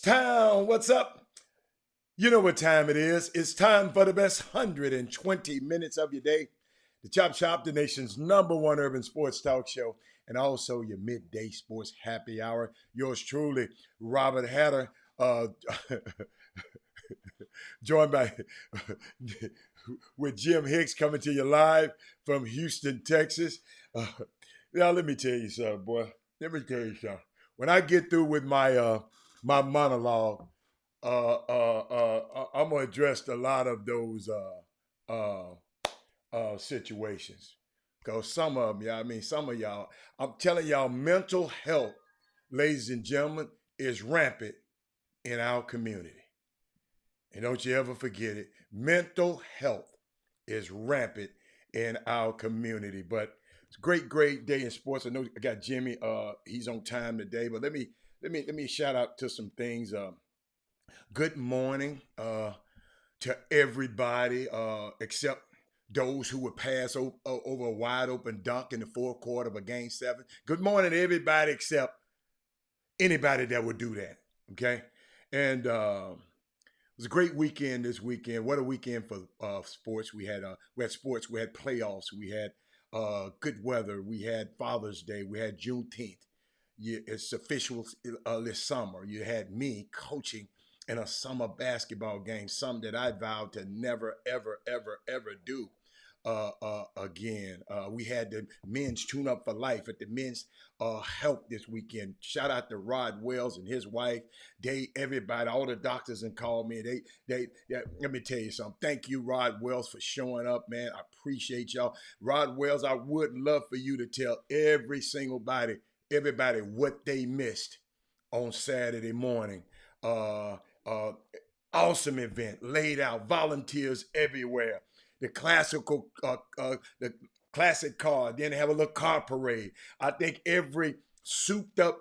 Town, what's up? You know what time it is. It's time for the best 120 minutes of your day. The Chop Shop, the nation's number one urban sports talk show, and also your midday sports happy hour. Yours truly, Robert Hatter, uh, joined by with Jim Hicks coming to you live from Houston, Texas. Uh, now, let me tell you something, boy. Let me tell you something. When I get through with my monologue, I'm gonna address a lot of those situations. Cause some of them, yeah, I mean, some of y'all, I'm telling y'all, mental health, ladies and gentlemen, is rampant in our community. And don't you ever forget it. Mental health is rampant in our community. But it's a great day in sports. I know I got Jimmy. He's on time today. But let me shout out to some things. Good morning to everybody except those who would pass over a wide open dunk in the fourth quarter of a game seven. Good morning to everybody except anybody that would do that. Okay, and it was a great weekend this weekend. What a weekend for sports. We had sports. We had playoffs. We had good weather. We had Father's Day. We had Juneteenth. It's official this summer. You had me coaching in a summer basketball game, something that I vowed to never, ever do again. We had the men's tune up for life at the men's health this weekend. Shout out to Rod Wells and his wife. Everybody, all the doctors and called me. Let me tell you something. Thank you, Rod Wells, for showing up, man. I appreciate y'all. Rod Wells, I would love for you to tell everybody what they missed on Saturday morning. Uh, uh, awesome event, laid out, volunteers everywhere. The classic car. Then they have a little car parade. I think every souped up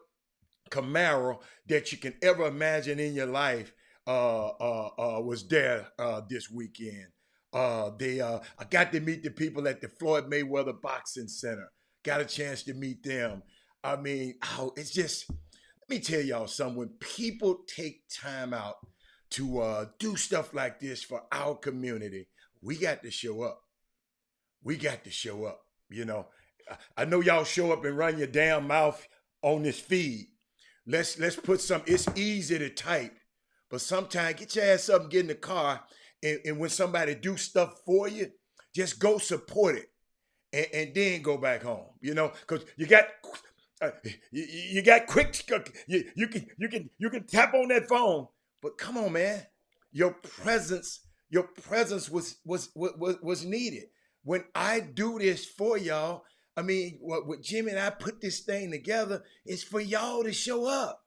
Camaro that you can ever imagine in your life was there this weekend. I got to meet the people at the Floyd Mayweather Boxing Center. Got a chance to meet them. I mean, it's just, let me tell y'all something. When people take time out to do stuff like this for our community, we got to show up. We got to show up. You know, I know y'all show up and run your damn mouth on this feed. Let's put some. It's easy to type, but sometimes get your ass up and get in the car, and when somebody do stuff for you, just go support it, and then go back home. You know, because you got quick. You can tap on that phone, but come on, man, your presence was needed. When I do this for y'all, I mean, what Jimmy and I put this thing together is for y'all to show up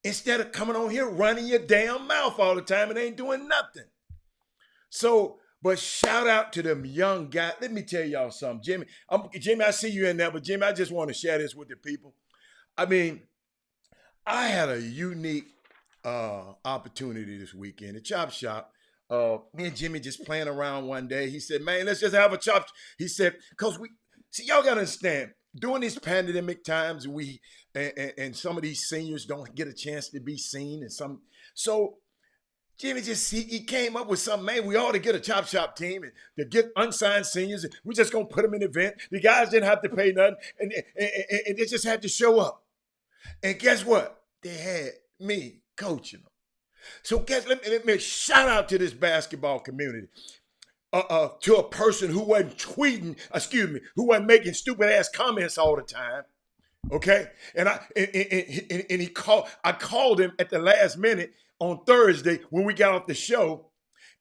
instead of coming on here running your damn mouth all the time and ain't doing nothing. So, but shout out to them young guys. Let me tell y'all something, Jimmy, I see you in there, but Jimmy, I just want to share this with the people. I mean, I had a unique opportunity this weekend. The Chop Shop. Me and Jimmy just playing around one day. He said, "Man, let's just have a chop." He said, "Cause we see y'all gotta understand during these pandemic times, and some of these seniors don't get a chance to be seen, and some so." Jimmy he came up with something, man. We ought to get a chop shop team and to get unsigned seniors. We just gonna put them in the event. The guys didn't have to pay nothing, and they just had to show up. And guess what? They had me coaching them. So let me shout out to this basketball community. To a person who wasn't tweeting, who wasn't making stupid ass comments all the time. Okay, I called him at the last minute on Thursday when we got off the show,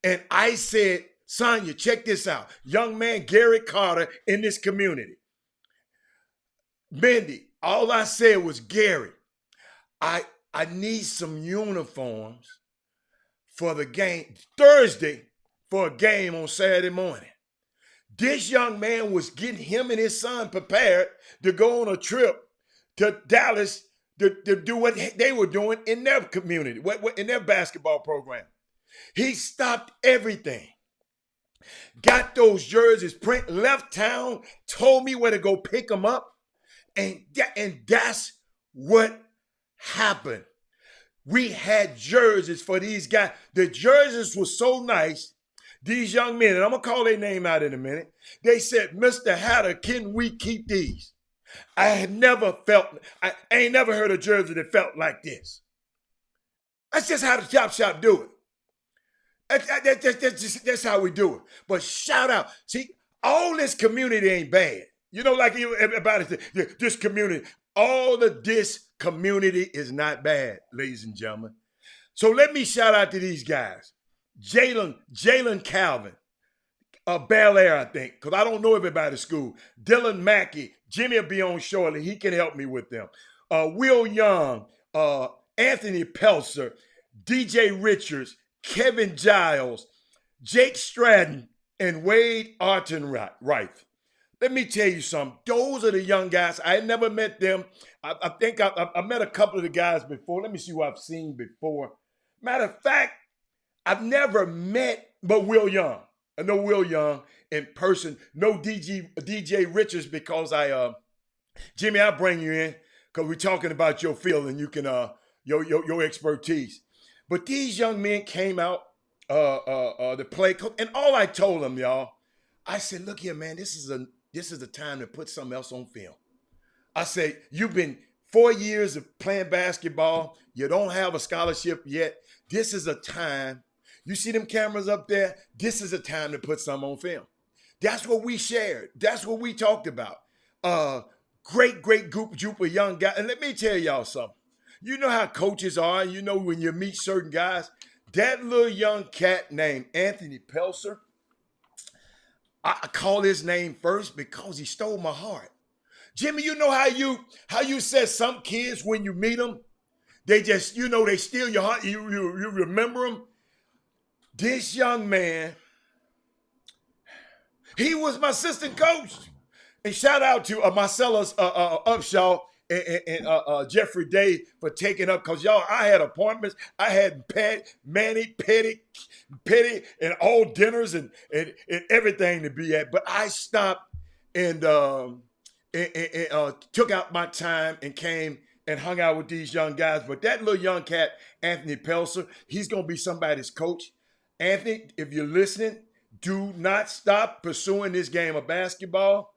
and I said, "Sonya, check this out, young man Gary Carter in this community." Mindy, all I said was, "Gary, I need some uniforms for the game Thursday for a game on Saturday morning." This young man was getting him and his son prepared to go on a trip to Dallas to do what they were doing in their community, in their basketball program. He stopped everything, got those jerseys, left town, told me where to go pick them up, and that's what happened. we had jerseys for these guys. The jerseys were so nice. These young men, and I'm going to call their name out in a minute, they said, Mr. Hatter, can we keep these? I ain't never heard a jersey that felt like this. That's just how the Chop Shop do it. That's how we do it. But shout out. See, all this community ain't bad. You know, like everybody said, this community, all of this community is not bad, ladies and gentlemen. So let me shout out to these guys. Jalen Calvin, Bel Air, I think, because I don't know everybody at school. Dylan Mackey, Jimmy will be on shortly. He can help me with them. Will Young, Anthony Pelser, DJ Richards, Kevin Giles, Jake Stratton, and Wade Artenreith. Let me tell you something. Those are the young guys. I had never met them. I think I met a couple of the guys before. Let me see who I've seen before. Matter of fact, I've never met but Will Young. I know Will Young in person. No DJ Richards because Jimmy, I'll bring you in because we're talking about your field and you can your expertise. But these young men came out to play, and all I told them, y'all, I said, look here, man, this is a time to put something else on film. I say, you've been 4 years of playing basketball. You don't have a scholarship yet. This is a time. You see them cameras up there? This is a time to put some on film. That's what we shared. That's what we talked about. Great group of young guys. And let me tell y'all something. You know how coaches are. You know when you meet certain guys. That little young cat named Anthony Pelser, I call his name first because he stole my heart. Jimmy, you know how you said some kids when you meet them, they just, they steal your heart. You remember them? This young man, he was my assistant coach. And shout out to Marcellus Upshaw and Jeffrey Day for taking up, because y'all, I had appointments. I had Manny, Petty, and all dinners and everything to be at. But I stopped and took out my time and came and hung out with these young guys. But that little young cat, Anthony Pelser, he's going to be somebody's coach. Anthony, if you're listening, do not stop pursuing this game of basketball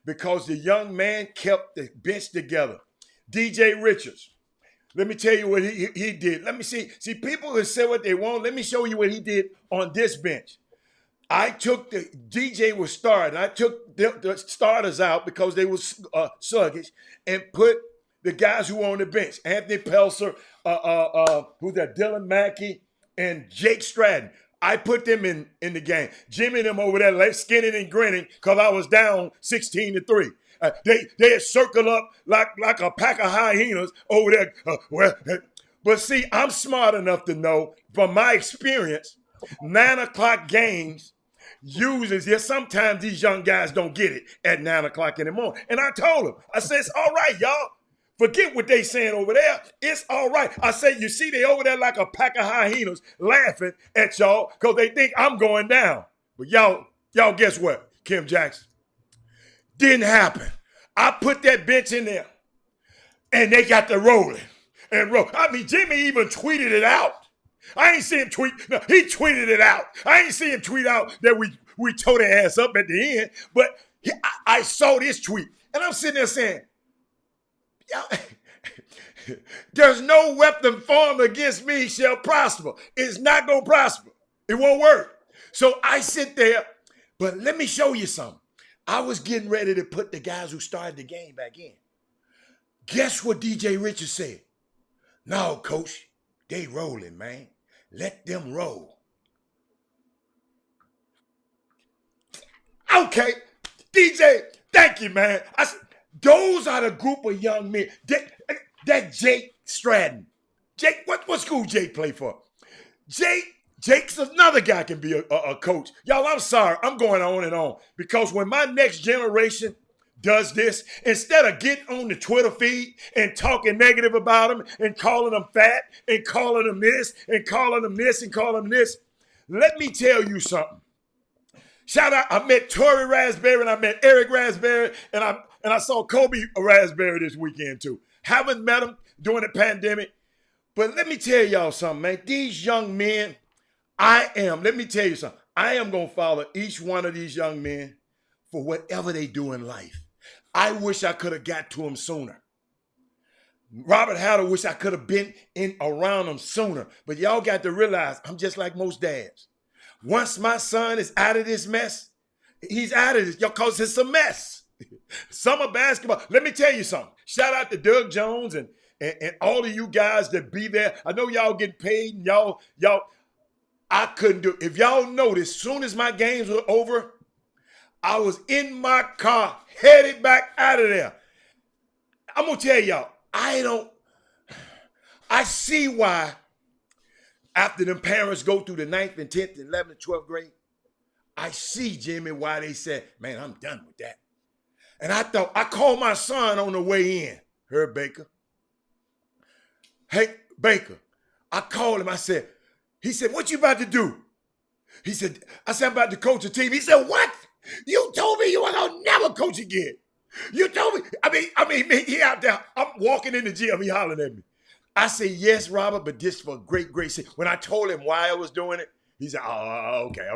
because the young man kept the bench together. DJ Richards, let me tell you what he did. Let me see. See, people can say what they want. Let me show you what he did on this bench. I took DJ was starting. I took the starters out because they were sluggish and put the guys who were on the bench. Anthony Pelser, who's that? Dylan Mackey and Jake Stratton. I put them in the game. Jimmy and them over there skinning and grinning because I was down 16-3. They had circled up like a pack of hyenas over there. But see, I'm smart enough to know from my experience, 9 o'clock games usually, sometimes these young guys don't get it at 9 o'clock in the morning. And I told them, I said, it's all right, y'all. Forget what they saying over there. It's all right. I say, you see, they over there like a pack of hyenas laughing at y'all because they think I'm going down. But y'all guess what, Kim Jackson? Didn't happen. I put that bench in there, and they got to rolling and roll. I mean, Jimmy even tweeted it out. I ain't see him tweet. No, he tweeted it out. I ain't see him tweet out that we tore their ass up at the end. But I saw this tweet, and I'm sitting there saying, there's no weapon formed against me shall prosper. It's not going to prosper. It won't work. So I sit there, but let me show you something. I was getting ready to put the guys who started the game back in. Guess what DJ Richards said? No, coach, they rolling, man. Let them roll. Okay, DJ, thank you, man. Those are the group of young men. That Jake Stratton. Jake, what school Jake play for? Jake's another guy can be a coach. Y'all, I'm sorry. I'm going on and on. Because when my next generation does this, instead of getting on the Twitter feed and talking negative about them and calling them fat and calling them this and calling them this and calling them this, let me tell you something. Shout out, I met Tori Raspberry and I met Eric Raspberry and I saw Kobe Raspberry this weekend too. Haven't met him during the pandemic, But let me tell y'all something, man. These young men, let me tell you something. I am going to follow each one of these young men for whatever they do in life. I wish I could have got to them sooner. Robert Hatter wish I could have been in around them sooner. But y'all got to realize I'm just like most dads. Once my son is out of this mess, he's out of this, because it's a mess. Summer basketball. Let me tell you something. Shout out to Doug Jones and all of you guys that be there. I know y'all getting paid and y'all, I couldn't do it. If y'all noticed, as soon as my games were over, I was in my car headed back out of there. I'm going to tell y'all, I see why after them parents go through the 9th and 10th and 11th and 12th grade, I see, Jimmy, why they said, man, I'm done with that. And I called my son on the way in, Herb Baker. Hey, Baker, I called him. He said, what you about to do? I said, I'm about to coach a team. He said, what? You told me you were going to never coach again. You told me. I mean, he out there. I'm walking in the gym. He hollering at me. I said, yes, Robert, but this for great, great sake. When I told him why I was doing it, he said, oh, okay.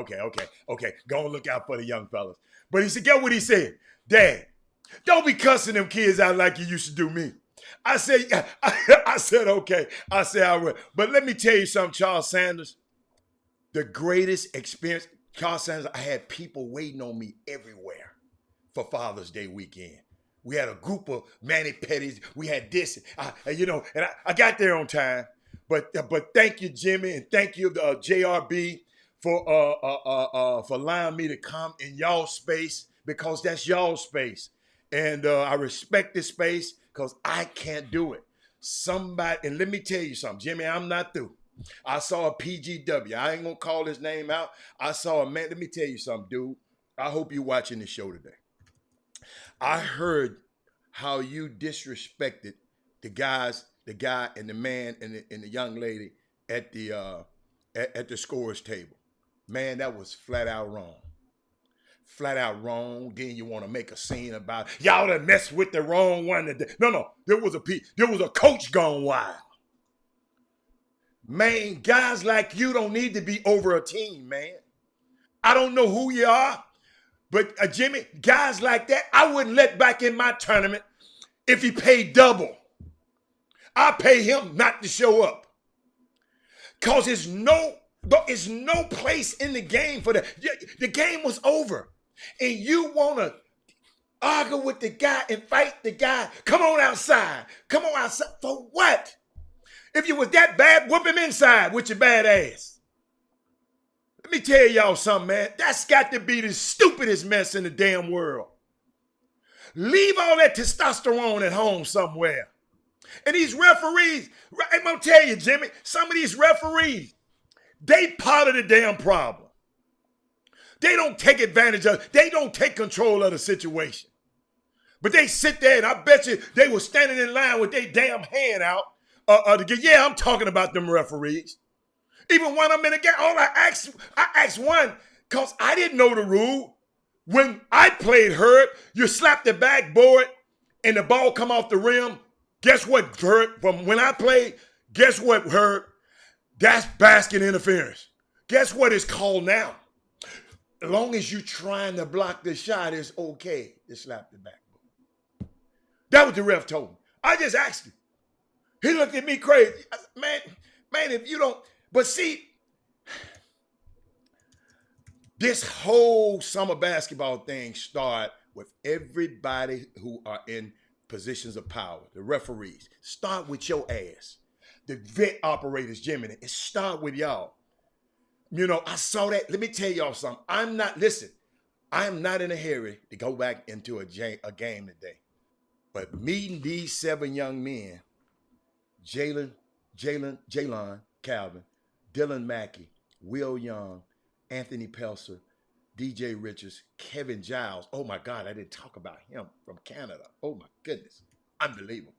Go and look out for the young fellas. But he said, get what he said? Dad, don't be cussing them kids out like you used to do me. I said, okay. I said, I will. But let me tell you something, Charles Sanders. The greatest experience, Charles Sanders, I had people waiting on me everywhere for Father's Day weekend. We had a group of Manny Petties. We had this, and I got there on time. But thank you, Jimmy, and thank you, JRB, for allowing me to come in y'all space, because that's y'all space. And I respect this space because I can't do it. Somebody, and let me tell you something, Jimmy, I'm not through. I saw a PGW. I ain't going to call his name out. I saw a man. Let me tell you something, dude. I hope you're watching the show today. I heard how you disrespected the guy and the man and the young lady at the scorer's table. Man, that was flat out wrong. Flat out wrong. Then you want to make a scene about y'all that messed with the wrong one. No. There was a coach gone wild. Man, guys like you don't need to be over a team, man. I don't know who you are, but Jimmy, guys like that, I wouldn't let back in my tournament if he paid double. I pay him not to show up. Because there's no place in the game for that. The game was over. And you want to argue with the guy and fight the guy. Come on outside. For what? If you was that bad, whoop him inside with your bad ass. Let me tell y'all something, man. That's got to be the stupidest mess in the damn world. Leave all that testosterone at home somewhere. And these referees, I'm going to tell you, Jimmy, some of these referees, they part of the damn problem. They don't take advantage of it. They don't take control of the situation. But they sit there, and I bet you they were standing in line with their damn hand out to get, yeah, I'm talking about them referees. Even when I'm in a game, I asked one, because I didn't know the rule. When I played Herb, you slap the backboard and the ball come off the rim. Guess what, Herb? From when I played, guess what, Herb? That's basket interference. Guess what it's called now? As long as you're trying to block the shot, it's okay to slap the backboard. That was the ref told me. I just asked him. He looked at me crazy. I said, man, if you don't, but see, this whole summer basketball thing started with everybody who are in positions of power, the referees. Start with your ass. The vet operators, Jimmy, it start with y'all. I saw that. Let me tell y'all something. I am not in a hurry to go back into a game today. But meeting these 7 young men, Jalen, Calvin, Dylan Mackey, Will Young, Anthony Pelser, DJ Richards, Kevin Giles. Oh my God, I didn't talk about him from Canada. Oh my goodness, unbelievable.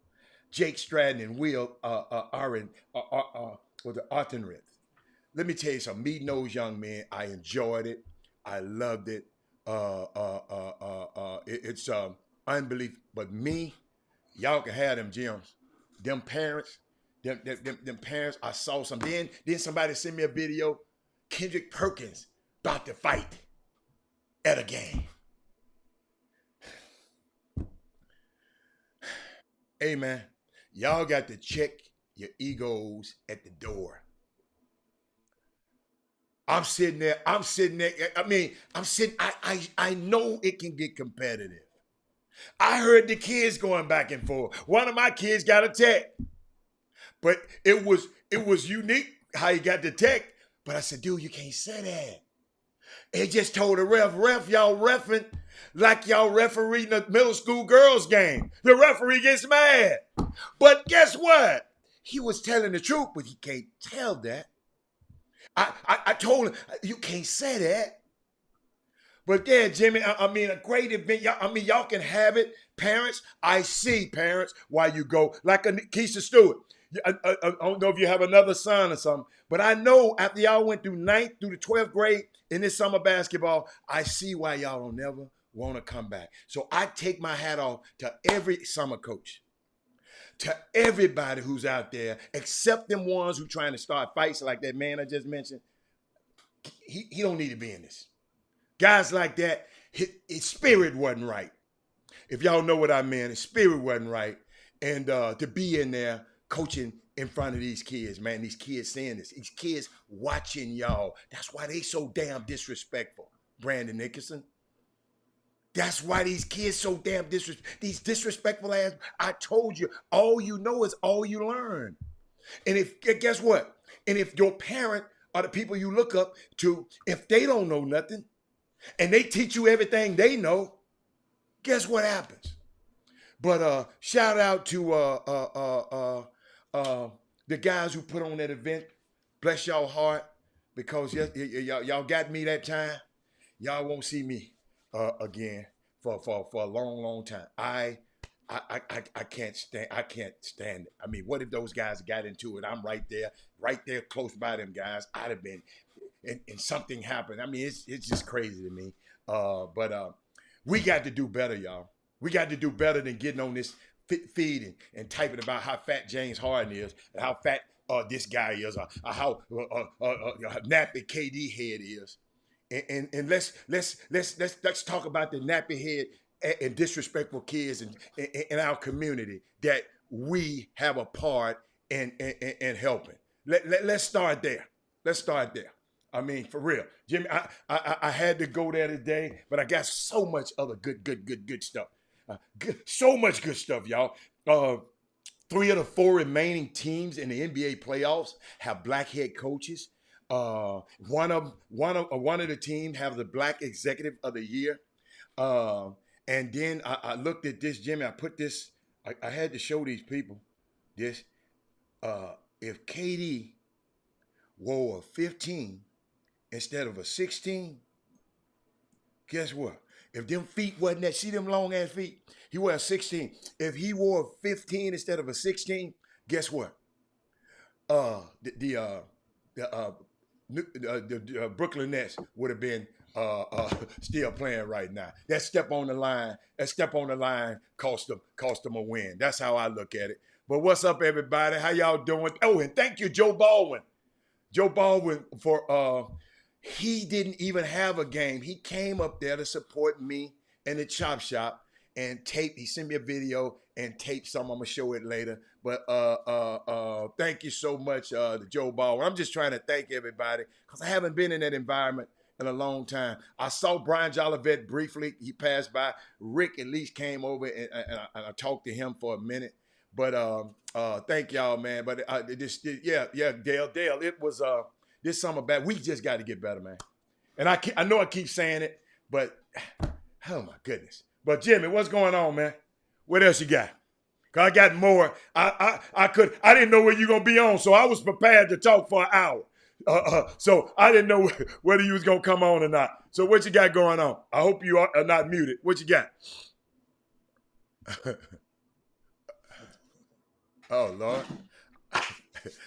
Jake Stratton and Will Artenrith. Let me tell you something. Meeting those young men, I enjoyed it. I loved it. It's unbelievable. But me, y'all can have them gyms. Them parents, them parents, I saw some. Then somebody sent me a video. Kendrick Perkins about to fight at a game. Hey man, y'all got to check your egos at the door. I'm sitting there. I mean, I'm sitting. I know it can get competitive. I heard the kids going back and forth. One of my kids got a tech, but it was unique how he got the tech. But I said, dude, you can't say that. He just told the ref, y'all reffing like y'all refereeing a middle school girls game. The referee gets mad. But guess what? He was telling the truth, but he can't tell that. I told him, you can't say that. But yeah, Jimmy, I mean, a great event. Y'all can have it. Parents, I see parents while you go, like a Keisha Stewart. I don't know if you have another son or something, but I know after y'all went through 9th through the 12th grade in this summer basketball, I see why y'all don't never want to come back. So I take my hat off to every summer coach, to everybody who's out there, except them ones who trying to start fights like that man I just mentioned. He don't need to be in this. Guys like that, his spirit wasn't right. If y'all know what I mean, his spirit wasn't right. And to be in there coaching in front of these kids, man, these kids seeing this, these kids watching y'all. That's why they so damn disrespectful, Brandon Nickerson. That's why these kids so damn these disrespectful ass. I told you, all you know is all you learn. And guess what? And if your parent are the people you look up to, if they don't know nothing and they teach you everything they know, guess what happens? But shout out to the guys who put on that event. Bless y'all heart, because y'all got me that time. Y'all won't see me again for a long time. I can't stand it. I mean, what if those guys got into it? I'm right there close by them guys. I'd have been, and something happened. I mean, it's just crazy to me. But we got to do better, y'all. We got to do better than getting on this feed and typing about how fat James Harden is and how fat this guy is, or how nappy KD head is. And let's talk about the nappy head and disrespectful kids in our community that we have a part in helping. Let's start there. Let's start there. I mean, for real, Jimmy. I had to go there today, but I got so much other good stuff. So much good stuff, y'all. 3 of the 4 remaining teams in the NBA playoffs have black head coaches. One of the teams have the black executive of the year. And then I looked at this, Jimmy. I put this. I had to show these people this. If KD wore a 15 instead of a 16, guess what? If them feet wasn't that, see them long ass feet? He wore a 16. If he wore a 15 instead of a 16, guess what? The Brooklyn Nets would have been still playing right now. That step on the line cost them a win. That's how I look at it. But what's up, everybody? How y'all doing? Oh, and thank you, Joe Baldwin. Joe Baldwin for he didn't even have a game. He came up there to support me in the chop shop and taped. He sent me a video and taped some. I'm gonna show it later. But thank you so much to Joe Baldwin. I'm just trying to thank everybody because I haven't been in that environment in a long time. I saw Brian Jolivet briefly. He passed by. Rick at least came over and I talked to him for a minute. But thank y'all, man. But Dale, it was this summer back. We just got to get better, man. And I know I keep saying it, but oh my goodness. But Jimmy, what's going on, man? What else you got? Cause I got more. I didn't know where you're gonna be on, so I was prepared to talk for an hour. So I didn't know whether you was gonna come on or not. So what you got going on? I hope you are not muted. What you got? Oh Lord. What's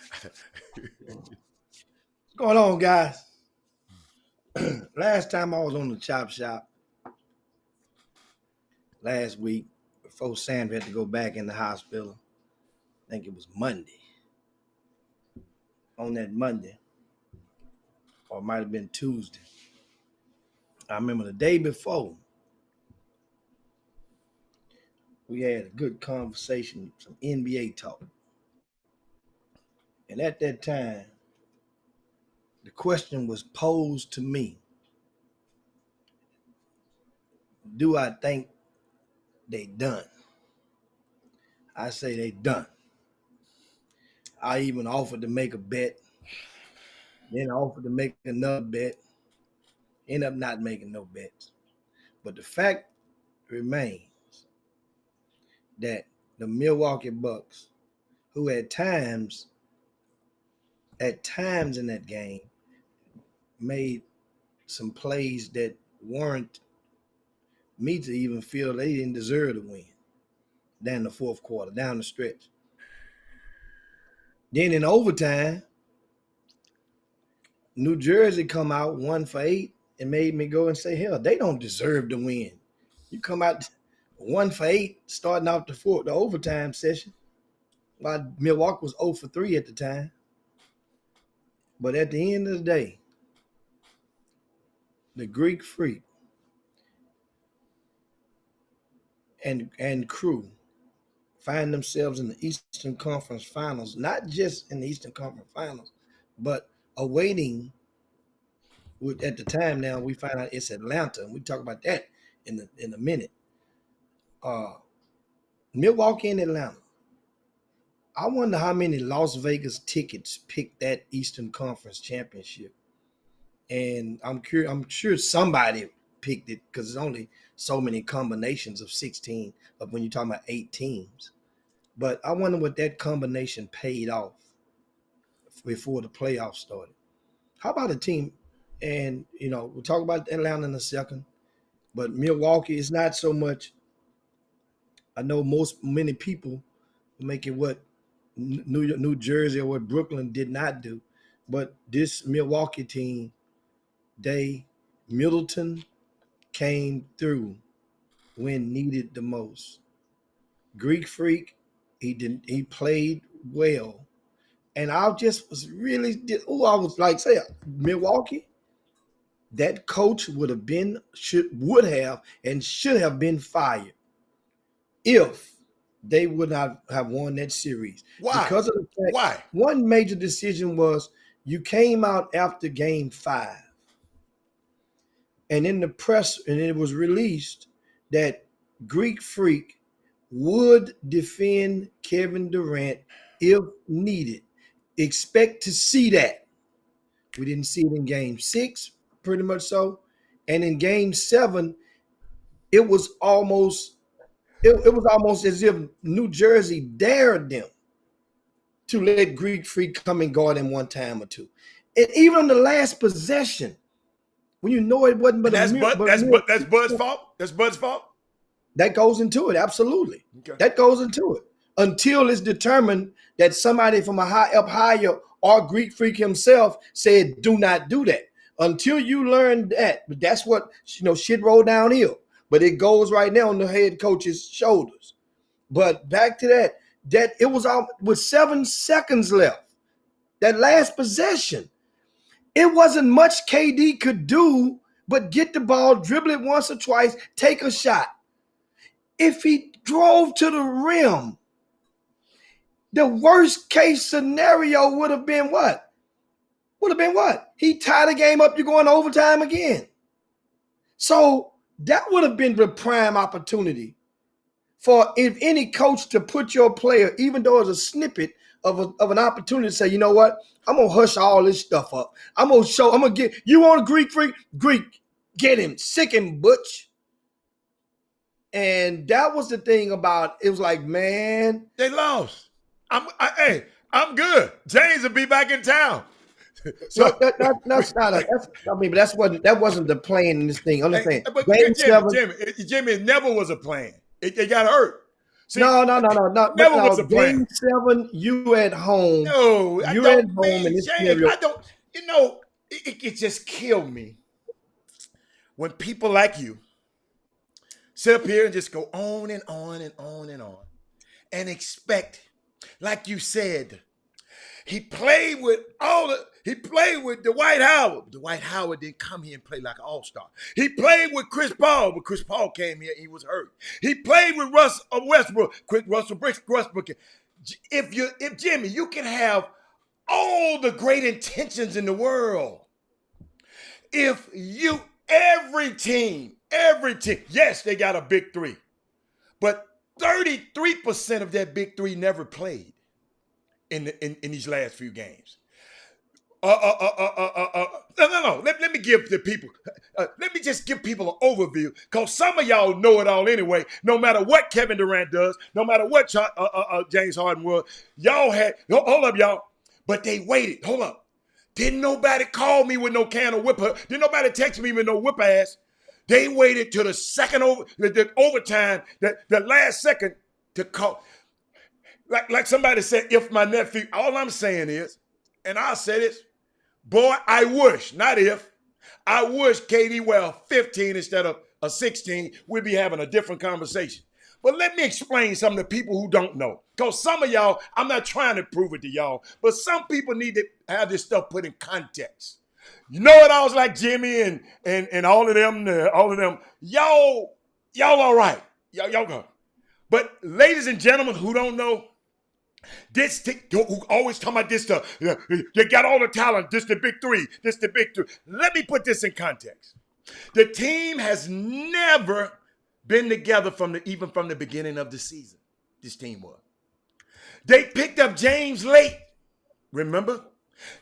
going on, guys? Last time I was on the chop shop last week before Sandra had to go back in the hospital. I think it was Monday. on that Monday, or it might have been Tuesday. I remember the day before, we had a good conversation, some NBA talk. And at that time, the question was posed to me, do I think they done? I say they done. I even offered to make a bet. Then I offered to make another bet. End up not making no bets. But the fact remains that the Milwaukee Bucks, who at times in that game made some plays that warrant me to even feel they didn't deserve to win down the fourth quarter, down the stretch. Then in overtime, New Jersey come out 1 for 8 and made me go and say, hell, they don't deserve to win. You come out 1 for 8 starting off the overtime session, while Milwaukee was 0 for 3 at the time. But at the end of the day, the Greek Freak and crew find themselves in the Eastern Conference Finals, not just in the Eastern Conference Finals, but awaiting. At the time now, we find out it's Atlanta, and we talk about that in a minute. Milwaukee and Atlanta. I wonder how many Las Vegas tickets picked that Eastern Conference championship. And I'm sure somebody picked it because there's only so many combinations of 16 of when you're talking about 8 teams. But I wonder what that combination paid off before the playoffs started. How about a team? And, we'll talk about Atlanta in a second. But Milwaukee is not so much. I know many people make it what New Jersey or what Brooklyn did not do. But this Milwaukee team, Middleton came through when needed the most. Greek Freak, he played well. And I just was really, I was like, say, Milwaukee, that coach should have been fired if they would not have won that series. Why? Because of the fact, Why? One major decision was you came out after game 5. And in the press, and it was released that Greek Freak would defend Kevin Durant if needed. Expect to see that. We didn't see it in game 6, pretty much so. And in game 7, it was almost as if New Jersey dared them to let Greek Freak come and guard him one time or two. And even on the last possession, when you know it wasn't but that's Bud's fault. That's Bud's fault. That goes into it, absolutely. Okay. That goes into it until it's determined that somebody from higher or Greek Freak himself said, "Do not do that." Until you learn that, but that's what shit roll downhill. But it goes right now on the head coach's shoulders. But back to that it was out with 7 seconds left. That last possession. It wasn't much KD could do but get the ball, dribble it once or twice, take a shot. If he drove to the rim, the worst case scenario would have been what? He tied the game up, you're going to overtime again. So that would have been the prime opportunity for if any coach to put your player, even though it's a snippet of an opportunity to say, you know what? I'm going to hush all this stuff up. I'm going to get, you want a Greek Freak? Greek, get him, sick him, Butch. And that was the thing about, it was like, man. They lost. I'm good. James will be back in town. So that wasn't the plan in this thing. Understand? But Jimmy, it never was a plan. It got hurt. See, no. Never was a plan. Game 7, you at home. No, you're at home in this James, I don't. It just killed me when people like you sit up here and just go on and on and on and on and expect, like you said, He played with Dwight Howard. Dwight Howard didn't come here and play like an all-star. He played with Chris Paul, but Chris Paul came here, he was hurt. He played with Westbrook. Westbrook. If Jimmy, you can have all the great intentions in the world. If every team, yes, they got a big three, but 33% of that big three never played in these last few games. No. Let me give the people. Let me just give people an overview, because some of y'all know it all anyway. No matter what Kevin Durant does, no matter what James Harden was, y'all had. Hold up, y'all. But they waited. Hold up. Didn't nobody call me with no can of whip her. Didn't nobody text me with no whip ass. They waited till the second the overtime, the last second to call. Like somebody said, if my nephew, all I'm saying is, and I'll say this, boy, I wish, not if, I wish KD were 15 instead of a 16, we'd be having a different conversation. But let me explain something to people who don't know. Because some of y'all, I'm not trying to prove it to y'all, but some people need to have this stuff put in context. You know what I was like, Jimmy and all of them. Y'all all right. Y'all go. But ladies and gentlemen who don't know, who always talking about this stuff, they got all the talent, this the big three. Let me put this in context. The team has never been together even from the beginning of the season. This team was. They picked up James late. Remember?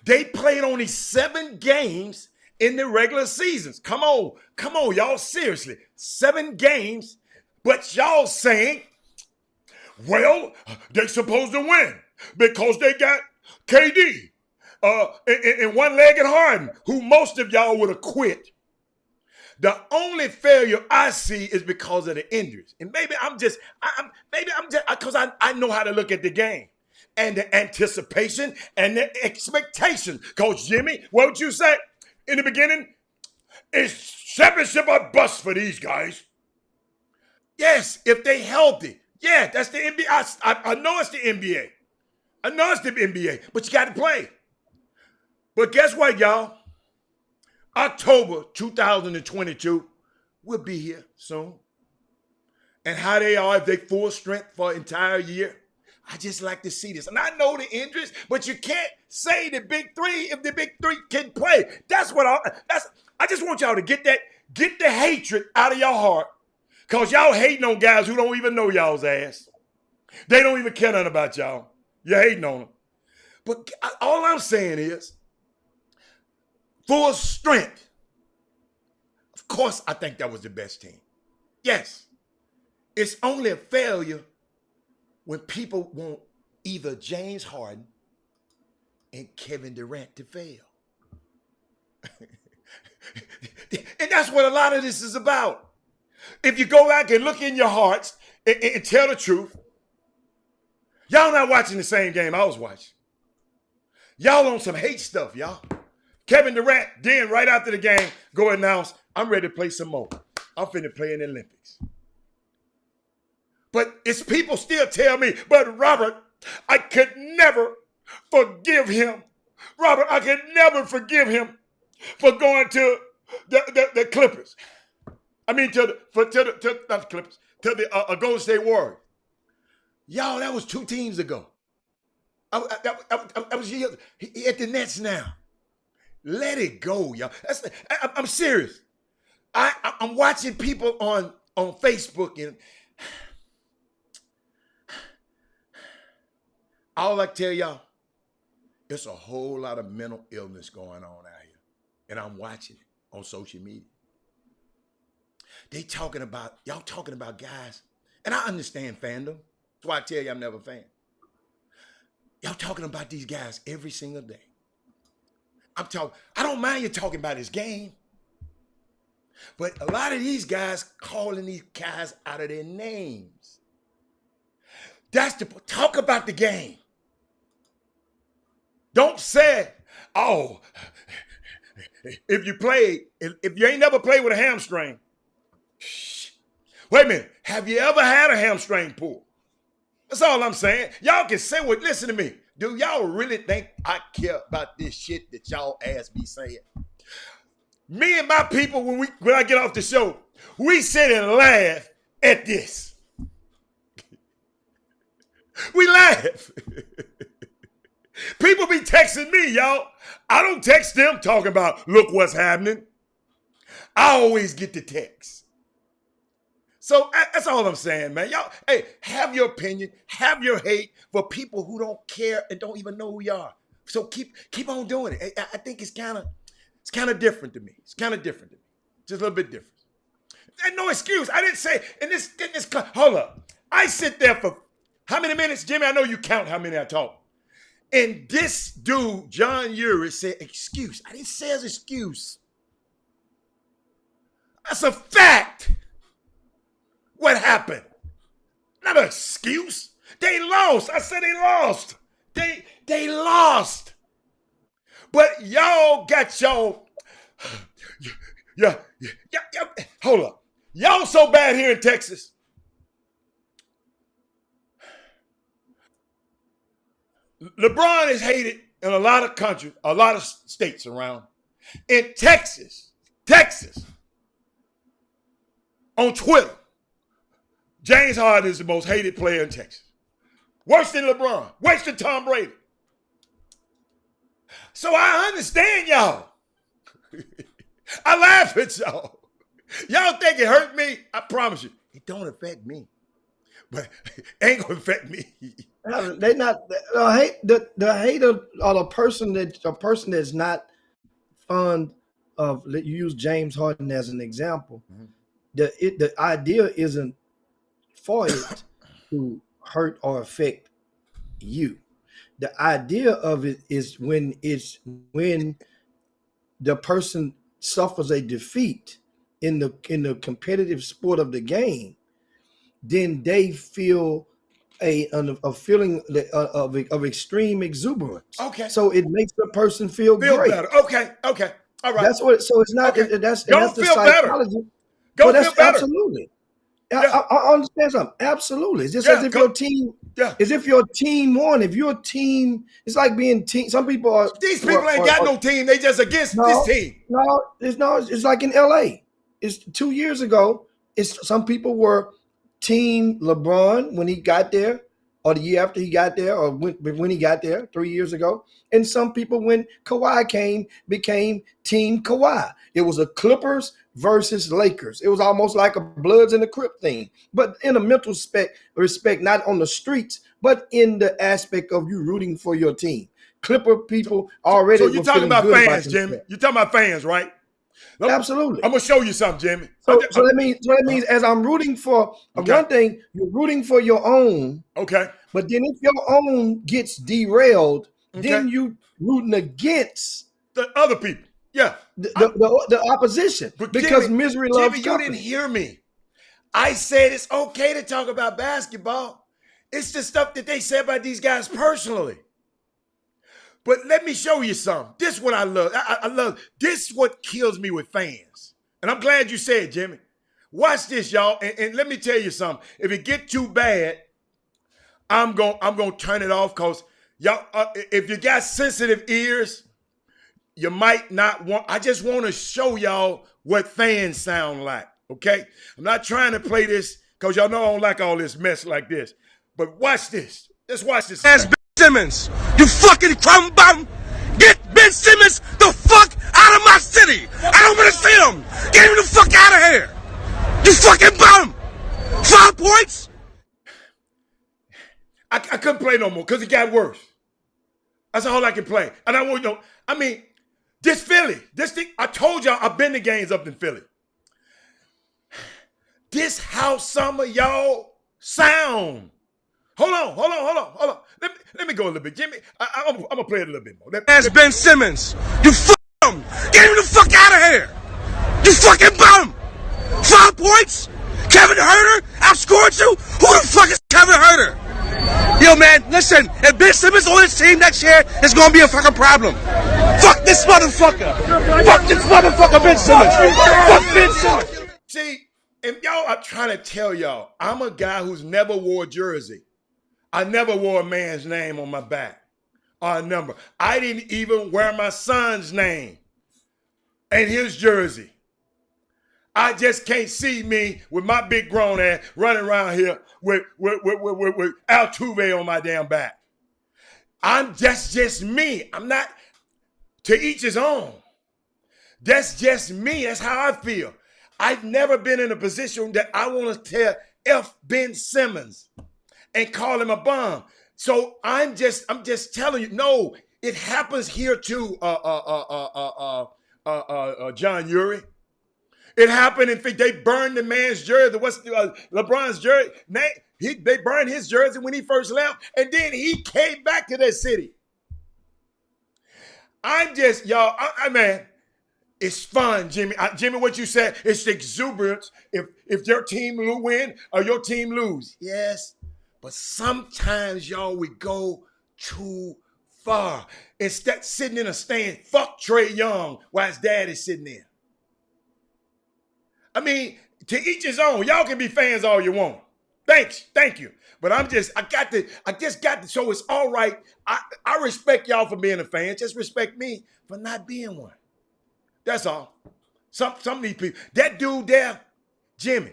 They played only 7 games in the regular seasons. Come on, y'all, seriously. 7 games, but y'all saying, well, they supposed to win because they got KD and one-legged Harden, who most of y'all would have quit. The only failure I see is because of the injuries. And maybe I'm just because I know how to look at the game and the anticipation and the expectation. Coach Jimmy, what would you say in the beginning? It's championship or bust for these guys. Yes, if they healthy. Yeah, that's the NBA. I know it's the NBA. I know it's the NBA, but you got to play. But guess what, y'all? October 2022, we'll be here soon. And how they are, if they full strength for an entire year, I just like to see this. And I know the injuries, but you can't say the big three if the big three can play. I just want y'all to get the hatred out of your heart, because y'all hating on guys who don't even know y'all's ass. They don't even care nothing about y'all. You're hating on them. But all I'm saying is, full strength. Of course, I think that was the best team. Yes. It's only a failure when people want either James Harden and Kevin Durant to fail. And that's what a lot of this is about. If you go back and look in your hearts and tell the truth, y'all not watching the same game I was watching. Y'all on some hate stuff, y'all. Kevin Durant, then right after the game, go announce, I'm ready to play some more. I'm finna play in the Olympics. But it's people still tell me, but Robert, I could never forgive him. Robert, I could never forgive him for going to the Clippers. I mean, not the Clippers, to the Golden State Warriors. Y'all, that was 2 teams ago. I was at the Nets now. Let it go, y'all. I'm serious. I'm watching people on Facebook, and all I tell y'all, it's a whole lot of mental illness going on out here. And I'm watching it on social media. Y'all talking about guys, and I understand fandom. That's why I tell you I'm never a fan. Y'all talking about these guys every single day. I don't mind you talking about his game, but a lot of these guys calling these guys out of their names. Talk about the game. Don't say, oh, if you ain't never played with a hamstring. Wait a minute. Have you ever had a hamstring pull? That's all I'm saying. Y'all can say what, listen to me. Do y'all really think I care about this shit that y'all ass be saying? Me and my people, when I get off the show, we sit and laugh at this. We laugh. People be texting me, y'all. I don't text them talking about, look what's happening. I always get the text. So that's all I'm saying, man. Y'all, hey, have your opinion, have your hate for people who don't care and don't even know who you are. So keep on doing it. I think it's kind of different to me. It's kind of different to me. Just a little bit different. And no excuse. I didn't say in this. Hold up. I sit there for how many minutes, Jimmy? I know you count how many I talk. And this dude, John Urie, said excuse. I didn't say as excuse. That's a fact. What happened? Not an excuse. They lost. I said they lost. They lost. But y'all got y'all. Yeah. Hold up. Y'all so bad here in Texas. LeBron is hated in a lot of countries, a lot of states around. In Texas, on Twitter, James Harden is the most hated player in Texas. Worse than LeBron, worse than Tom Brady. So I understand y'all. I laugh at y'all. Y'all think it hurt me? I promise you, it don't affect me. But it ain't gonna affect me. They not the hater or the person that's not fond of. You use James Harden as an example. Mm-hmm. The idea isn't for it to hurt or affect you. The idea of it is when the person suffers a defeat in the competitive sport of the game, then they feel a feeling of extreme exuberance. Okay. So it makes the person feel great. Better. Okay. All right. That's what. So it's not. Okay. That's don't the feel psychology. Better. Go feel better. Absolutely. Yeah. I understand something. Absolutely. It's just as if your team. Yeah. As if your team won. If your team, it's like being team. Some people are. These people ain't got no team. They just against this team. No. It's like in LA. It's 2 years ago. Some people were team LeBron when he got there, or the year after he got there, or when he got there 3 years ago. And some people, when Kawhi came, became team Kawhi. It was a Clippers versus Lakers. It was almost like a Bloods and the Crip thing, but in a mental respect, not on the streets, but in the aspect of you rooting for your team. Clipper people already. So you're talking about fans, Jimmy. You're talking about fans, right? Absolutely. I'm gonna show you something, Jimmy. So that means as I'm rooting for one thing, you're rooting for your own. Okay. But then if your own gets derailed, then you rooting against the other people. Yeah. The opposition. Because Jimmy, misery loves company. You didn't hear me. I said it's okay to talk about basketball. It's the stuff that they say about these guys personally. But let me show you something. This is what I love. I love this. Is what kills me with fans. And I'm glad you said, Jimmy. Watch this, y'all. And let me tell you something. If it get too bad, I'm gonna turn it off, because y'all, if you got sensitive ears, you might not want. I just want to show y'all what fans sound like. Okay? I'm not trying to play this because y'all know I don't like all this mess like this. But watch this. Let's watch this. Ben Simmons, you fucking crumb bum! Get Ben Simmons the fuck out of my city! I don't want to see him! Get him the fuck out of here! You fucking bum! 5 points? I couldn't play no more because it got worse. That's all I can play. And I want to know, I mean, this Philly, this thing, I told y'all I've been to games up in Philly. This how some of y'all sound. Hold on. Let me go a little bit. Jimmy, I'm going to play it a little bit more. That's Ben Simmons. You fucking get him the fuck out of here. You fucking bum. 5 points? Kevin Huerter outscored you? Who the fuck is Kevin Huerter? Yo, man, listen. If Ben Simmons on his team next year, it's going to be a fucking problem. Fuck this motherfucker. Fuck this motherfucker, Ben Simmons. Fuck Ben Simmons. See, if y'all are trying to tell y'all, I'm a guy who's never wore a jersey. I never wore a man's name on my back. or a number. I didn't even wear my son's name and his jersey. I just can't see me with my big grown ass running around here with Altuve on my damn back. I'm just me. I'm not, to each his own. That's just me. That's how I feel. I've never been in a position that I want to tell F. Ben Simmons and call him a bum. So I'm just telling you, no, it happens here too, John Uri. It happened in they burned the man's jersey. What's LeBron's jersey? They burned his jersey when he first left, and then he came back to that city. I'm just, y'all, man, it's fun, Jimmy. Jimmy, what you said, it's the exuberance. If your team win or your team lose, yes. But sometimes, y'all, we go too far. Instead sitting in a stand, fuck Trae Young while his dad is sitting there. I mean, to each his own. Y'all can be fans all you want. Thank you. But I just got to, so it's all right. I respect y'all for being a fan. Just respect me for not being one. That's all. Some of these people, that dude there, Jimmy,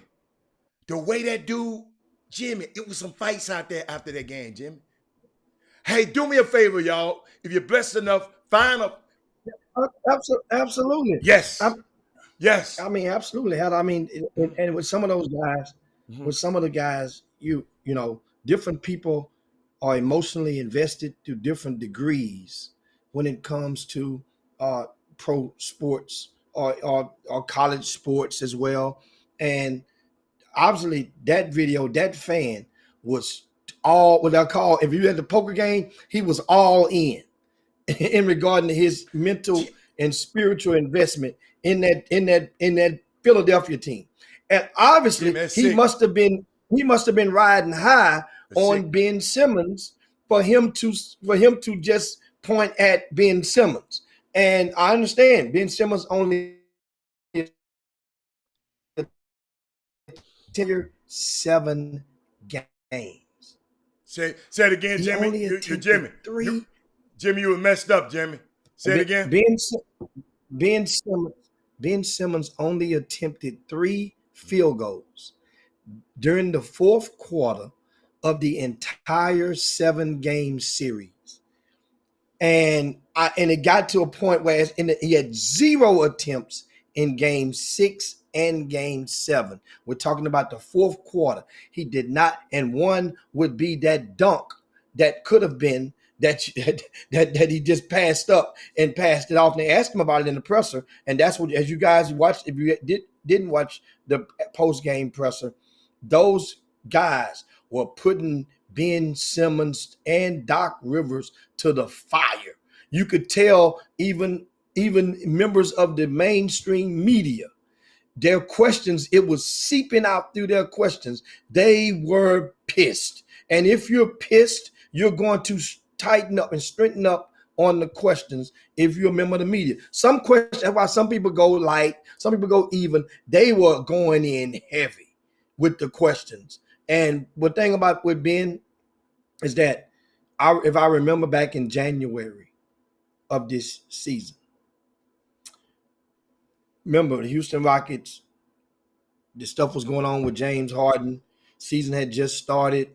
the way that dude, Jimmy, it was some fights out there after that game, Jimmy. Hey, do me a favor, y'all. If you're blessed enough, find a. Absolutely. Yes. Yes. I mean, absolutely. I mean, and with some of those guys, with some of the guys, you know, different people are emotionally invested to different degrees when it comes to pro sports or college sports as well. And obviously that video, that fan was all what I call, if you had the poker game, he was all in regarding to his mental and spiritual investment in that Philadelphia team. And obviously he must have been riding high on Ben Simmons for him to just point at Ben Simmons. And I understand Ben Simmons only 7 games. Say it again, Jimmy. Jimmy, you were messed up, Jimmy. Say it again. Ben Simmons only attempted 3 field goals during the fourth quarter of the entire 7-game series. And it got to a point where he had 0 attempts in game 6 and game 7. We're talking about the fourth quarter. He did not, and one would be that dunk that could have been that he just passed up and passed it off. And they asked him about it in the presser, and that's what, as you guys watched, if you didn't watch the post-game presser, those guys were putting Ben Simmons and Doc Rivers to the fire. You could tell even members of the mainstream media, their questions, it was seeping out through their questions. They were pissed. And if you're pissed, you're going to tighten up and straighten up on the questions if you're a member of the media. Some questions, that's why some people go light, some people go even. They were going in heavy with the questions. And the thing about with Ben is that if I remember back in January of this season, remember the Houston Rockets, the stuff was going on with James Harden. Season had just started.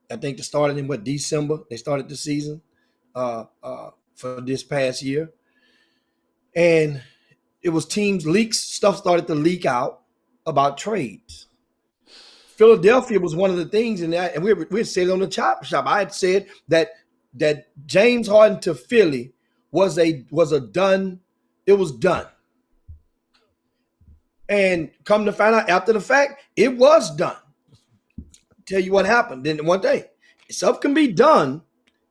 I think they started in December. They started the season for this past year. And it was stuff started to leak out about trades. Philadelphia was one of the things in that, and we said it on the Chop Shop. I had said that James Harden to Philly was a done. It was done. And come to find out after the fact, it was done. Tell you what happened. Then one thing, stuff can be done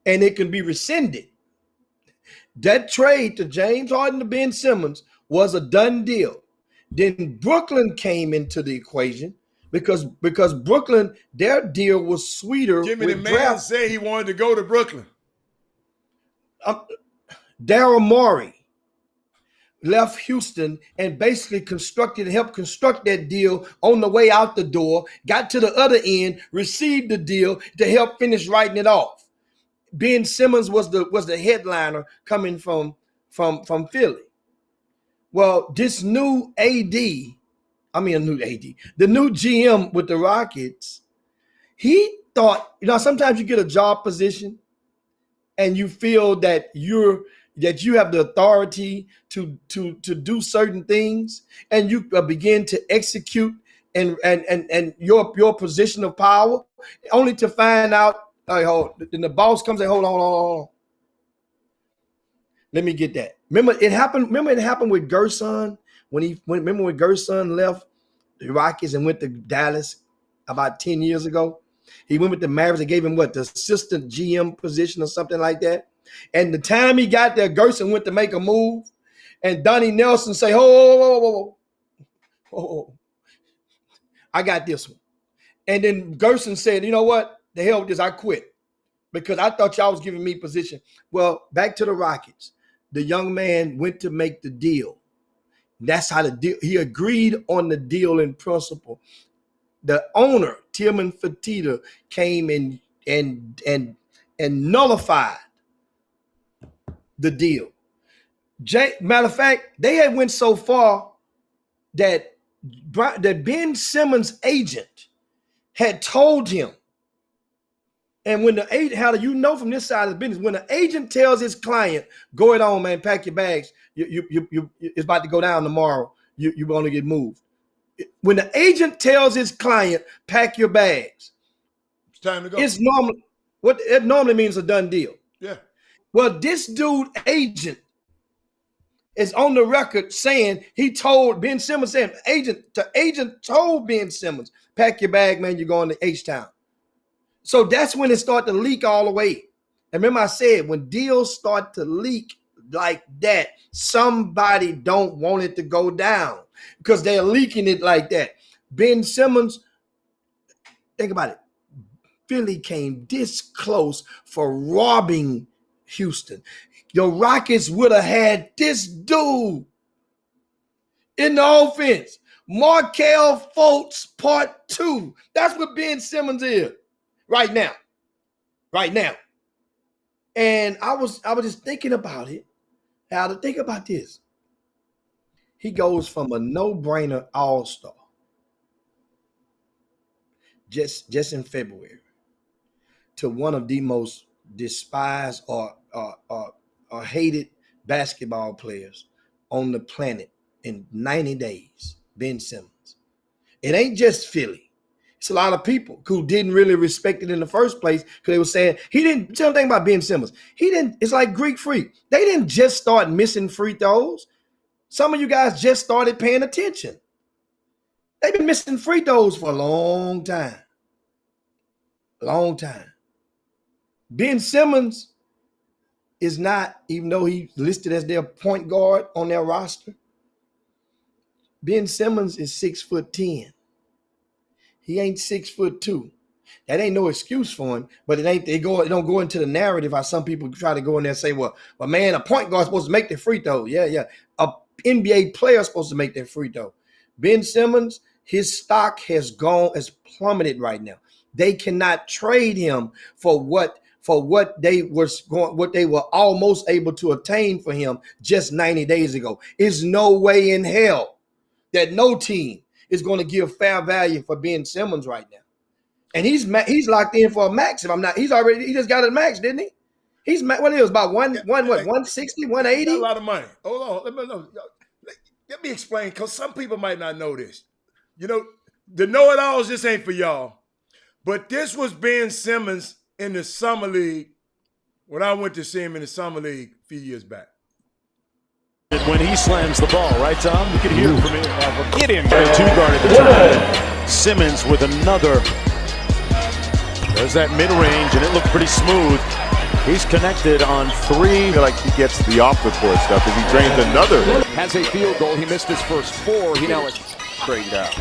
and it can be rescinded. That trade to James Harden to Ben Simmons was a done deal. Then Brooklyn came into the equation because Brooklyn, their deal was sweeter. Jimmy, the man said he wanted to go to Brooklyn. Daryl Morey left Houston and basically helped construct that deal on the way out the door, got to the other end, received the deal to help finish writing it off. Ben Simmons was the headliner coming from Philly. Well, this new the new GM with the Rockets, he thought, sometimes you get a job position and you feel that you have the authority to do certain things, and you begin to execute and your position of power, only to find out, then the boss comes and hold on. Let me get that. Remember it happened with Gerson when Gerson left the Rockets and went to Dallas about 10 years ago. He went with the Mavericks and gave him the assistant GM position or something like that. And the time he got there, Gerson went to make a move, and Donnie Nelson say, "Oh, I got this one." And then Gerson said, "You know what? The hell with this, I quit because I thought y'all was giving me position." Well, back to the Rockets. The young man went to make the deal. That's how the deal. He agreed on the deal in principle. The owner, Tillman Fertitta, came and nullified the deal. Matter of fact, they had went so far that Ben Simmons' agent had told him, and when the agent, how do you know from this side of the business, when the agent tells his client, "Go it on, man, pack your bags, it's about to go down tomorrow, you're going to get moved." When the agent tells his client, "Pack your bags," It's time to go. it's normal. What it normally means a done deal. Yeah. Well, this dude agent is on the record saying he told Ben Simmons, saying the agent told Ben Simmons, "Pack your bag, man, you're going to H-Town." So that's when it started to leak all the way. And remember I said, when deals start to leak like that, somebody don't want it to go down because they're leaking it like that. Ben Simmons, think about it. Philly came this close for robbing Houston. Your Rockets would have had this dude in the offense. Markelle Fultz Part 2. That's what Ben Simmons is right now. Right now. And I was just thinking about it. How to think about this. He goes from a no-brainer all-star just in February to one of the most despised or hated basketball players on the planet in 90 days, Ben Simmons. It ain't just Philly. It's a lot of people who didn't really respect it in the first place because they were saying he didn't. Tell them thing about Ben Simmons. He didn't. It's like Greek Freak. They didn't just start missing free throws. Some of you guys just started paying attention. They've been missing free throws for a long time. Long time. Ben Simmons is not, even though he's listed as their point guard on their roster, Ben Simmons is 6'10". He ain't 6'2". That ain't no excuse for him, but it don't go into the narrative how some people try to go in there and say, well, man, a point guard's supposed to make the free throw. Yeah. A NBA player is supposed to make that free throw. Ben Simmons, his stock has plummeted right now. They cannot trade him for what they were almost able to obtain for him just 90 days ago. There's no way in hell that no team is going to give fair value for Ben Simmons right now. And he's locked in for a max. If I'm not, he just got a max, didn't he? He's what it was about 160, 180. A lot of money. Hold on, let me explain, because some people might not know this. You know, the know-it-alls, this ain't for y'all. But this was Ben Simmons in the summer league when I went to see him in the summer league a few years back. When he slams the ball, right, Tom? You can hear it from here. Get in there. Two-guard at the time. Simmons with another. There's that mid-range, and it looked pretty smooth. He's connected on three. I feel like he gets the off-the-court stuff as he drains another. Has a field goal. He missed his first four. He now has straightened out.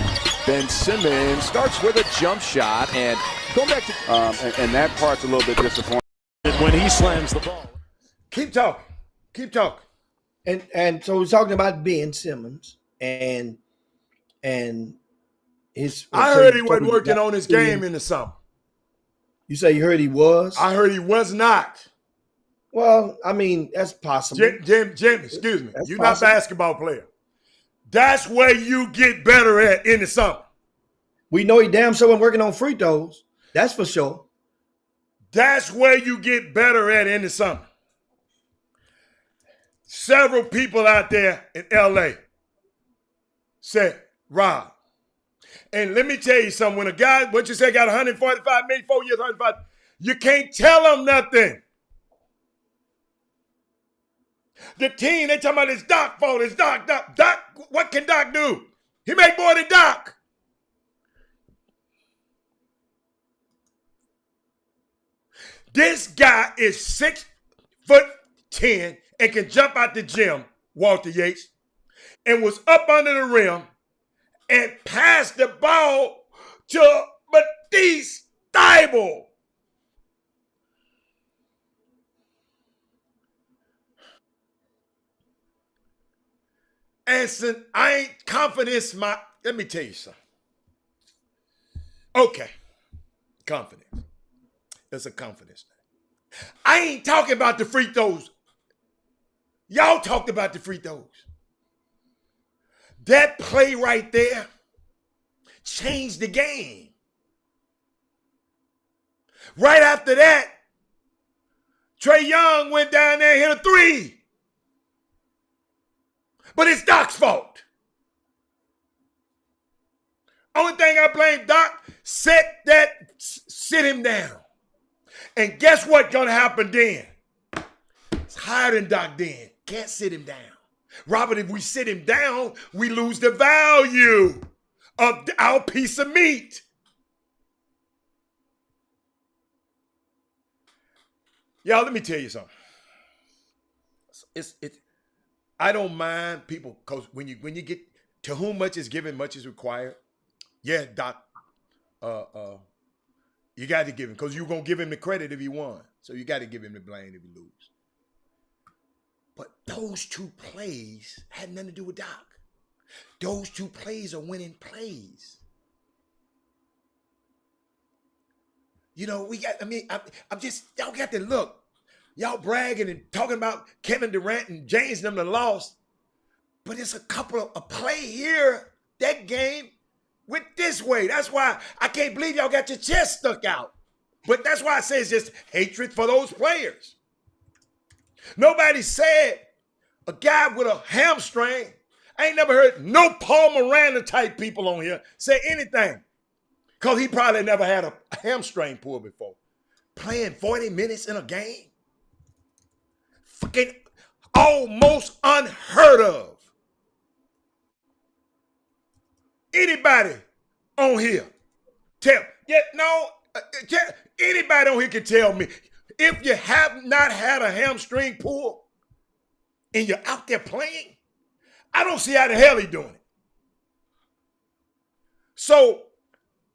Ben Simmons starts with a jump shot, and going back to and that part's a little bit disappointing. When he slams the ball. Keep talking. And so we're talking about Ben Simmons and his. I heard he wasn't working on his game in the summer. You say you heard he was? I heard he was not. Well, I mean, that's possible. Jim, excuse me. That's You're possible. not a basketball player. That's where you get better at in the summer. We know he damn sure wasn't working on free throws. That's for sure. That's where you get better at in the summer. Several people out there in LA said, Rob, and let me tell you something. When a guy, what you say, got 145 million, 4 years, 105, you can't tell him nothing. The team, they talking about it's Doc's fault. It's Doc. Doc, what can Doc do? He make more than Doc. This guy is 6'10" and can jump out the gym, Walter Yates, and was up under the rim and passed the ball to Matisse Thybulle. And since I ain't confidence let me tell you something. Okay, confidence. It's a confidence thing. I ain't talking about the free throws. Y'all talked about the free throws. That play right there changed the game. Right after that, Trae Young went down there and hit a three. But it's Doc's fault. Only thing I blame Doc, sit him down. And guess what's going to happen then? It's higher than Doc then. Can't sit him down. Robert, if we sit him down, we lose the value of our piece of meat. Y'all, let me tell you something. I don't mind people, because when you get to whom much is given, much is required. Yeah, Doc, you got to give him, because you're going to give him the credit if he won. So you got to give him the blame if he lose. But those two plays had nothing to do with Doc. Those two plays are winning plays. You know, I'm just, y'all got to look. Y'all bragging and talking about Kevin Durant and James and them that lost. But it's a couple of play here. That game went this way. That's why I can't believe y'all got your chest stuck out. But that's why I say it's just hatred for those players. Nobody said a guy with a hamstring. I ain't never heard no Paul Miranda type people on here say anything. Because he probably never had a hamstring pull before. Playing 40 minutes in a game. Fucking almost unheard of. Anybody on here anybody on here can tell me, if you have not had a hamstring pull and you're out there playing, I don't see how the hell he's doing it. So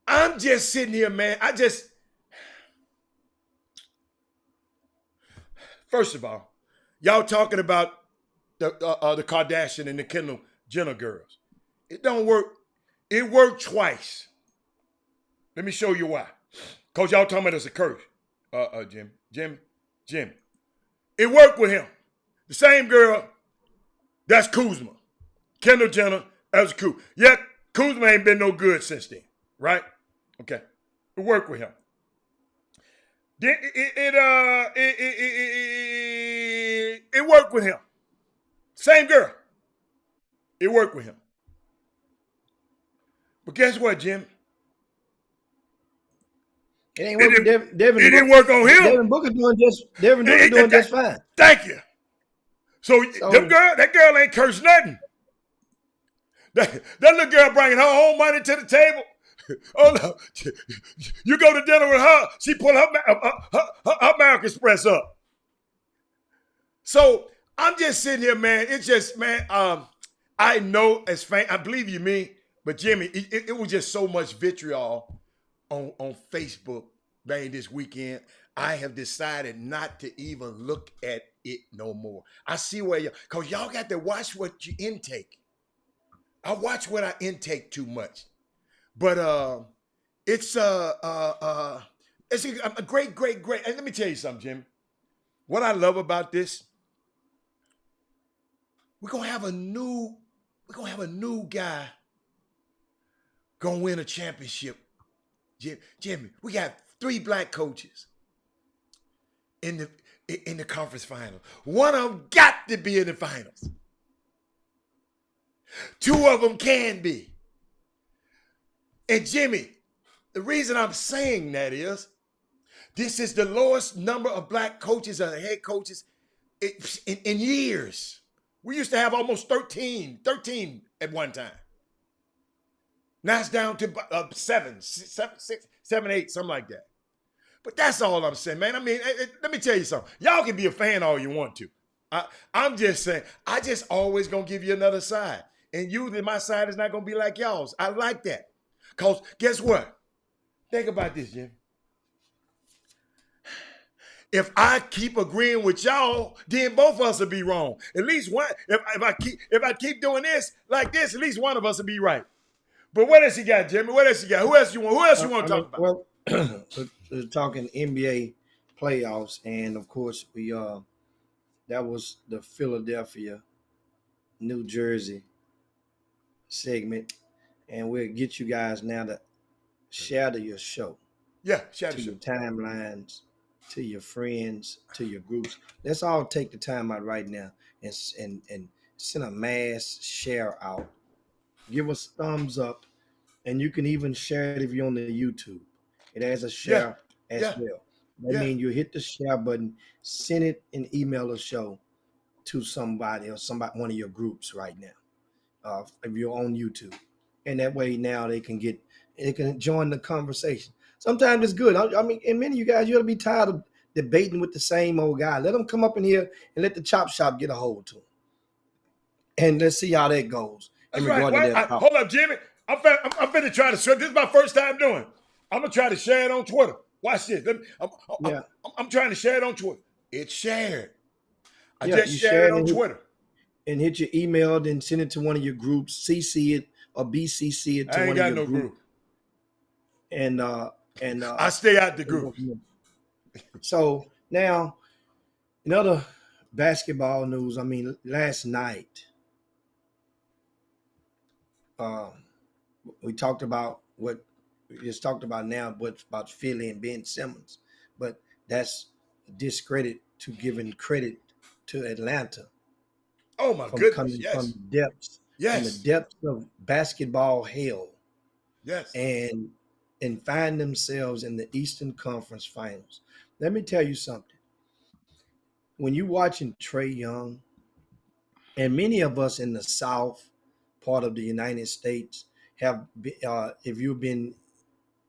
I'm just sitting here, man. First of all, y'all talking about the Kardashian and the Kendall Jenner girls. It don't work. It worked twice. Let me show you why. Because y'all talking about it's a curse. Jim. It worked with him. The same girl, that's Kuzma. Kendall Jenner, that's Kuzma. Yet Kuzma ain't been no good since then, right? Okay. It worked with him. It worked with him. Same girl. It worked with him. But guess what, Jim? It ain't working. It didn't work on him. Devin Booker doing just fine. Thank you. So that girl ain't cursed nothing. That little girl bringing her own money to the table. Oh no! You go to dinner with her. She pull her American Express up. So I'm just sitting here, man. It's just, man. I know as fan, I believe you me, but Jimmy, it was just so much vitriol on Facebook, man, this weekend. I have decided not to even look at it no more. I see where because y'all got to watch what you intake. I watch what I intake too much. But it's It's a great. And let me tell you something, Jimmy. What I love about this, we're gonna have a new guy gonna win a championship. Jimmy, we got 3 black coaches in the conference final. One of them got to be in the finals. 2 of them can be. And Jimmy, the reason I'm saying that is this is the lowest number of black coaches or head coaches in years. We used to have almost 13 at one time. Now it's down to 7, 6, 7, 8, something like that. But that's all I'm saying, man. I mean, let me tell you something. Y'all can be a fan all you want to. I'm just saying, I just always gonna give you another side. And usually my side is not gonna be like y'all's. I like that. Because guess what? Think about this, Jim. If I keep agreeing with y'all, then both of us will be wrong. At least one. If I keep doing this like this, at least one of us will be right. But what else you got, Jimmy? What else you got? Who else you want to talk about? Well, we're talking NBA playoffs, and of course that was the Philadelphia, New Jersey segment, and we'll get you guys now to share your show. Yeah, share to the show. your timelines, to your friends, to your groups. Let's all take the time out right now and send a mass share out. Give us thumbs up, and you can even share it if you're on the YouTube. It has a share as well. That means you hit the share button, send it and email a show to somebody or one of your groups right now. If you're on YouTube, and that way now they can join the conversation. Sometimes it's good. I mean, and many of you guys, you'll be tired of debating with the same old guy. Let them come up in here and let the chop shop get a hold to them, and let's see how that goes. That's right. Hold up, Jimmy. I'm finna try to share. This is my first time doing it. I'm gonna try to share it on Twitter. Watch this. I'm trying to share it on Twitter. It's shared. I just shared it on Twitter. And hit your email, then send it to one of your groups. CC it or BCC it to one of your groups. I ain't got no group. And I stay out the group. So now, in other basketball news, I mean, last night, we talked about what we just talked about now, but about Philly and Ben Simmons, but that's a discredit to giving credit to Atlanta. Oh my goodness! Yes. From the depths of basketball hell. Yes. And find themselves in the Eastern Conference Finals. Let me tell you something. When you're watching Trae Young, and many of us in the South part of the United States have, if you've been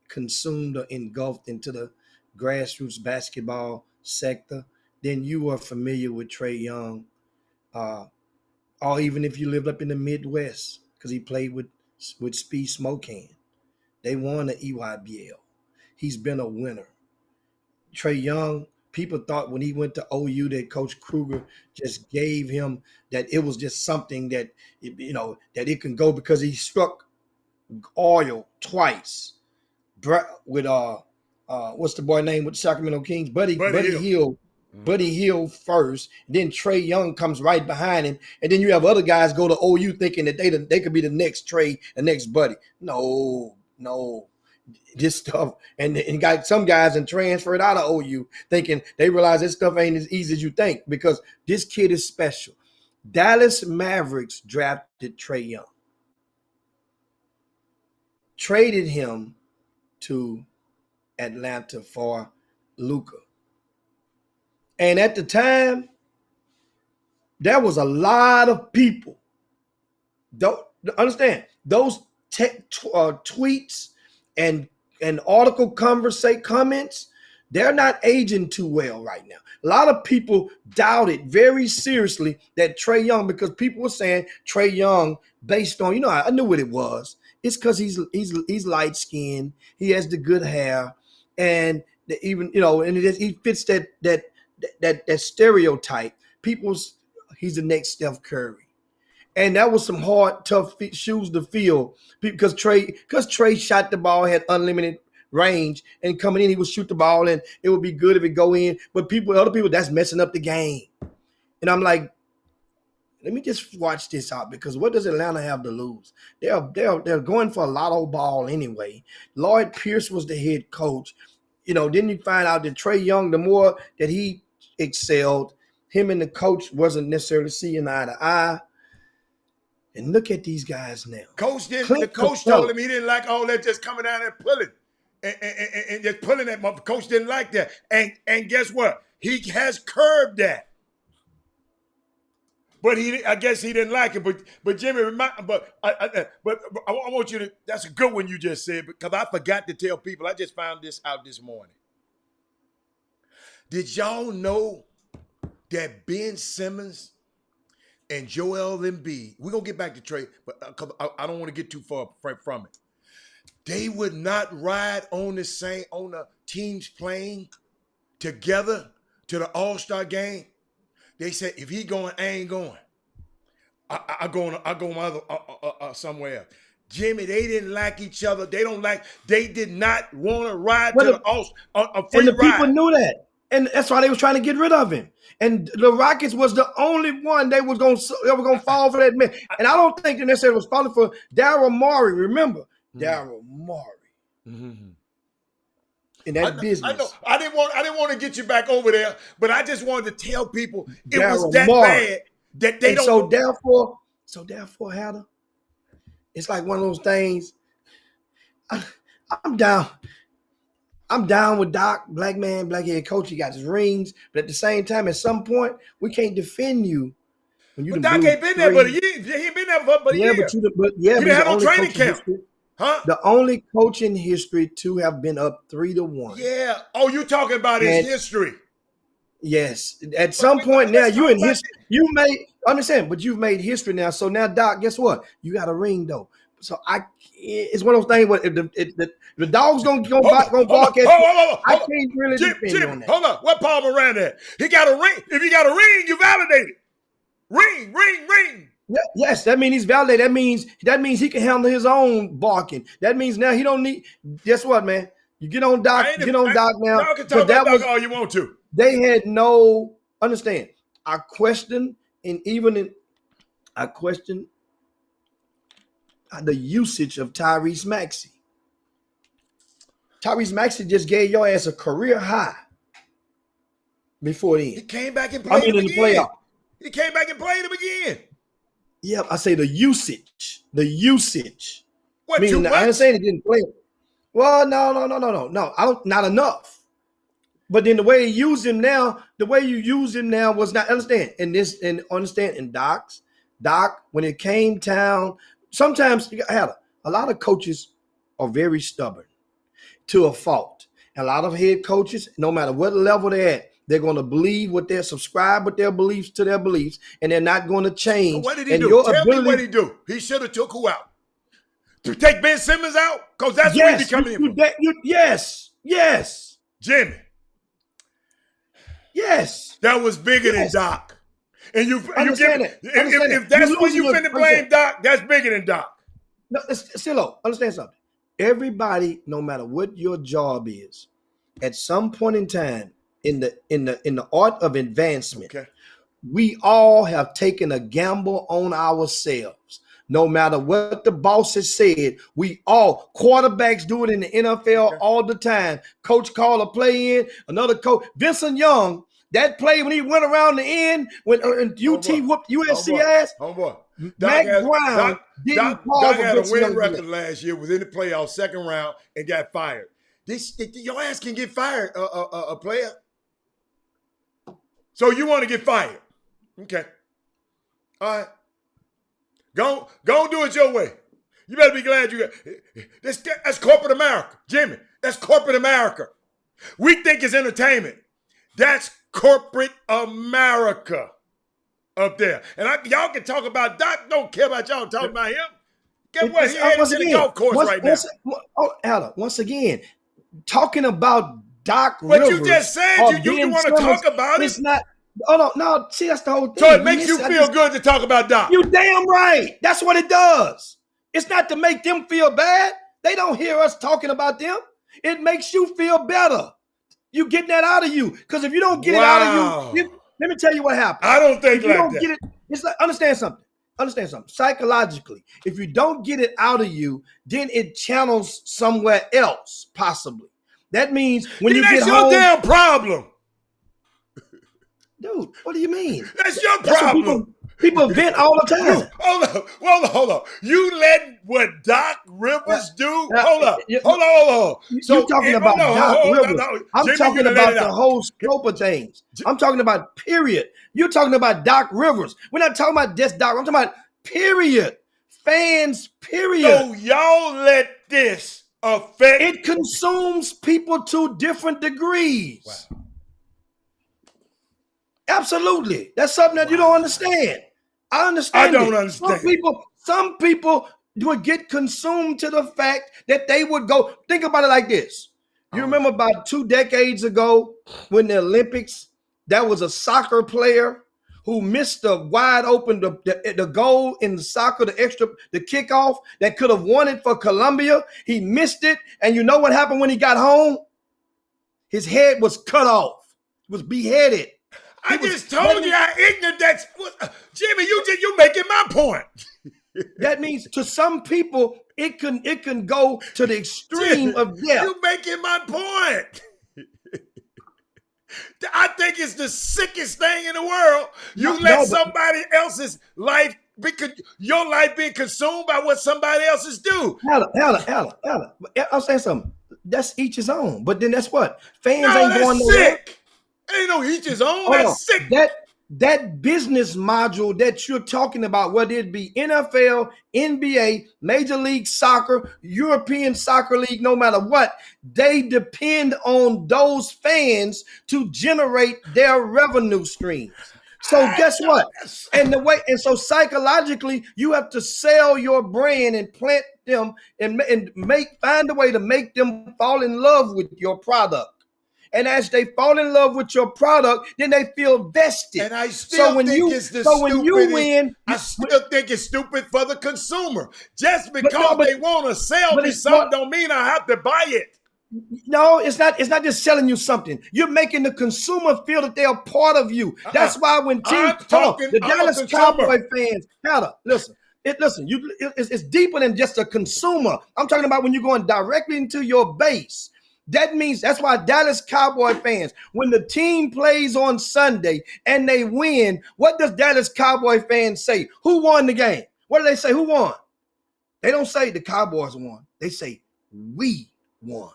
consumed or engulfed into the grassroots basketball sector, then you are familiar with Trae Young. Or even if you lived up in the Midwest, because he played with Speed Smokehand. They won the EYBL. He's been a winner. Trae Young, people thought when he went to OU that Coach Kruger just gave him that it was just something that, that it can go because he struck oil twice with what's the boy name with Sacramento Kings? Buddy Hield. Buddy Hield first, then Trae Young comes right behind him, and then you have other guys go to OU thinking that they could be the next Trae, the next Buddy. No, this stuff, and got some guys and transferred out of OU thinking they realize this stuff ain't as easy as you think because this kid is special. Dallas Mavericks drafted Trae Young, traded him to Atlanta for Luka. And at the time, there was a lot of people. Don't understand those tweets and article comments. They're not aging too well right now. A lot of people doubted very seriously that Trae Young, because people were saying Trae Young based on, I knew what it was. It's because he's light skinned. He has the good hair, and he fits that stereotype. He's the next Steph Curry. And that was some hard, tough shoes to fill because Trae shot the ball, had unlimited range and coming in, he would shoot the ball and it would be good if it go in. But other people, that's messing up the game. And I'm like, let me just watch this out, because what does Atlanta have to lose? They're going for a lotto ball anyway. Lloyd Pierce was the head coach. Then you find out that Trae Young, the more that he excelled, him and the coach wasn't necessarily seeing eye to eye. And look at these guys now. The coach told him he didn't like all that just coming down and pulling. And just pulling that. The coach didn't like that. And guess what? He has curbed that. But I guess he didn't like it. But Jimmy, I want you to. That's a good one you just said, because I forgot to tell people. I just found this out this morning. Did y'all know that Ben Simmons and Joel Embiid? We're gonna get back to Trae, but because I don't want to get too far from it. They would not ride on the team's plane together to the All-Star game. They said, if he going, I ain't going. I go somewhere else. Jimmy, they didn't like each other. They did not want to ride to the All-Star free and the ride. people knew that. And that's why they was trying to get rid of him. And the Rockets was the only one they were going to fall for that man. And I don't think they necessarily was falling for Daryl Morey. Remember, Daryl Morey. Mm-hmm. In that business. I know. I didn't want to get you back over there, but I just wanted to tell people it Daryl was that Morey. bad that they and don't. So therefore, Hatter, it's like one of those things. I'm down. I'm down with Doc, black man, black head coach. He got his rings, but at the same time, at some point, we can't defend you. But Doc ain't been there, but he ain't been there for a year. He didn't have no training camp. Huh? The only coach in history to have been up 3-1. Yeah. Oh, you talking about his history? Yes. At some point now, you in history. You may understand, but you've made history now. So now, Doc, guess what? You got a ring though. So it's one of those things where if the dog's gonna bark at you, I can't really depend on that. Hold on. What Paul Moran at? He got a ring. If you got a ring, you validated. Ring. Yes, that means he's validated. That means he can handle his own barking. That means now he don't need. Guess what, man? You get on Doc. Doc now. Y'all can talk about Doc all you want to. They had no understand. I question the usage of Tyrese Maxey. Tyrese Maxey just gave your ass a career high before then. He came back and played him again. In the playoff. He came back and played him again. Yeah, I say the usage. What, meaning, too much? I ain't saying he didn't play. Well, no. I don't. Not enough. But then the way you use him now was not understand. And Doc, when it came down, sometimes you had a lot of coaches are very stubborn to a fault. A lot of head coaches, no matter what level they're at, they're going to believe what they're subscribed with their beliefs to their beliefs, and they're not going to change. What did he do? Tell me what he do. He should have took who out? To take Ben Simmons out? Because that's where he's coming in from. Yes. Jimmy. Yes. That was bigger than Doc. And you understand it. If that's when you finna blame Doc, that's bigger than Doc. No, still, understand something. Everybody, no matter what your job is, at some point in time, in the art of advancement, we all have taken a gamble on ourselves. No matter what the boss has said, quarterbacks do it in the NFL all the time. Coach call a play in, another coach. Vincent Young, that play when he went around the end, when UT whooped USC ass. Homeboy. Mac Brown didn't call Doc for had a Vincent win Young record last year, was in the playoffs, second round, and got fired. Your ass can get fired, a player. So you want to get fired. Okay. All right. Go do it your way. You better be glad you got that's corporate America. Jimmy, that's corporate America. We think it's entertainment. That's corporate America up there. And y'all can talk about Doc. Don't care about y'all talking about him. Get what? He headed to the golf course right now. Once again, talking about Doc But Rivers. you just said you want to talk about it. It's not. Oh no! See, that's the whole thing. So it makes you feel good to talk about Doc. You damn right. That's what it does. It's not to make them feel bad. They don't hear us talking about them. It makes you feel better. You get that out of you. Because if you don't get it out of you, let me tell you what happens. I don't think if you like don't that. Get it, it's like, understand something. Psychologically, if you don't get it out of you, then it channels somewhere else, possibly. That means when you get home. That's your damn problem. Dude, what do you mean? That's your problem. People vent all the time. Hold on. You let what Doc Rivers do? Hold on. So you're talking about Doc Rivers. I'm talking about the whole scope of things. I'm talking about period. You're talking about Doc Rivers. We're not talking about just Doc. I'm talking about period. Fans, period. So y'all let this affect. It consumes people to different degrees. Wow. Absolutely. That's something that you don't understand. I understand. I don't understand. Some people would get consumed to the fact that they would go. Think about it like this. You remember about 2 decades ago when the Olympics, there was a soccer player who missed the wide open, the goal in the soccer, the kickoff that could have won it for Colombia. He missed it. And you know what happened when he got home? His head was cut off. He was beheaded. I just told you how ignorant that's. Jimmy, you making my point. That means to some people, it can go to the extreme of death. You making my point. I think it's the sickest thing in the world. Let somebody else's life, your life being consumed by what somebody else's do. Hella. I'm saying something. That's each his own. But then that's what? Fans ain't going nowhere. Sick. Ain't no each his own. That's sick. That business module that you're talking about, whether it be NFL, NBA, Major League Soccer, European Soccer League, no matter what, they depend on those fans to generate their revenue streams. So guess what? And so psychologically, you have to sell your brand and plant them and find a way to make them fall in love with your product. And as they fall in love with your product, then they feel vested. And I still think it's stupid for the consumer. Just because they want to sell me something don't mean I have to buy it. No, it's not. It's not just selling you something. You're making the consumer feel that they are part of you. That's why when the Dallas Cowboy fans, listen. It's deeper than just a consumer. I'm talking about when you're going directly into your base. That means that's why Dallas Cowboy fans, when the team plays on Sunday and they win, what does Dallas Cowboy fans say? Who won the game? What do they say? Who won? They don't say the Cowboys won. They say we won.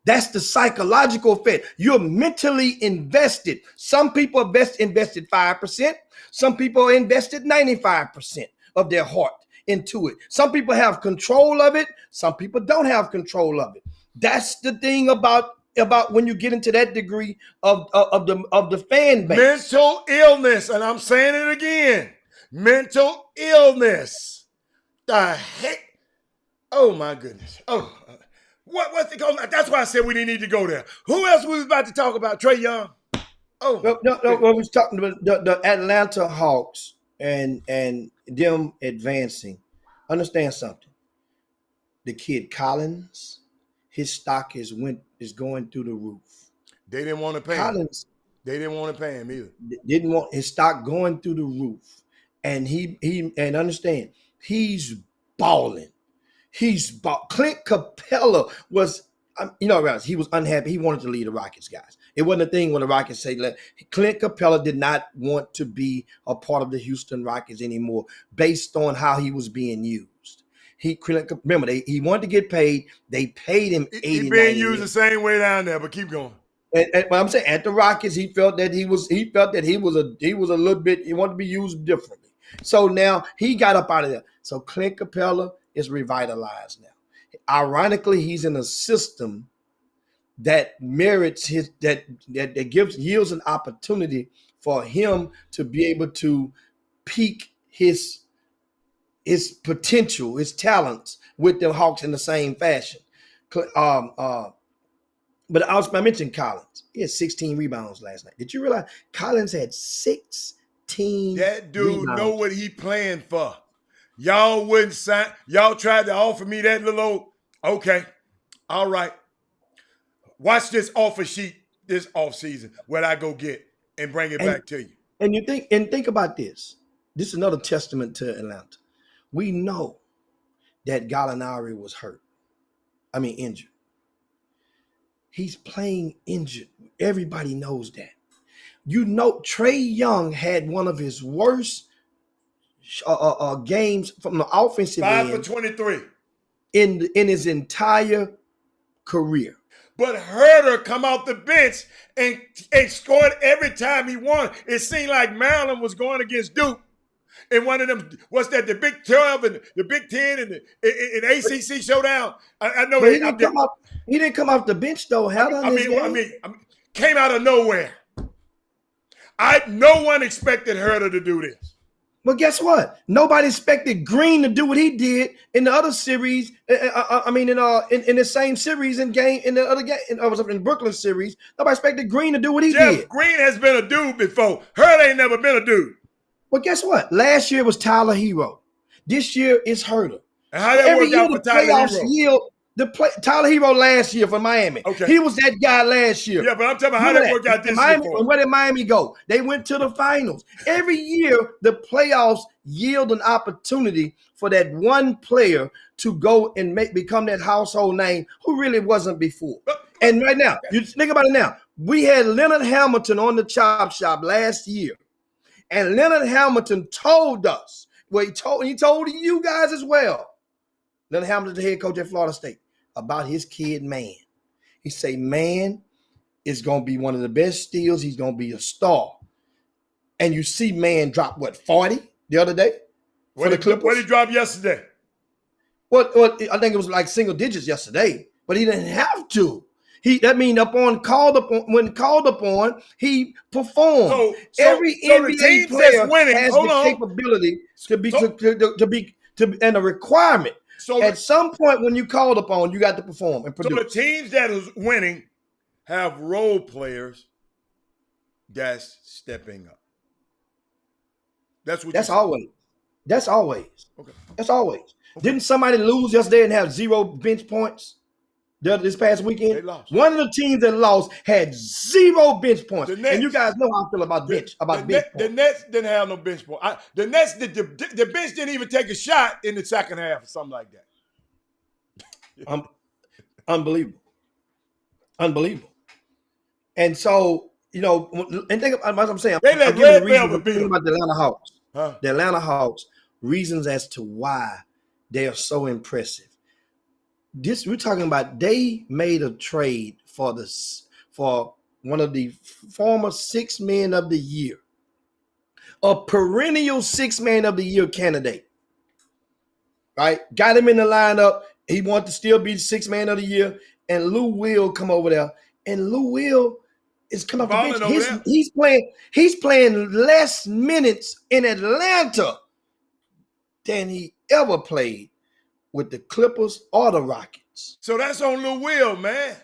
That's the psychological effect. You're mentally invested. Some people invested 5%. Some people invested 95% of their heart into it. Some people have control of it. Some people don't have control of it. That's the thing about when you get into that degree of the fan base. Mental illness, and I'm saying it again. Mental illness. The heck? Oh my goodness. What's it going? That's why I said we didn't need to go there. Who else we was about to talk about? Trae Young. No. We was talking about the Atlanta Hawks and them advancing. Understand something. The kid Collins. His stock is going through the roof. They didn't want to pay him. They didn't want to pay him either. Didn't want his stock going through the roof. And and understand, he's balling. Clint Capella was, he was unhappy. He wanted to lead the Rockets, guys. It wasn't a thing when the Rockets say, Clint Capella did not want to be a part of the Houston Rockets anymore based on how he was being used. He wanted to get paid. They paid him $80 million. He's being used the same way down there, but keep going. And what I'm saying, at the Rockets, he felt that he was a little bit. He wanted to be used differently. So now he got up out of there. So Clint Capella is revitalized now. Ironically, he's in a system that merits yields an opportunity for him to be able to peak his potential, his talents with the Hawks in the same fashion. But I mentioned Collins. He had 16 rebounds last night. Did you realize Collins had 16 That dude rebounds? Know what he playing for. Y'all wouldn't sign. Y'all tried to offer me that little, okay, all right. Watch this offer sheet this offseason, what I go get and bring it back to you. And think about this. This is another testament to Atlanta. We know that Gallinari was injured. He's playing injured. Everybody knows that. You know, Trae Young had one of his worst games from the offensive 5 end for 23 in his entire career. But Herter come off the bench and scored every time he won. It seemed like Maryland was going against Duke. And one of them, what's that, the Big 12 and the Big 10 and the ACC showdown? I know he didn't come off the bench, though. Came out of nowhere. No one expected Herter to do this. But guess what? Nobody expected Green to do what he did in the other series. In the same series in the other game, in Brooklyn series. Nobody expected Green to do what he did. Green has been a dude before. Herter ain't never been a dude. But guess what? Last year was Tyler Hero. This year is Herter. And how that worked out for Tyler Hero? Tyler Hero last year for Miami. Okay. He was that guy last year. Yeah, but I'm talking about how that worked out this year. year. Where did Miami go? They went to the finals. Every year, the playoffs yield an opportunity for that one player to go and become that household name who really wasn't before. And right now, you think about it now. We had Leonard Hamilton on the Chop Shop last year. And Leonard Hamilton told us, he told you guys as well, Leonard Hamilton, the head coach at Florida State, about his kid, Man. He say, Man is going to be one of the best steals. He's going to be a star. And you see Man drop, 40 the other day? What did he drop yesterday? Well, I think it was like single digits yesterday, but he didn't have to. When called upon, he performed. Every NBA player has the capability and a requirement. At some point when you called upon, you got to perform and produce. So the teams that is winning have role players that's stepping up. That's always. Okay. That's always. Okay. Didn't somebody lose yesterday and have 0 bench points this past weekend? They lost. One of the teams that lost had 0 bench points. And you guys know how I feel about bench. The Nets didn't have no bench point. The Nets, the bench didn't even take a shot in the second half or something like that. Unbelievable. And so, and think about what I'm saying. They let Red Velvet beat them. About the Atlanta Hawks. The Atlanta Hawks, reasons as to why they are so impressive. We're talking about they made a trade for one of the former 6 men of the year, a perennial 6 man of the year candidate. Right? Got him in the lineup. He wanted to still be 6 man of the year. And Lou Will come over there. And Lou Will is coming off the bench. He's playing less minutes in Atlanta than he ever played with the Clippers or the Rockets. So that's on Lou Will, man.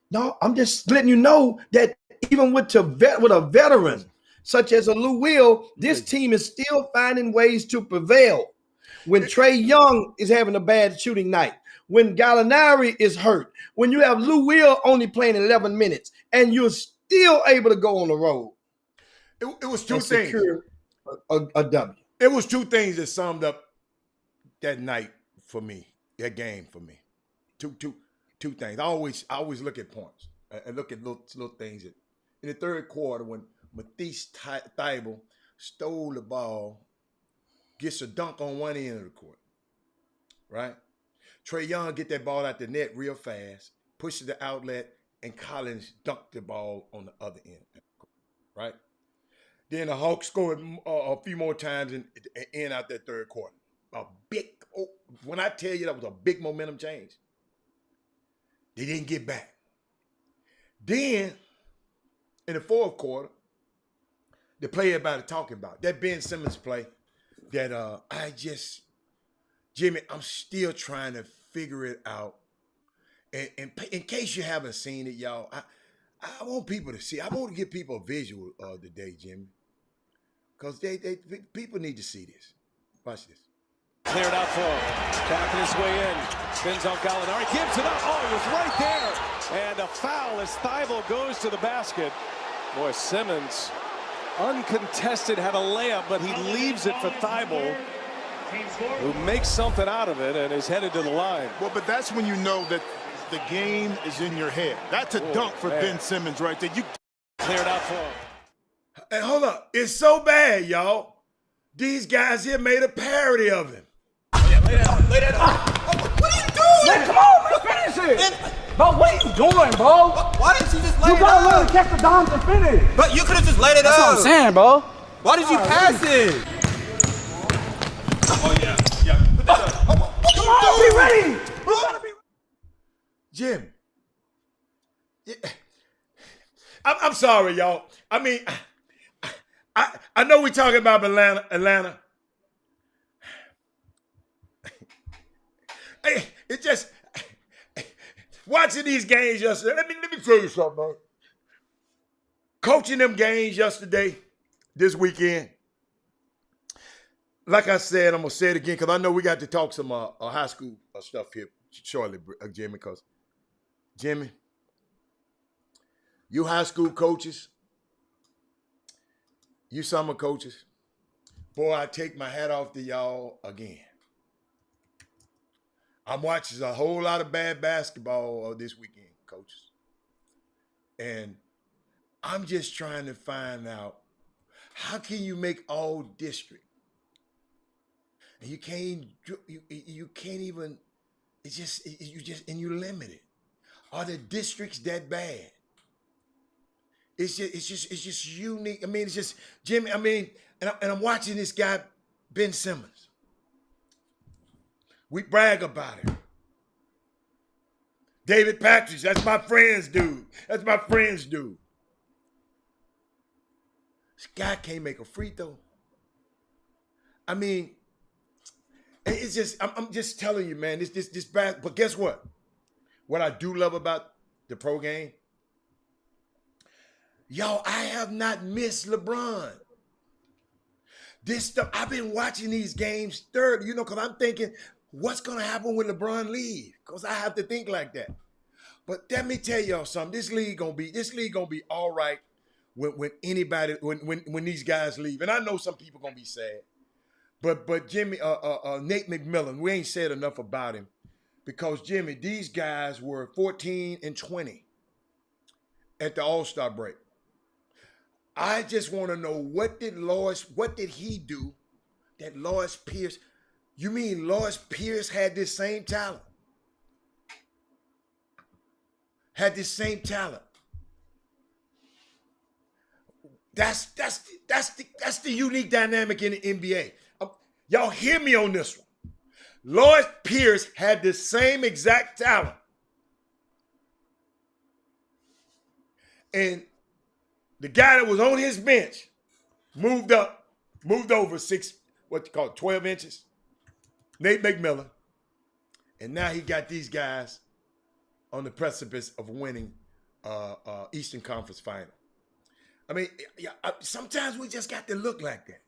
No, I'm just letting you know that even with a veteran such as a Lou Will, this team is still finding ways to prevail. When Trae Young is having a bad shooting night, when Gallinari is hurt, when you have Lou Will only playing 11 minutes, and you're still able to go on the road. It was two things. A W. It was two things that summed up that night for me, that game for me. Two things. I always look at points and look at little things. In the third quarter, when Matisse Thybulle stole the ball, gets a dunk on one end of the court, right? Trae Young get that ball out the net real fast, pushes the outlet, and Collins dunked the ball on the other end, right? Then the Hawks scored a few more times and end out that third quarter. When I tell you that was a big momentum change, they didn't get back. Then, in the fourth quarter, the play everybody talking about, that Ben Simmons play, that Jimmy, I'm still trying to figure it out. And in case you haven't seen it, y'all, I want people to see. I want to give people a visual today, Jimmy, because people need to see this. Watch this. Cleared out for him. Backing his way in. Spins on Gallinari. Gives it up. Oh, he was right there. And a foul as Thibault goes to the basket. Boy, Simmons, uncontested, had a layup, but he leaves it for Thibault, who makes something out of it and is headed to the line. Well, but that's when you know that the game is in your head. That's a dunk for Ben Simmons right there. You cleared out for him. And hold up, it's so bad, y'all. These guys here made a parody of him. Lay that out. What are you doing? Man, come on, man, finish it. Bro, what are you doing, bro? Why didn't you just lay it out? You gotta learn to catch the dimes and finish. But you could have just laid it out. That's what I'm saying, bro. Why did you pass it? Oh, yeah. Put that up. Come on, be ready. Jim. Yeah. I'm sorry, y'all. I mean, I know we're talking about Atlanta. It just watching these games yesterday. Let me tell you something, man. Coaching them games yesterday, this weekend. Like I said, I'm gonna say it again because I know we got to talk some high school stuff here shortly, Jimmy. Because Jimmy, you high school coaches, you summer coaches, boy, I take my hat off to y'all again. I'm watching a whole lot of bad basketball this weekend, coaches. And I'm just trying to find out, how can you make all district? And you can't even, you limit it. Are the districts that bad? It's just unique. I mean, it's just, Jimmy, I mean, and I'm watching this guy, Ben Simmons. We brag about it. David Patrick, that's my friend's dude. That's my friend's dude. This guy can't make a free throw. I mean, it's just, I'm just telling you, man, this bad. But guess what? What I do love about the pro game, y'all, I have not missed LeBron. This stuff, I've been watching these games third, because I'm thinking, what's going to happen when LeBron leaves? Because I have to think like that. But let me tell y'all something. This league gonna be all right when these guys leave. And I know some people gonna be sad. But Jimmy, Nate McMillan, we ain't said enough about him. Because Jimmy, these guys were 14 and 20 at the All-Star break. I just want to know, what did he do that Lois Pierce? You mean Lois Pierce had this same talent? Had this same talent. That's the unique dynamic in the NBA. Y'all hear me on this one. Lois Pierce had the same exact talent. And the guy that was on his bench moved over 12 inches. Nate McMillan. And now he got these guys on the precipice of winning Eastern Conference Final. I mean, sometimes we just got to look like that.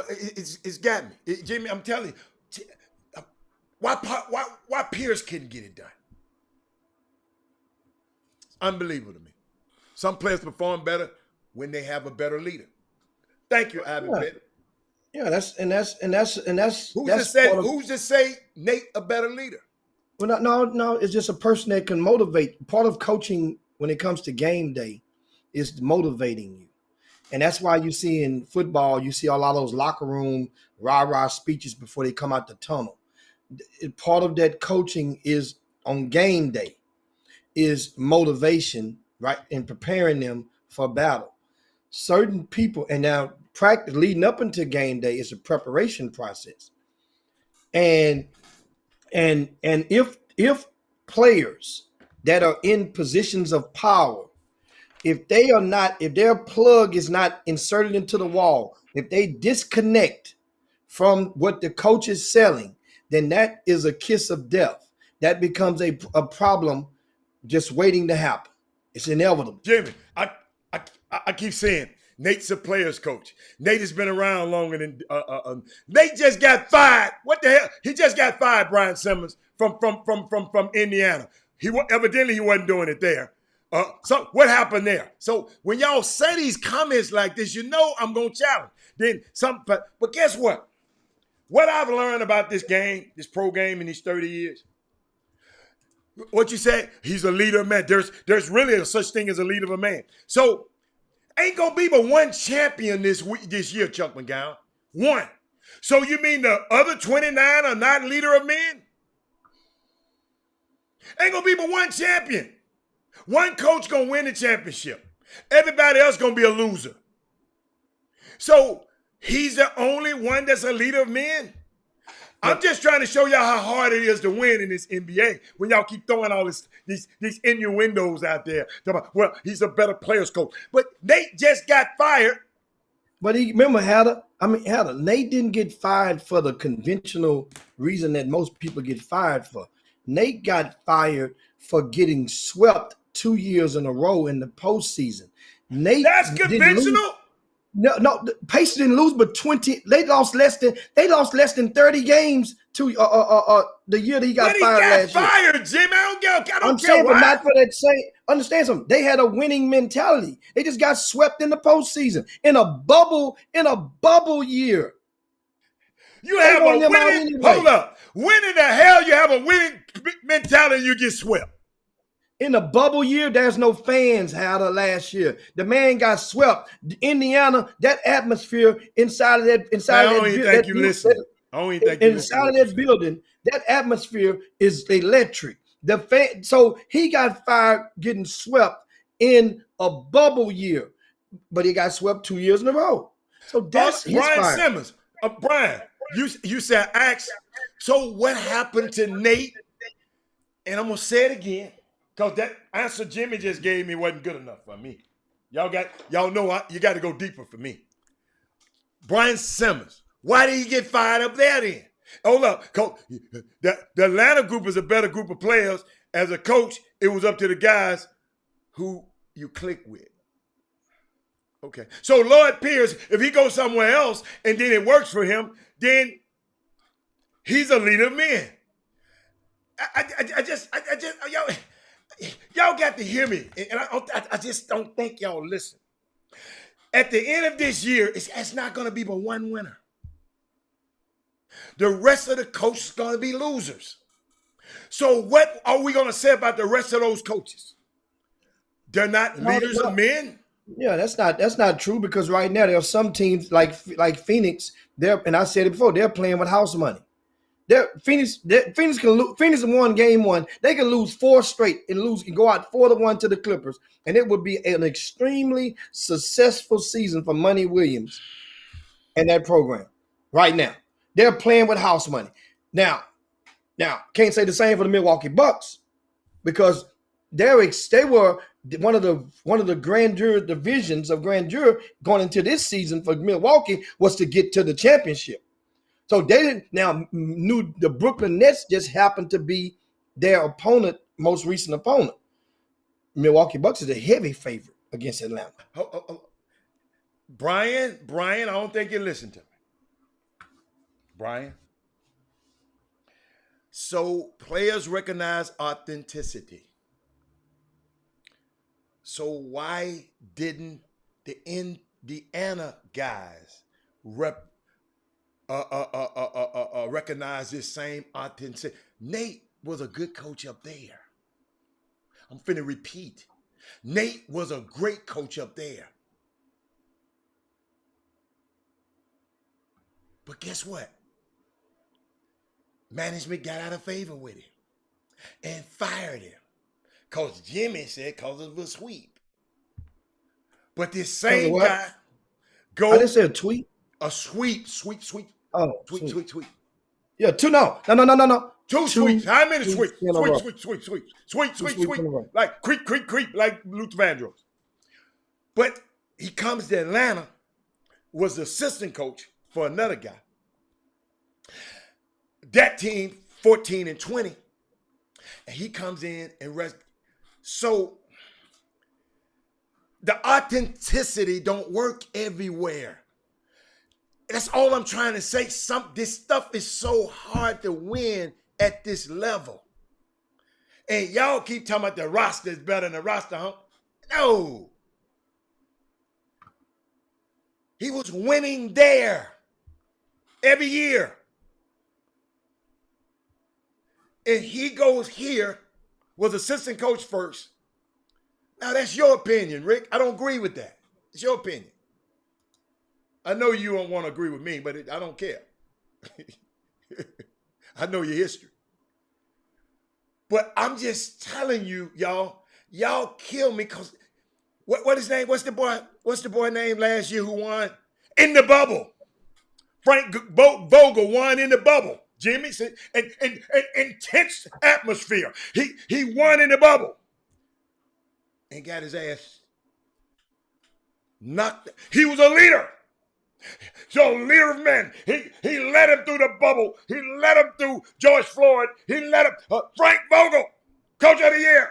It's got me. Jimmy, I'm telling you, why Pierce couldn't get it done? It's unbelievable to me. Some players perform better when they have a better leader. Thank you, Ivan Pitt. Yeah, that's who's to say Nate a better leader? Well, no, it's just a person that can motivate. Part of coaching when it comes to game day is motivating you. And that's why you see in football, you see a lot of those locker room rah-rah speeches before they come out the tunnel. Part of that coaching is on game day is motivation, right? And preparing them for battle. Certain people, and now practice leading up into game day is a preparation process. And if players that are in positions of power, if their plug is not inserted into the wall, if they disconnect from what the coach is selling, then that is a kiss of death. That becomes a problem just waiting to happen. It's inevitable. Jimmy, I keep saying, Nate's a player's coach. Nate has been around longer than Nate just got fired. What the hell? He just got fired, Brian Simmons, from Indiana. Evidently he wasn't doing it there. So what happened there? So when y'all say these comments like this, you know I'm gonna challenge. But guess what? What I've learned about this game, this pro game in these 30 years, what you say? He's a leader of man. There's really a such thing as a leader of a man. So ain't gonna be but one champion this year, Chuck McGowan. One. So you mean the other 29 are not leader of men? Ain't gonna be but one champion. One coach gonna win the championship. Everybody else gonna be a loser. So he's the only one that's a leader of men. I'm just trying to show y'all how hard it is to win in this NBA when y'all keep throwing all these innuendos out there. Well, he's a better players coach. But Nate just got fired. But remember, Hatter, Nate didn't get fired for the conventional reason that most people get fired for. Nate got fired for getting swept 2 years in a row in the postseason. That's conventional? No, Pacers didn't lose, but 20. They lost less than 30 games to the year that he got fired last year. Jimmy. I don't care. I'm saying, but not for that same. Understand something? They had a winning mentality. They just got swept in the postseason in a bubble year. You have a winning. Hold up. When in the hell you have a winning mentality and you get swept? In a bubble year, there's no fans, Hatter, last year. The man got swept. Indiana, that atmosphere inside of that building, that atmosphere is electric. So he got fired getting swept in a bubble year, but he got swept 2 years in a row. So that's Brian Simmons. Brian, you said ask. So what happened to Nate? And I'm gonna say it again. Because that answer Jimmy just gave me wasn't good enough for me. Y'all know you got to go deeper for me. Brian Simmons, why did he get fired up there then? Hold up. The Atlanta group is a better group of players. As a coach, it was up to the guys who you click with. Okay. So Lloyd Pierce, if he goes somewhere else and then it works for him, then he's a leader of men. Y'all got to hear me, and I just don't think y'all listen. At the end of this year, it's not going to be but one winner. The rest of the coaches are going to be losers. So what are we going to say about the rest of those coaches? They're not leaders of men? Yeah, that's not true, because right now there are some teams like Phoenix, and I said it before, they're playing with house money. Phoenix can lose. Phoenix won game one. They can lose 4 straight and go out 4-1 to the Clippers, and it would be an extremely successful season for Monty Williams and that program. Right now, they're playing with house money. Now, can't say the same for the Milwaukee Bucks, because they were one of the grandeur divisions of grandeur going into this season for Milwaukee was to get to the championship. So they didn't knew the Brooklyn Nets just happened to be their opponent, most recent opponent. Milwaukee Bucks is a heavy favorite against Atlanta. Brian, I don't think you listened to me. Brian. So players recognize authenticity. So why didn't the Indiana guys recognize this same authenticity? Nate was a good coach up there. I'm finna repeat. Nate was a great coach up there. But guess what? Management got out of favor with him and fired him. Because Jimmy said because of a sweep. But this same guy I didn't say a tweet. A sweep. Oh, sweep. Yeah, no. 2 sweeps. How many sweeps? Sweep. Like creep, like Luther Vandross. But he comes to Atlanta, was the assistant coach for another guy. That team, 14-20. And he comes in and So the authenticity don't work everywhere. That's all I'm trying to say. This stuff is so hard to win at this level. And y'all keep talking about the roster is better than the roster, huh? No. He was winning there every year. And he goes here, was assistant coach first. Now, that's your opinion, Rick. I don't agree with that. It's your opinion. I know you don't want to agree with me, but I don't care. I know your history. But I'm just telling you, y'all kill me because what his name? What's the boy name last year who won? In the bubble. Frank Vogel won in the bubble. Jimmy said, an intense atmosphere. He won in the bubble. And got his ass knocked. He was a leader. So leader of men. He led him through the bubble. He led him through George Floyd. He led him Frank Vogel, coach of the year.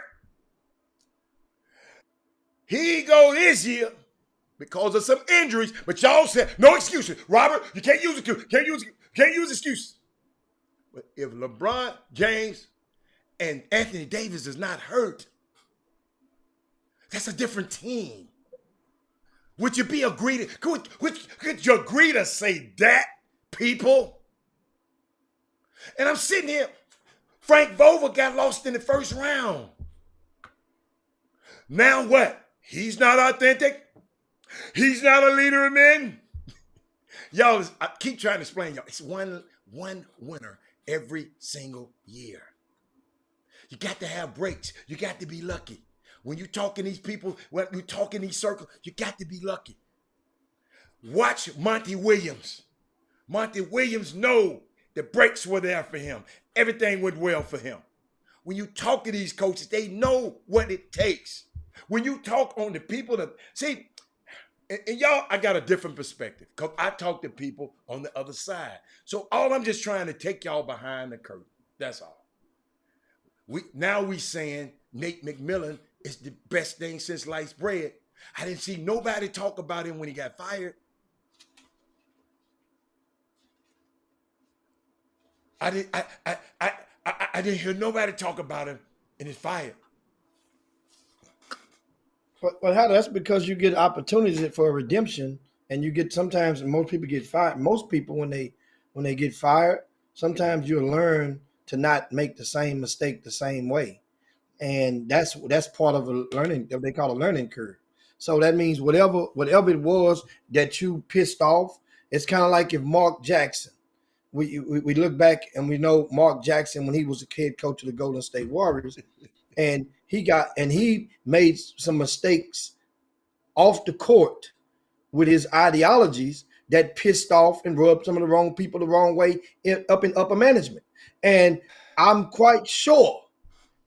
He go this year because of some injuries, but y'all said no excuses. Robert, you can't use excuses. Can't use excuses. But if LeBron James and Anthony Davis is not hurt, that's a different team. Would you agree to, could you agree to say that, people? And I'm sitting here, Frank Vogel got lost in the first round. Now what? He's not authentic. He's not a leader of men. Y'all, I keep trying to explain y'all. It's one winner every single year. You got to have breaks. You got to be lucky. When you talking these people, when you talk in these circles, you got to be lucky. Watch Monty Williams. Monty Williams know the breaks were there for him. Everything went well for him. When you talk to these coaches, they know what it takes. When you talk on the people that, see, and y'all, I got a different perspective because I talk to people on the other side. So all I'm just trying to take y'all behind the curtain. That's all. We saying Nate McMillan is the best thing since sliced bread. I didn't see nobody talk about him when he got fired. I didn't hear nobody talk about him and he's fired. But how that's because you get opportunities for redemption, and you get sometimes most people get fired. Most people when they get fired, sometimes you learn to not make the same mistake the same way. And that's part of a learning, they call a learning curve. So that means whatever it was that you pissed off, it's kind of like if Mark Jackson, we look back and we know Mark Jackson when he was a head coach of the Golden State Warriors, and he made some mistakes off the court with his ideologies that pissed off and rubbed some of the wrong people the wrong way up in upper management. And I'm quite sure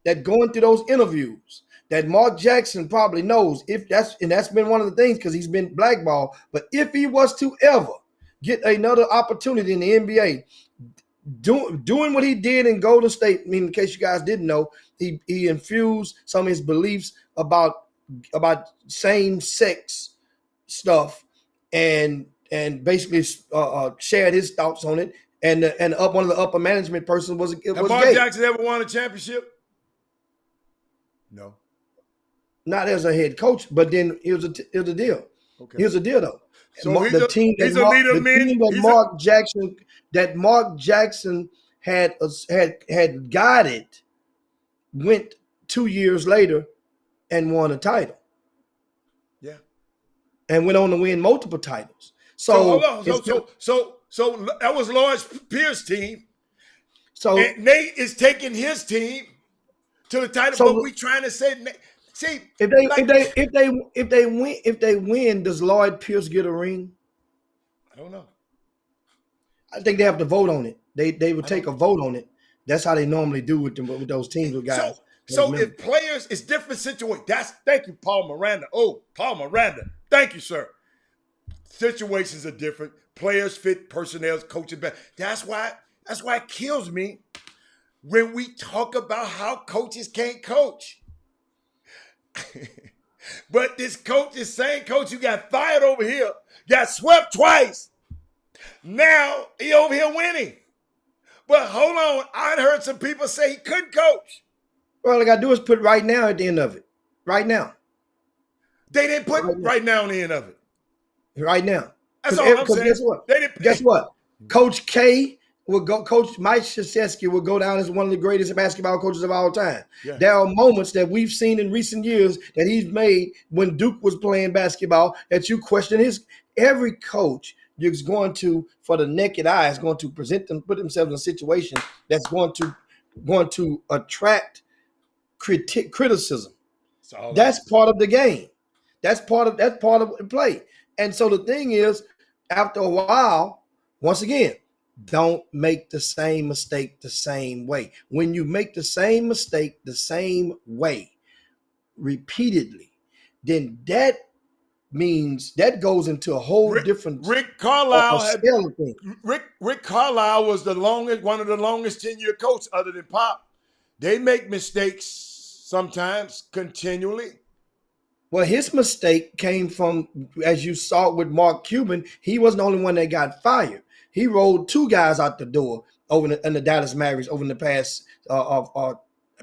that going through those interviews that Mark Jackson probably knows that's been one of the things because he's been blackballed. But if he was to ever get another opportunity in the NBA, doing what he did in Golden State, I mean, in case you guys didn't know, he infused some of his beliefs about same-sex stuff and basically shared his thoughts on it. And one of the upper management persons was Mark gay. Jackson ever won a championship? No. Not as a head coach, but then here's a deal. Okay. Here's the deal, though. So he's a leader of men. That Mark Jackson had guided went 2 years later and won a title. Yeah. And went on to win multiple titles. So hold on. So that was Lawrence Pierce's team. So and Nate is taking his team to the title. So, but we trying to say, see, if they win, does Lloyd Pierce get a ring? I don't know. I think they have to vote on it. They would take a vote on it. That's how they normally do with those teams with guys. So if players, it's different situation. Thank you, Paul Miranda. Oh, Paul Miranda. Thank you, sir. Situations are different. Players fit, personnel, coaching back. That's why it kills me when we talk about how coaches can't coach. But this coach, this same coach who got fired over here, got swept twice. Now he over here winning. But hold on, I heard some people say he couldn't coach. Well, all I gotta do is put right now at the end of it. Right now. They didn't put right now on the end of it. Right now. That's all I'm saying. Guess what? Guess what? Coach K will go. Coach Mike Krzyzewski will go down as one of the greatest basketball coaches of all time. Yeah. There are moments that we've seen in recent years that he's made when Duke was playing basketball that you question his. Every coach is going to, for the naked eye, is going to put themselves in a situation that's going to attract criticism. That's part of the game. That's part of the play. And so the thing is, after a while, once again, don't make the same mistake the same way. When you make the same mistake the same way repeatedly, then that means that goes into a whole different. Rick Carlisle Rick Carlisle was one of the longest tenured coaches other than Pop. They make mistakes sometimes continually. Well, his mistake came from, as you saw with Mark Cuban, he wasn't the only one that got fired. He rolled two guys out the door in the Dallas Mavericks over the past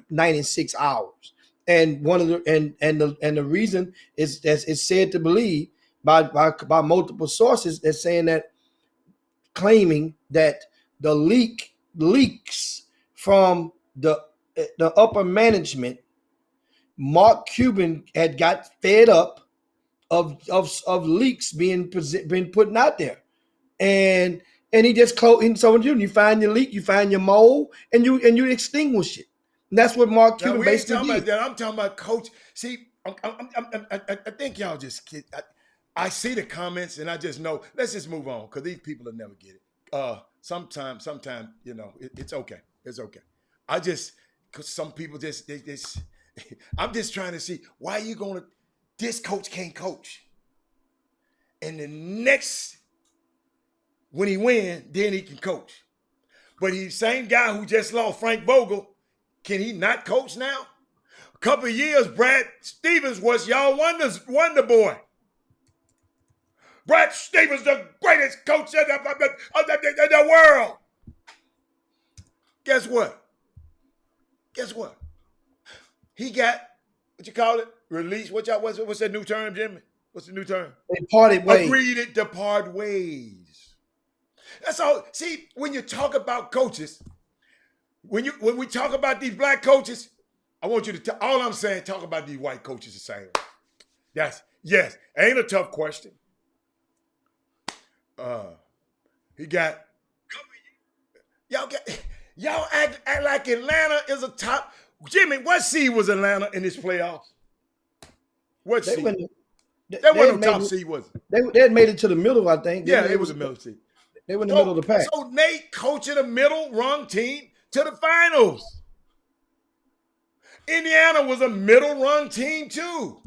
96 hours. And one of the reason is it's said to believe by multiple sources that's saying that, claiming that the leaks from the upper management, Mark Cuban had got fed up of leaks being put out there, and he just closed. And so you find your leak, you find your mole, and you extinguish it. And that's what Mark Cuban basically did. I'm talking about coach. See, I think y'all just kid. I see the comments and I just know. Let's just move on because these people will never get it. Sometimes it's okay. It's okay. Because some people just I'm just trying to see why you gonna. This coach can't coach, and the next when he win, then he can coach. But he's same guy who just lost, Frank Vogel. Can he not coach now? A couple of years, Brad Stevens was y'all wonder boy. Brad Stevens, the greatest coach in the world. Guess what? He got, what you call it? Release. What's that new term, Jimmy? What's the new term? They parted ways. Agreed to part ways. That's all. See, when you talk about coaches, when we talk about these black coaches, I want you to all I'm saying, talk about these white coaches the same way. Yes. Ain't a tough question. He got y'all act like Atlanta is a top. Jimmy, what seed was Atlanta in this playoffs? What seed? They wasn't no top seed, was it? They had made it to the middle, I think. Yeah, it was a middle seed. They were in the middle of the pack. So Nate coaching a middle rung team to the finals. Indiana was a middle rung team too.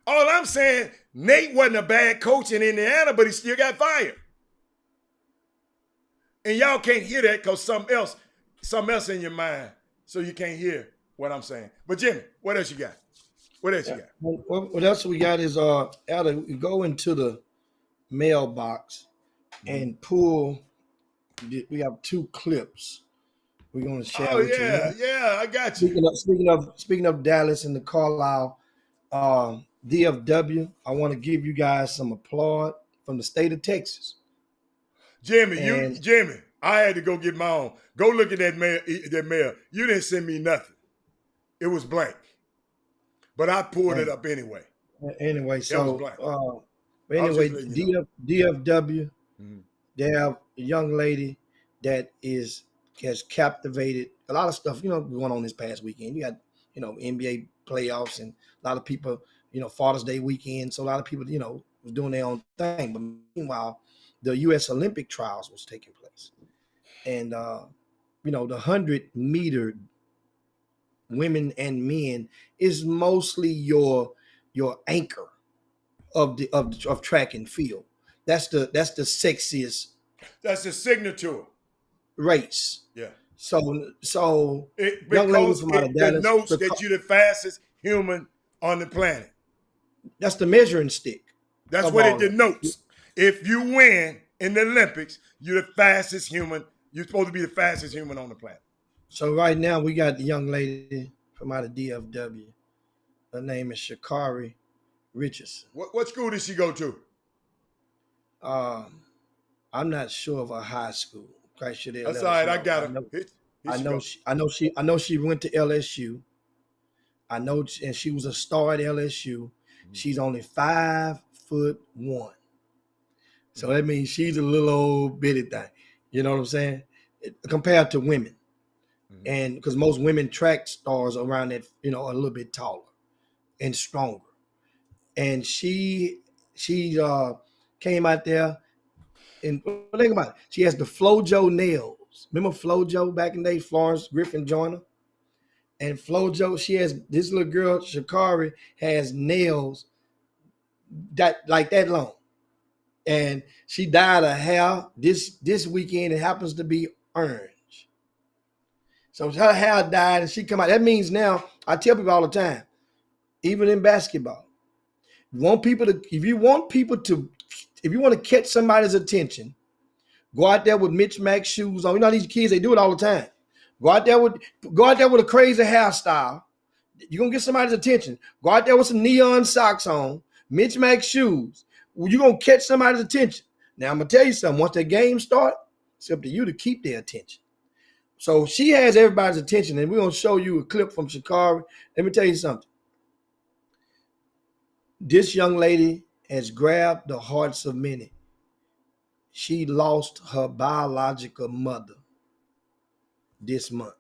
All I'm saying, Nate wasn't a bad coach in Indiana, but he still got fired. And y'all can't hear that because something else in your mind, so you can't hear what I'm saying. But Jimmy, what else you got? What else we got is go into the mailbox and pull. We have two clips we're going to share with you. Yeah, I got you. Speaking of Dallas and the Carlisle DFW, I want to give you guys some applaud from the state of Texas. Jimmy, I had to go get my own. Go look at that mail. You didn't send me nothing. It was blank. But I pulled it up anyway. Anyway, so DFW, mm-hmm. they have a young lady that has captivated a lot of stuff, going on this past weekend. You got, NBA playoffs and a lot of people, Father's Day weekend. So a lot of people, was doing their own thing. But meanwhile, the U.S. Olympic trials was taking place. And, the 100-meter women and men is mostly your anchor of track and field. That's the sexiest. That's the signature race. Yeah. So young ladies from out of Dallas, denotes that you're the fastest human on the planet. That's the measuring stick. That's what it denotes. If you win in the Olympics, you're the fastest human. You're supposed to be the fastest human on the planet. So right now we got the young lady from out of DFW. Her name is Sha'Carri Richardson. What school did she go to? I'm not sure of her high school. Quite sure that's all right. I got her. I know she went to LSU. I know, and she was a star at LSU. Mm-hmm. She's only 5'1". So that means she's a little old bitty thing. You know what I'm saying? Compared to women. Mm-hmm. And because most women track stars around that, a little bit taller and stronger. And she came out there and think about it. She has the FloJo nails. Remember FloJo back in the day? Florence Griffin Joyner. And FloJo, she has this little girl, Sha'Carri, has nails like that long. And she dyed her hair this weekend. It happens to be orange. So her hair dyed and she come out. That means now, I tell people all the time, even in basketball, if you want to catch somebody's attention, go out there with Mitch Mac shoes on. You know these kids, they do it all the time. Go out there with a crazy hairstyle. You're gonna get somebody's attention. Go out there with some neon socks on, Mitch Mac shoes. You're gonna catch somebody's attention. Now I'm gonna tell you something. Once the game starts, it's up to you to keep their attention. So she has everybody's attention, and we're gonna show you a clip from Sha'Carri. Let me tell you something. This young lady has grabbed the hearts of many. She lost her biological mother this month,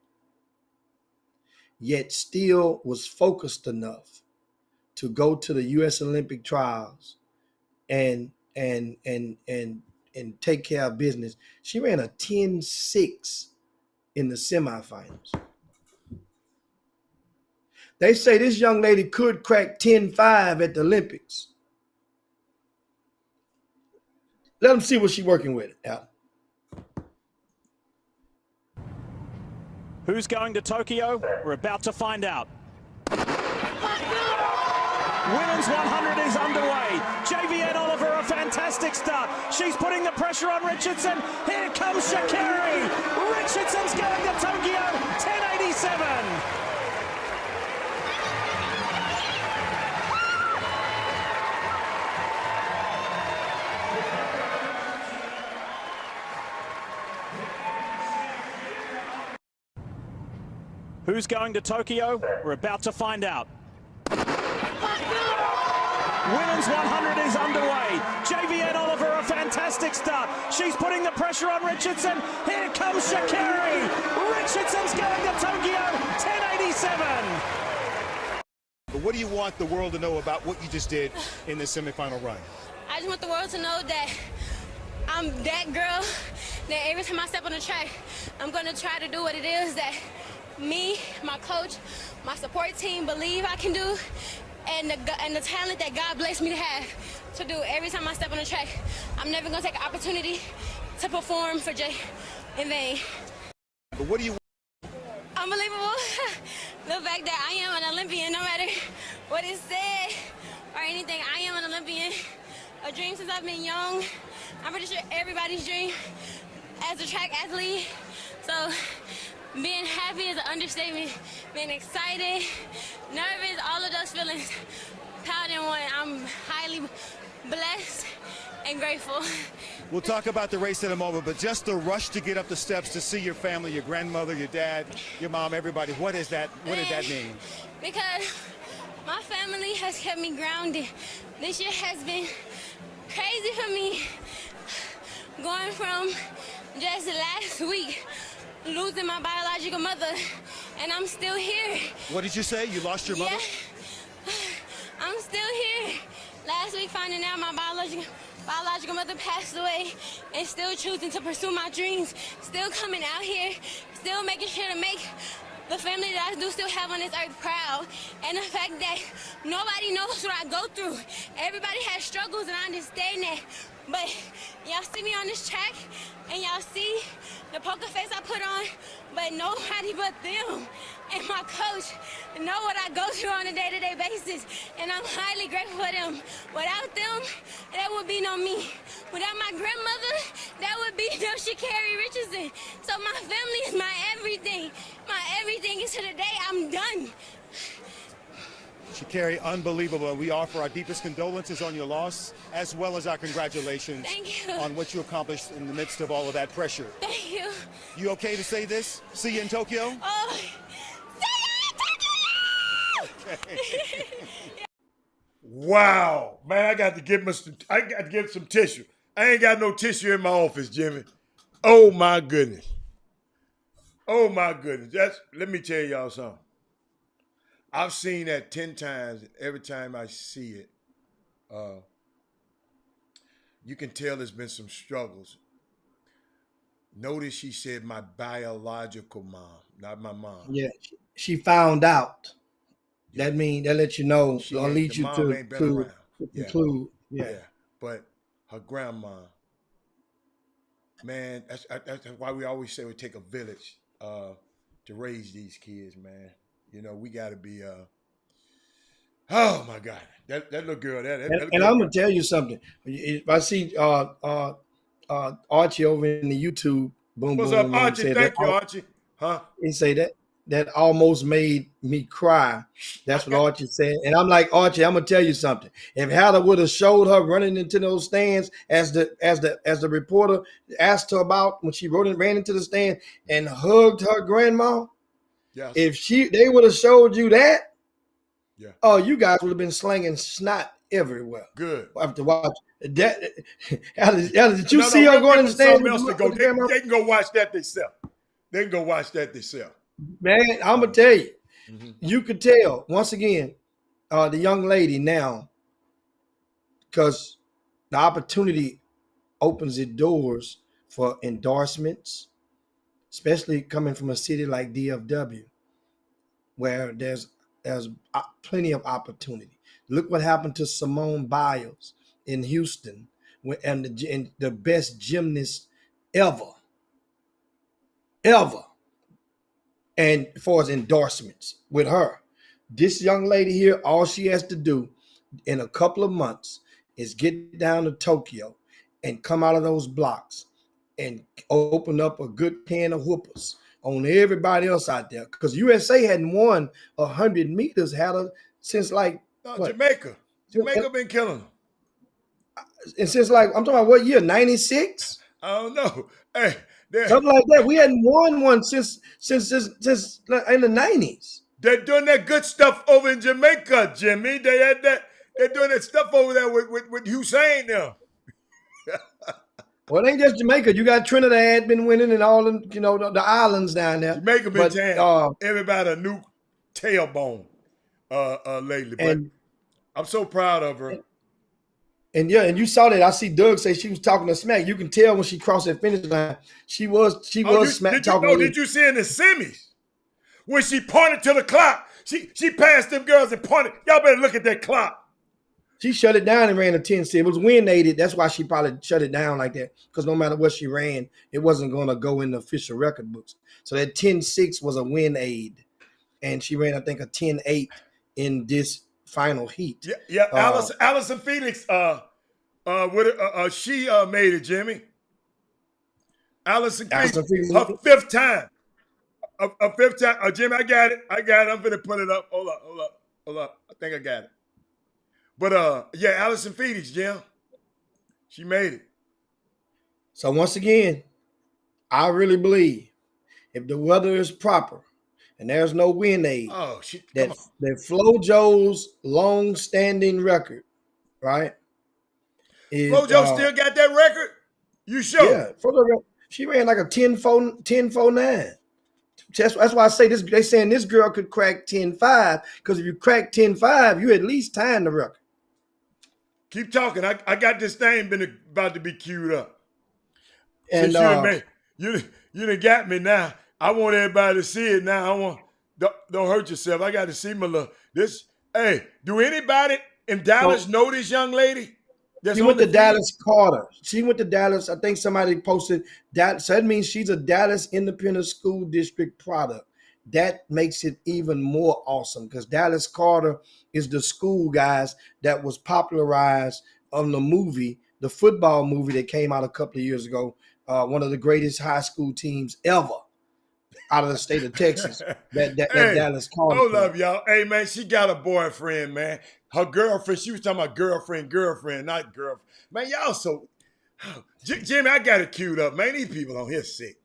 yet still was focused enough to go to the U.S. Olympic trials and take care of business. She ran a 10.6 in the semifinals. They say this young lady could crack 10.5 at the Olympics. Let them see what she's working with, Al. Who's going to Tokyo? We're about to find out. Women's 100 is underway. Javianne Oliver, a fantastic start. She's putting the pressure on Richardson. Here comes Sha'Carri. Richardson's going to Tokyo, 10.87. Who's going to Tokyo? We're about to find out. Women's 100 is underway. Javianne Oliver, a fantastic start. She's putting the pressure on Richardson. Here comes Sha'Carri. Richardson's going to Tokyo, 10.87. But what do you want the world to know about what you just did in the semifinal run? I just want the world to know that I'm that girl that every time I step on the track, I'm going to try to do what it is that me, my coach, my support team believe I can do, and the talent that God blessed me to have to do every time I step on the track. I'm never going to take an opportunity to perform for Jay in vain. But what do you want? Unbelievable. The fact that I am an Olympian, no matter what is said or anything, I am an Olympian. A dream since I've been young. I'm pretty sure everybody's dream as a track athlete. So being happy is an understatement. Being excited, nervous, all of those feelings piled in one. I'm highly blessed and grateful. We'll talk about the race in a moment, but just the rush to get up the steps to see your family, your grandmother, your dad, your mom, everybody. What is that? What did that mean? Because my family has kept me grounded. This year has been crazy for me. Going from just last week, losing my biological mother, and I'm still here. What did you say? You lost your mother? Yeah. I'm still here. Last week, finding out my biological mother passed away, and still choosing to pursue my dreams, still coming out here, still making sure to make the family that I do still have on this earth proud, and the fact that nobody knows what I go through. Everybody has struggles, and I understand that, But y'all see me on this track, and y'all see the poker face I put on, but nobody but them and my coach know what I go through on a day-to-day basis, and I'm highly grateful for them. Without them, there would be no me. Without my grandmother, there would be no Sha'Carri Richardson. So my family is my everything. My everything is to the day I'm done. Sha'Carri, unbelievable. We offer our deepest condolences on your loss, as well as our congratulations on what you accomplished in the midst of all of that pressure. Thank you. You okay to say this? See you in Tokyo? Oh, see you in Tokyo! Okay. Wow, man! I got to get some tissue. I ain't got no tissue in my office, Jimmy. Oh my goodness. Oh my goodness. Let me tell y'all something. I've seen that 10 times. Every time I see it, you can tell there's been some struggles. Notice she said my biological mom, not my mom. Yeah, she found out. That means that let you know, or lead you to conclude. Yeah. But her grandma, man, that's why we always say we take a village to raise these kids, man. You know, we got to be, oh my God, that little girl. And I'm going to tell you something. If I see Archie over in the YouTube, boom, what's boom. Up, Archie? Thank you, Archie. Huh? He say that almost made me cry. That's what Archie said. And I'm like, Archie, I'm going to tell you something. If Hatter would have showed her running into those stands as the reporter asked her about when she ran into the stand and hugged her grandma, yes. If they would have showed you that, yeah. Oh, you guys would have been slinging snot everywhere. Good. I have to watch that. Did you see her going in the stand? They can go watch that themselves. They can go watch that themselves. Man, I'm gonna tell you, you could tell once again, the young lady now, because the opportunity opens the doors for endorsements, especially coming from a city like DFW, where there's plenty of opportunity. Look what happened to Simone Biles in Houston, and the best gymnast ever. And as far as endorsements with her, this young lady here, all she has to do in a couple of months is get down to Tokyo and come out of those blocks and open up a good can of whoopers on everybody else out there. Because USA hadn't won 100 meters since like Jamaica. Jamaica been killing them. And since like, I'm talking about what year? 96? I don't know. Hey. Something like that. We hadn't won one since in the 90s. They're doing that good stuff over in Jamaica, Jimmy. They're doing that stuff over there with Hussein now. Well, it ain't just Jamaica. You got Trinidad been winning and all them, the islands down there. Jamaica been tearing everybody a new tailbone lately. But I'm so proud of her. And you saw that. I see Doug say she was talking to smack. You can tell when she crossed that finish line. She was smack talking. Did you see in the semis when she pointed to the clock? She passed them girls and pointed. Y'all better look at that clock. She shut it down and ran a 10-6. It was wind aided. That's why she probably shut it down like that. Because no matter what she ran, it wasn't going to go in the official record books. So that 10-6 was a wind aid, and she ran, I think, a 10-8 in this final heat. Yeah. Allison Felix, she made it, Jimmy. Allison Felix, her fifth time. Jimmy, I got it. I'm gonna put it up. Hold up. I think I got it. But Allison Felix, Jim, she made it. So once again, I really believe if the weather is proper and there's no wind aid, that FloJo's long-standing record, right? FloJo still got that record? You sure? Yeah, FloJo, she ran like a 10.49. That's why I say this. They saying this girl could crack 10.5 because if you crack 10.5, you at least tying the record. Keep talking. I got this thing about to be queued up. And you done got me now. I want everybody to see it now. Don't hurt yourself. I got to see my love. Hey, do anybody in Dallas know this young lady? She went to Dallas Carter. She went to Dallas. I think somebody posted that. So that means she's a Dallas Independent School District product. That makes it even more awesome because Dallas Carter is the school, guys, that was popularized on the movie, the football movie that came out a couple of years ago. One of the greatest high school teams ever out of the state of Texas. That Dallas Carter. Hold up, y'all. Hey, man, she got a boyfriend, man. Her girlfriend, she was talking about girlfriend, not girlfriend. Man, y'all so... Jimmy, I got it queued up, man. These people on here sick.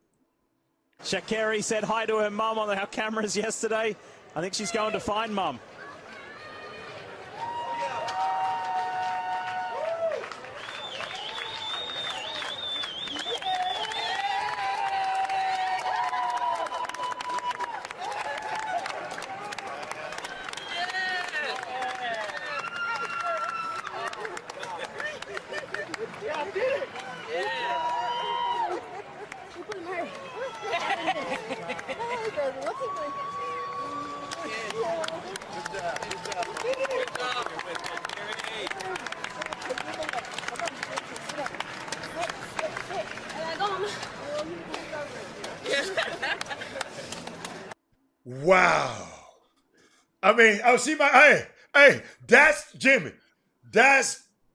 Sha'Carri said hi to her mum on our cameras yesterday. I think she's going to find mum. Wow. I mean, hey, that's Jimmy.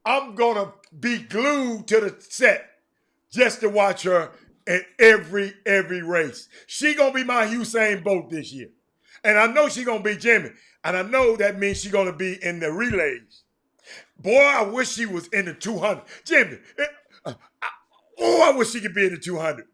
I'm going to be glued to the set just to watch her in every race. She going to be my Usain Bolt this year. And I know she going to be Jimmy. And I know that means she going to be in the relays. Boy, I wish she was in the 200. Jimmy, I wish she could be in the 200.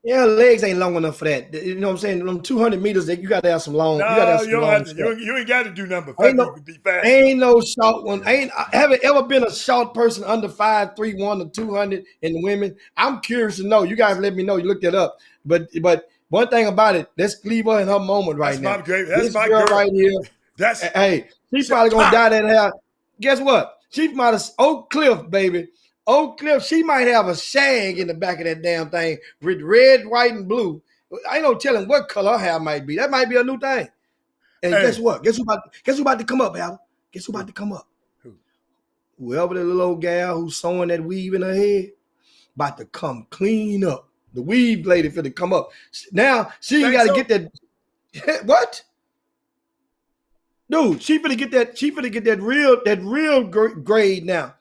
Yeah, legs ain't long enough for that. You know what I'm saying? Them 200 meters, you got to have some long. No, you ain't got to do number 50 to be fast. Ain't no short one. Haven't ever been a short person under 5'3", 200 in the women. I'm curious to know. You guys let me know. You looked it up. But one thing about it, let's leave her in her moment right now. That's my girl right here. Hey, she's probably gonna dye that hair. Guess what? She might have Oak Cliff, baby. Oak Cliff, she might have a shag in the back of that damn thing with red, white, and blue. I ain't no telling what color her hair might be. That might be a new thing. And guess what? Guess who about to come up, Al? Guess who about to come up? Who? Whoever the little old gal who's sewing that weave in her head, about to come clean up. The weave lady finna come up. Now she ain't got to get that. What? Dude, she finna get that real grade now.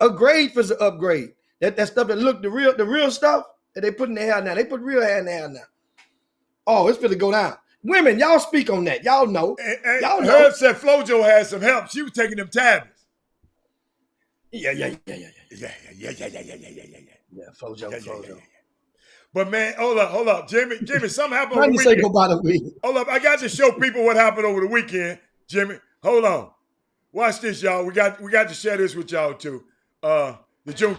A grade for the upgrade. That stuff that look the real stuff that they put in their hair now. They put real hair in their hair now. Oh, it's finna go down. Women, y'all speak on that. Y'all know. Y'all know. Herb said Flojo had some help. She was taking them tablets. Yeah. Yeah, Flojo. But man, hold up. Jimmy, something happened over the weekend. About a week. Hold up, I got to show people what happened over the weekend. Jimmy, hold on. Watch this, y'all. We got to share this with y'all too. The June.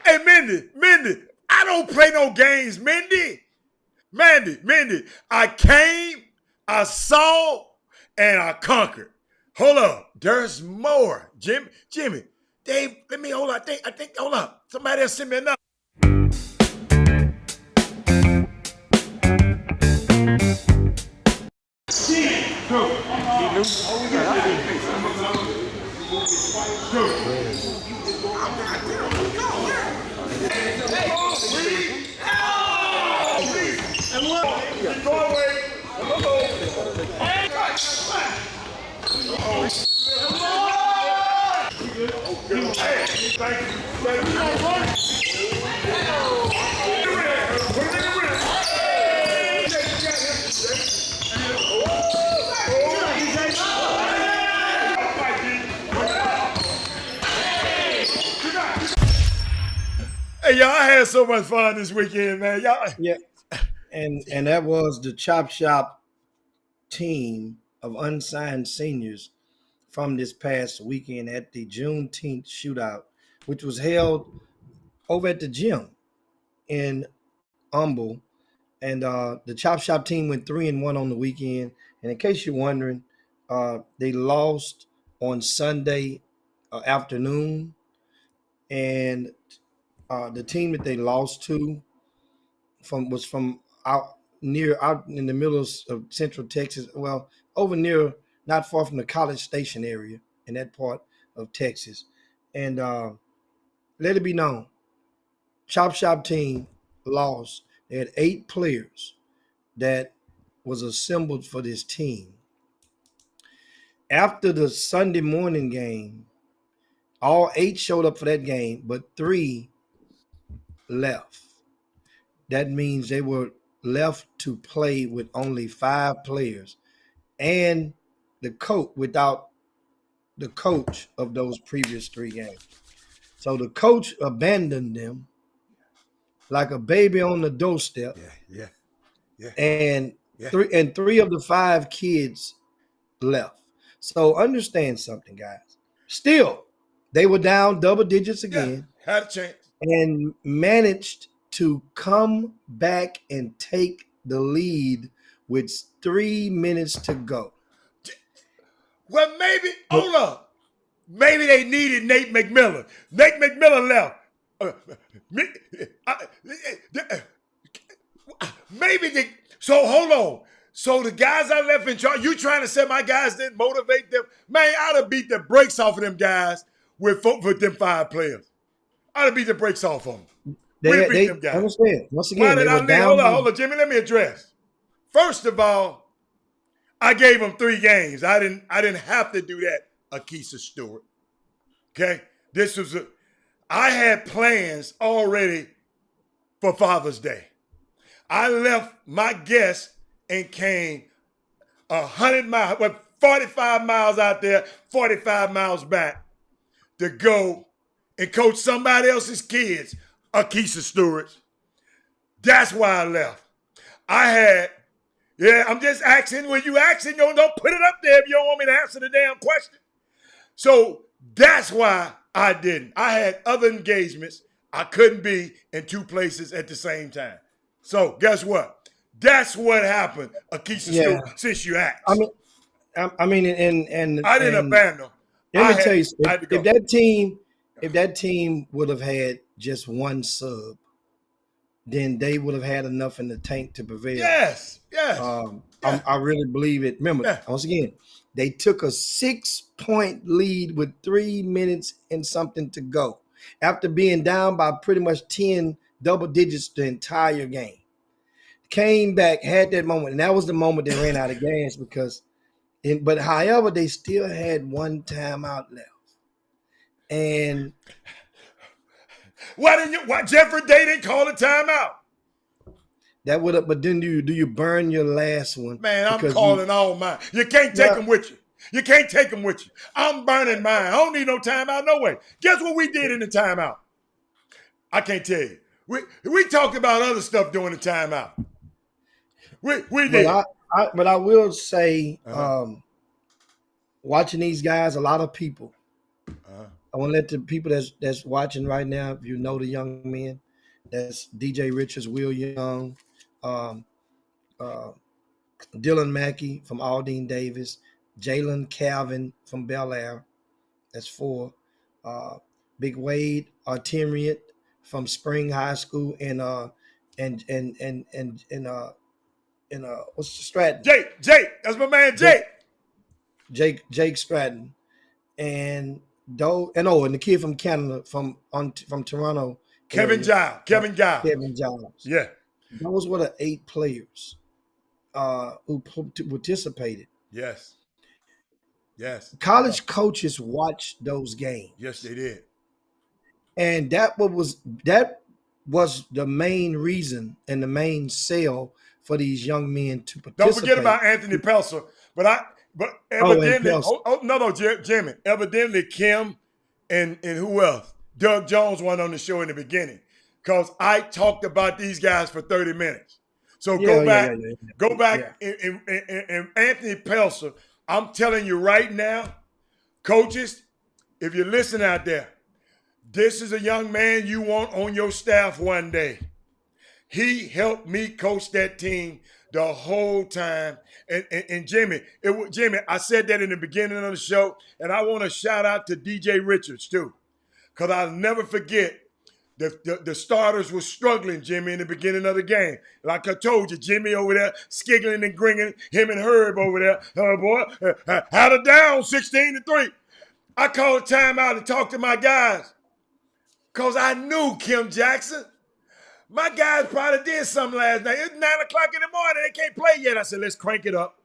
Hey, Mindy, I don't play no games, Mindy. Mindy, I came, I saw, and I conquered. Hold up, there's more. Jimmy, Dave, let me hold up. I think, hold up. Somebody else sent me a number. Thank you. Hey, y'all, I had so much fun this weekend, man. Y'all. Yeah. And that was the Chop Shop team of unsigned seniors from this past weekend at the Juneteenth shootout, which was held over at the gym in Humble. And the Chop Shop team went 3-1 on the weekend. And in case you're wondering, they lost on Sunday afternoon. And the team that they lost to was from out in the middle of Central Texas. Well, over near, not far from the College Station area in that part of Texas. And let it be known, Chop Shop team lost. They had 8 players that was assembled for this team. After the Sunday morning game, all 8 showed up for that game, but 3 left. That means they were left to play with only 5 players and the coach without the coach of those previous 3 games. So the coach abandoned them like a baby on the doorstep. Yeah. And 3 of the 5 kids left. So understand something, guys. Still, they were down double digits again. Yeah, had a chance. And managed to come back and take the lead with 3 minutes to go. Well, maybe, hold up. Maybe they needed Nate McMillan. Nate McMillan left. So hold on. So the guys I left in charge, you trying to say my guys didn't motivate them? Man, I'd have beat the brakes off of them guys with them 5 players. I'd have beat the brakes off of them. They understand. Once again, they were down. Hold on, Jimmy. Let me address. First of all, I gave them 3 games. I didn't have to do that, Akisa Stewart. Okay? I had plans already for Father's Day. I left my guest and came 100 miles, 45 miles out there, 45 miles back to go and coach somebody else's kids, Akisa Stewart. That's why I left. I'm just asking. When you asking, don't put it up there if you don't want me to answer the damn question. So that's why I didn't. I had other engagements. I couldn't be in 2 places at the same time. So guess what? That's what happened, Akisa Stewart, since you asked. I mean, I didn't abandon them. Let me tell you, if that team would have had just 1 sub, then they would have had enough in the tank to prevail. Yes. I really believe it. Remember, once again, they took a 6-point lead with 3 minutes and something to go after being down by pretty much 10 double digits the entire game. Came back, had that moment, and that was the moment they ran out of gas but however, they still had 1 timeout left. And why Jeffrey Day didn't call a timeout? That would have, but then do you burn your last one? Man, I'm calling all mine. You can't take them with you. You can't take them with you. I'm burning mine. I don't need no timeout, no way. Guess what we did in the timeout? I can't tell you. We talked about other stuff during the timeout. We did. But I will say, watching these guys, a lot of people. I want to let the people that's watching right now, if you know the young men, that's DJ Richards, Will Young, Dylan Mackey from Aldine Davis, Jalen Calvin from Bel Air, that's 4, Big Wade Artemian from Spring High School, and what's the Stratton? Jake, that's my man, Jake. Jake Stratton, and the kid from Canada, from Toronto, Kevin Giles. Yeah, those were the 8 players who participated. Yes. College coaches watched those games. Yes, they did. And that was the main reason and the main sell for these young men to participate. Don't forget about Anthony Pelser. But evidently, Jimmy. Evidently, Kim and who else? Doug Jones went on the show in the beginning. because I talked about these guys for 30 minutes. So Yeah, go back, go yeah. back, and Anthony Pelcer. I'm telling you right now, coaches, if you're listening out there, this is a young man you want on your staff one day. He helped me coach that team the whole time. And Jimmy, Jimmy, I said that in the beginning of the show, and I want to shout out to DJ Richards too, because I'll never forget the starters were struggling, Jimmy, in the beginning of the game. Like I told you, Jimmy over there skiggling and gringing, him and Herb over there. Oh boy, had it down 16-3. I called a timeout to talk to my guys because I knew Kim Jackson. My guys probably did something last night. It's 9 o'clock in the morning. They can't play yet. I said, let's crank it up.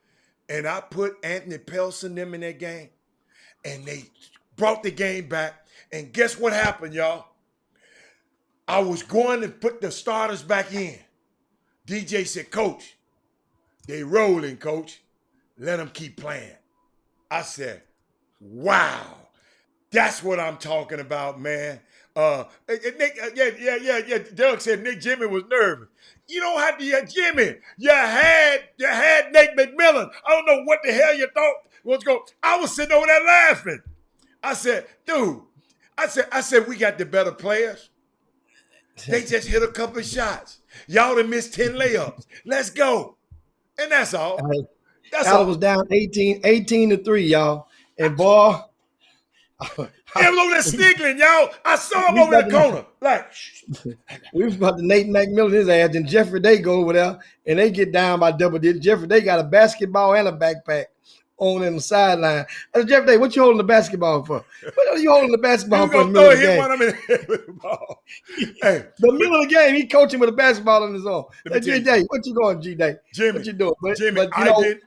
And I put Anthony Pelcer and them in that game. And they brought the game back. And guess what happened, y'all? I was going to put the starters back in. DJ said, Coach, they rolling, Coach. Let them keep playing. I said, wow. That's what I'm talking about, man. Nick, yeah. Doug said Nick Jimmy was nervous. You don't have to, Jimmy. You had Nate McMillan. I don't know what the hell you thought was going. I was sitting over there laughing. I said, dude. I said we got the better players. They just hit a couple of shots. Y'all done missed 10 layups. Let's go. And that's all. That's all. Allen was down 18-3, y'all. And boy. He was over there sniggling, y'all. I saw him over the corner. Like, we was about to Nate McMillan his ass. Then Jeffrey Day go over there and they get down by double digits. Jeffrey Day got a basketball and a backpack on in the sideline. I said, Jeffrey Day, what you holding the basketball for? What are you holding the basketball for? Throw a hit one of them in the head with the ball. Hey, the middle of the game, he coaching with a basketball in his own. Hey, G-Day, what you going, G-Day? Jimmy, what you doing? Jimmy,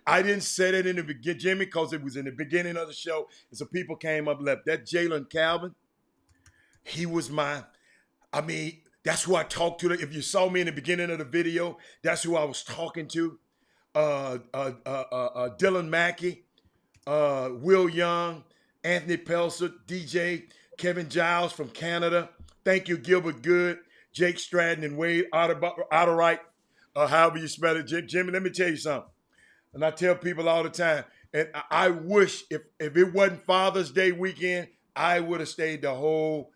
I didn't say that in the beginning, Jimmy, because it was in the beginning of the show. And some people came up left. That Jalen Calvin, he was that's who I talked to. If you saw me in the beginning of the video, that's who I was talking to. Dylan Mackey, Will Young, Anthony Pelcer, DJ, Kevin Giles from Canada. Thank you, Gilbert Good, Jake Stratton, and Wade Otterwright, however you spell it. Jimmy, let me tell you something. And I tell people all the time, and I wish if it wasn't Father's Day weekend, I would have stayed the whole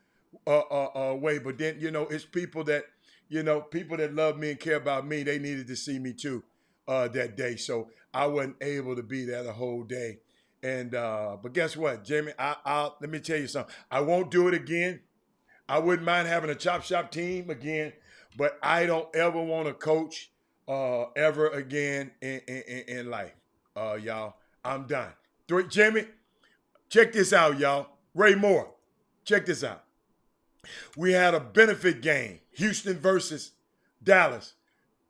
way. But then, it's people that love me and care about me. They needed to see me too that day. So I wasn't able to be there the whole day. And but guess what, Jimmy? Let me tell you something. I won't do it again. I wouldn't mind having a Chop Shop team again, but I don't ever want to coach ever again in life, y'all. I'm done. Jimmy, check this out, y'all. Ray Moore, check this out. We had a benefit game, Houston versus Dallas,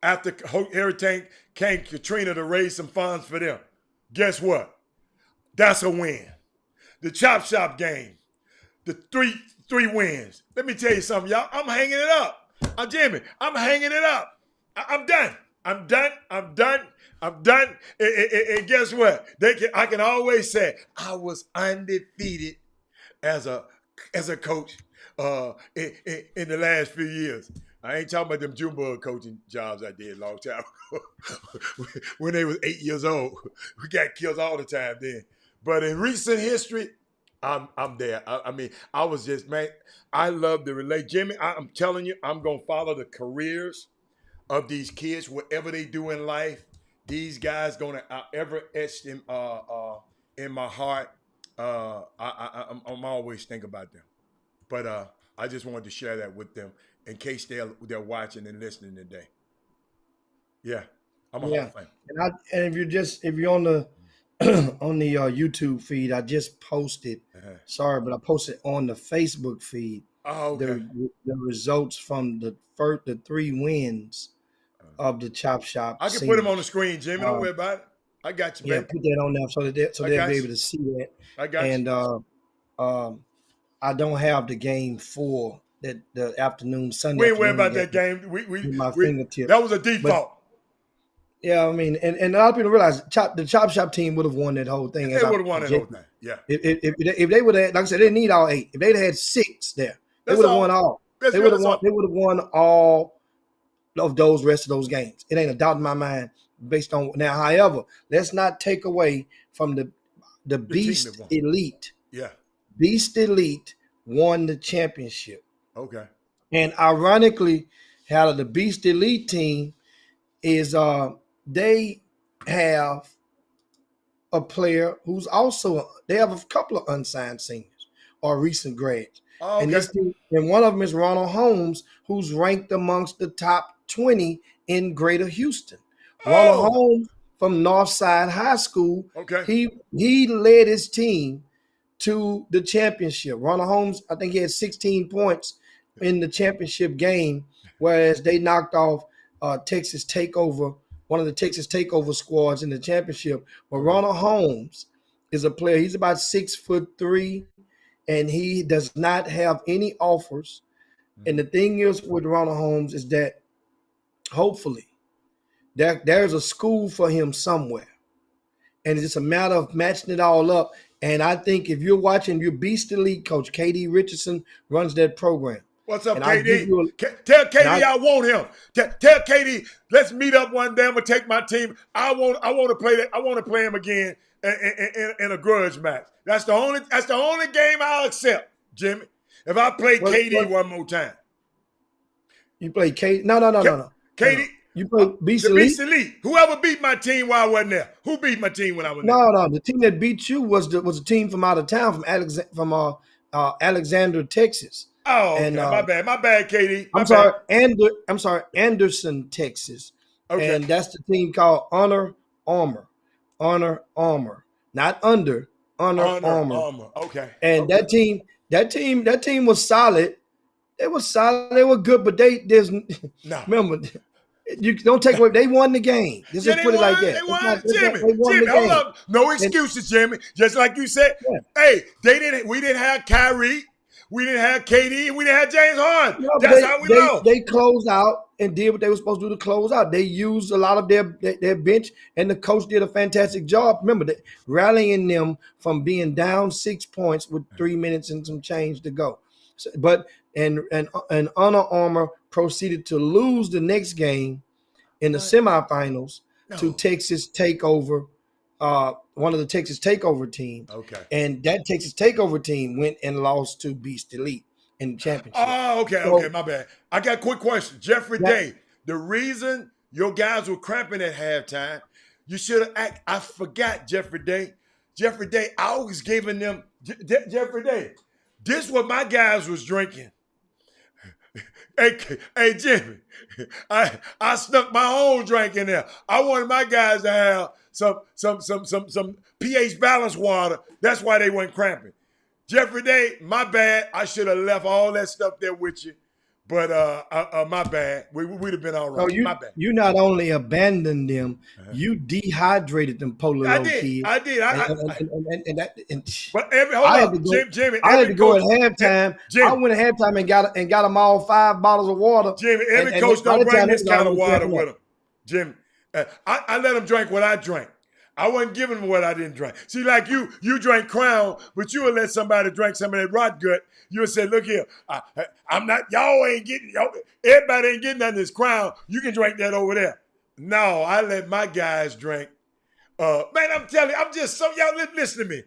after Hurricane Katrina to raise some funds for them. Guess what? That's a win. The Chop Shop game, the three wins. Let me tell you something, y'all. I'm hanging it up. I'm Jimmy. I'm hanging it up. I'm done. I'm done. And guess what? I can always say I was undefeated as a coach in the last few years. I ain't talking about them Junebug coaching jobs I did a long time ago when they was 8 years old. We got kills all the time then. But in recent history, I'm there. I was just, man, I love the relate. Jimmy, I'm telling you, I'm going to follow the careers of these kids, whatever they do in life. These guys going to ever etch them in my heart. I'm always think about them. But I just wanted to share that with them in case they're watching and listening today. Yeah, I'm a Hall of Fame. And if you're on the on the YouTube feed, I just posted. Sorry, but I posted on the Facebook feed. Oh, okay. The results from the 3 wins of the Chop Shop. I can put them on the screen, Jimmy. Don't worry about it. I got you, baby. Yeah, put that on there so they'll be able to see that. I got you. And I don't have the game for the afternoon Sunday. We ain't worried about that game. My fingertip. That was a default. Yeah, I mean, and a lot of people realize the Chop Shop team would have won that whole thing. They would have won that whole thing. Yeah. If they would have, like I said, they didn't need all 8. If they'd had 6 there, they would have won all. They would have won. They would have won all of those rest of those games. It ain't a doubt in my mind based on now. However, let's not take away from the Beast Elite. Yeah. Beast Elite won the championship. Okay. And ironically, how the Beast Elite team is they have a player who's also they have a couple of unsigned seniors or recent grads. Oh, okay. And this team, and one of them is Ronald Holmes, who's ranked amongst the top 20 in Greater Houston. Ronald Holmes from Northside High School. Okay. He led his team to the championship. Ronald Holmes, I think he had 16 points in the championship game, whereas they knocked off Texas Takeover, one of the Texas Takeover squads in the championship. But Ronald Holmes is a player. He's about 6'3", and he does not have any offers. And the thing is with Ronald Holmes is that hopefully there's a school for him somewhere. And it's just a matter of matching it all up. And I think if you're watching, your Beast Elite coach, KD Richardson, runs that program. What's up, and KD? Tell KD I want him. Tell KD, let's meet up one day. I'm gonna take my team. I want to play that. I want to play him again in a grudge match. That's the only game I'll accept, Jimmy. If I play KD one more time. You play KD? No. KD. You play Beast the Elite? Beast Elite. Whoever beat my team while I wasn't there. Who beat my team when I was there? No. The team that beat you was a team from out of town, from Alexander, Texas. Oh, okay. My bad, KD. I'm sorry, Anderson, Texas. Okay. And that's the team called Honor Armor. Honor Armor. Not Honor Armor. Okay. And that team was solid. They were solid. They were good, but remember, you don't take away. They won the game. Just put it like that. They won, Jimmy, hold up. No excuses, Jimmy. Just like you said. Yeah. Hey, we didn't have Kyrie. We didn't have KD, and we didn't have James Harden. That's how we know. They closed out and did what they were supposed to do to close out. They used a lot of their bench, and the coach did a fantastic job. Remember, rallying them from being down 6 points with 3 minutes and some change to go. And Honor Armor proceeded to lose the next game in the semifinals to Texas Takeover, one of the Texas Takeover teams. Okay. And that Texas Takeover team went and lost to Beast Elite in the championship. Oh, okay, So, okay, my bad. I got a quick question. Jeffrey Day, the reason your guys were cramping at halftime, you should have acted. I forgot Jeffrey Day. Jeffrey Day, I was giving them, Jeffrey Day, this is what my guys was drinking. Hey, Jimmy, I snuck my own drink in there. I wanted my guys to have some pH balanced water. That's why they weren't cramping. Jeffrey Day, my bad. I should have left all that stuff there with you. But my bad. We'd have been all right. So my bad. You not only abandoned them, you dehydrated them Polo kids. I did. But Jimmy. I had to go at halftime. I went at halftime and got them all 5 bottles of water. Jimmy, every coach don't bring this kind of water with them. Jimmy, I let them drink what I drank. I wasn't giving them what I didn't drink. See, like you drank Crown, but you would let somebody drink some of that rot gut. You would say, look here, everybody ain't getting none of this Crown. You can drink that over there. No, I let my guys drink. Man, I'm telling you, y'all listen to me.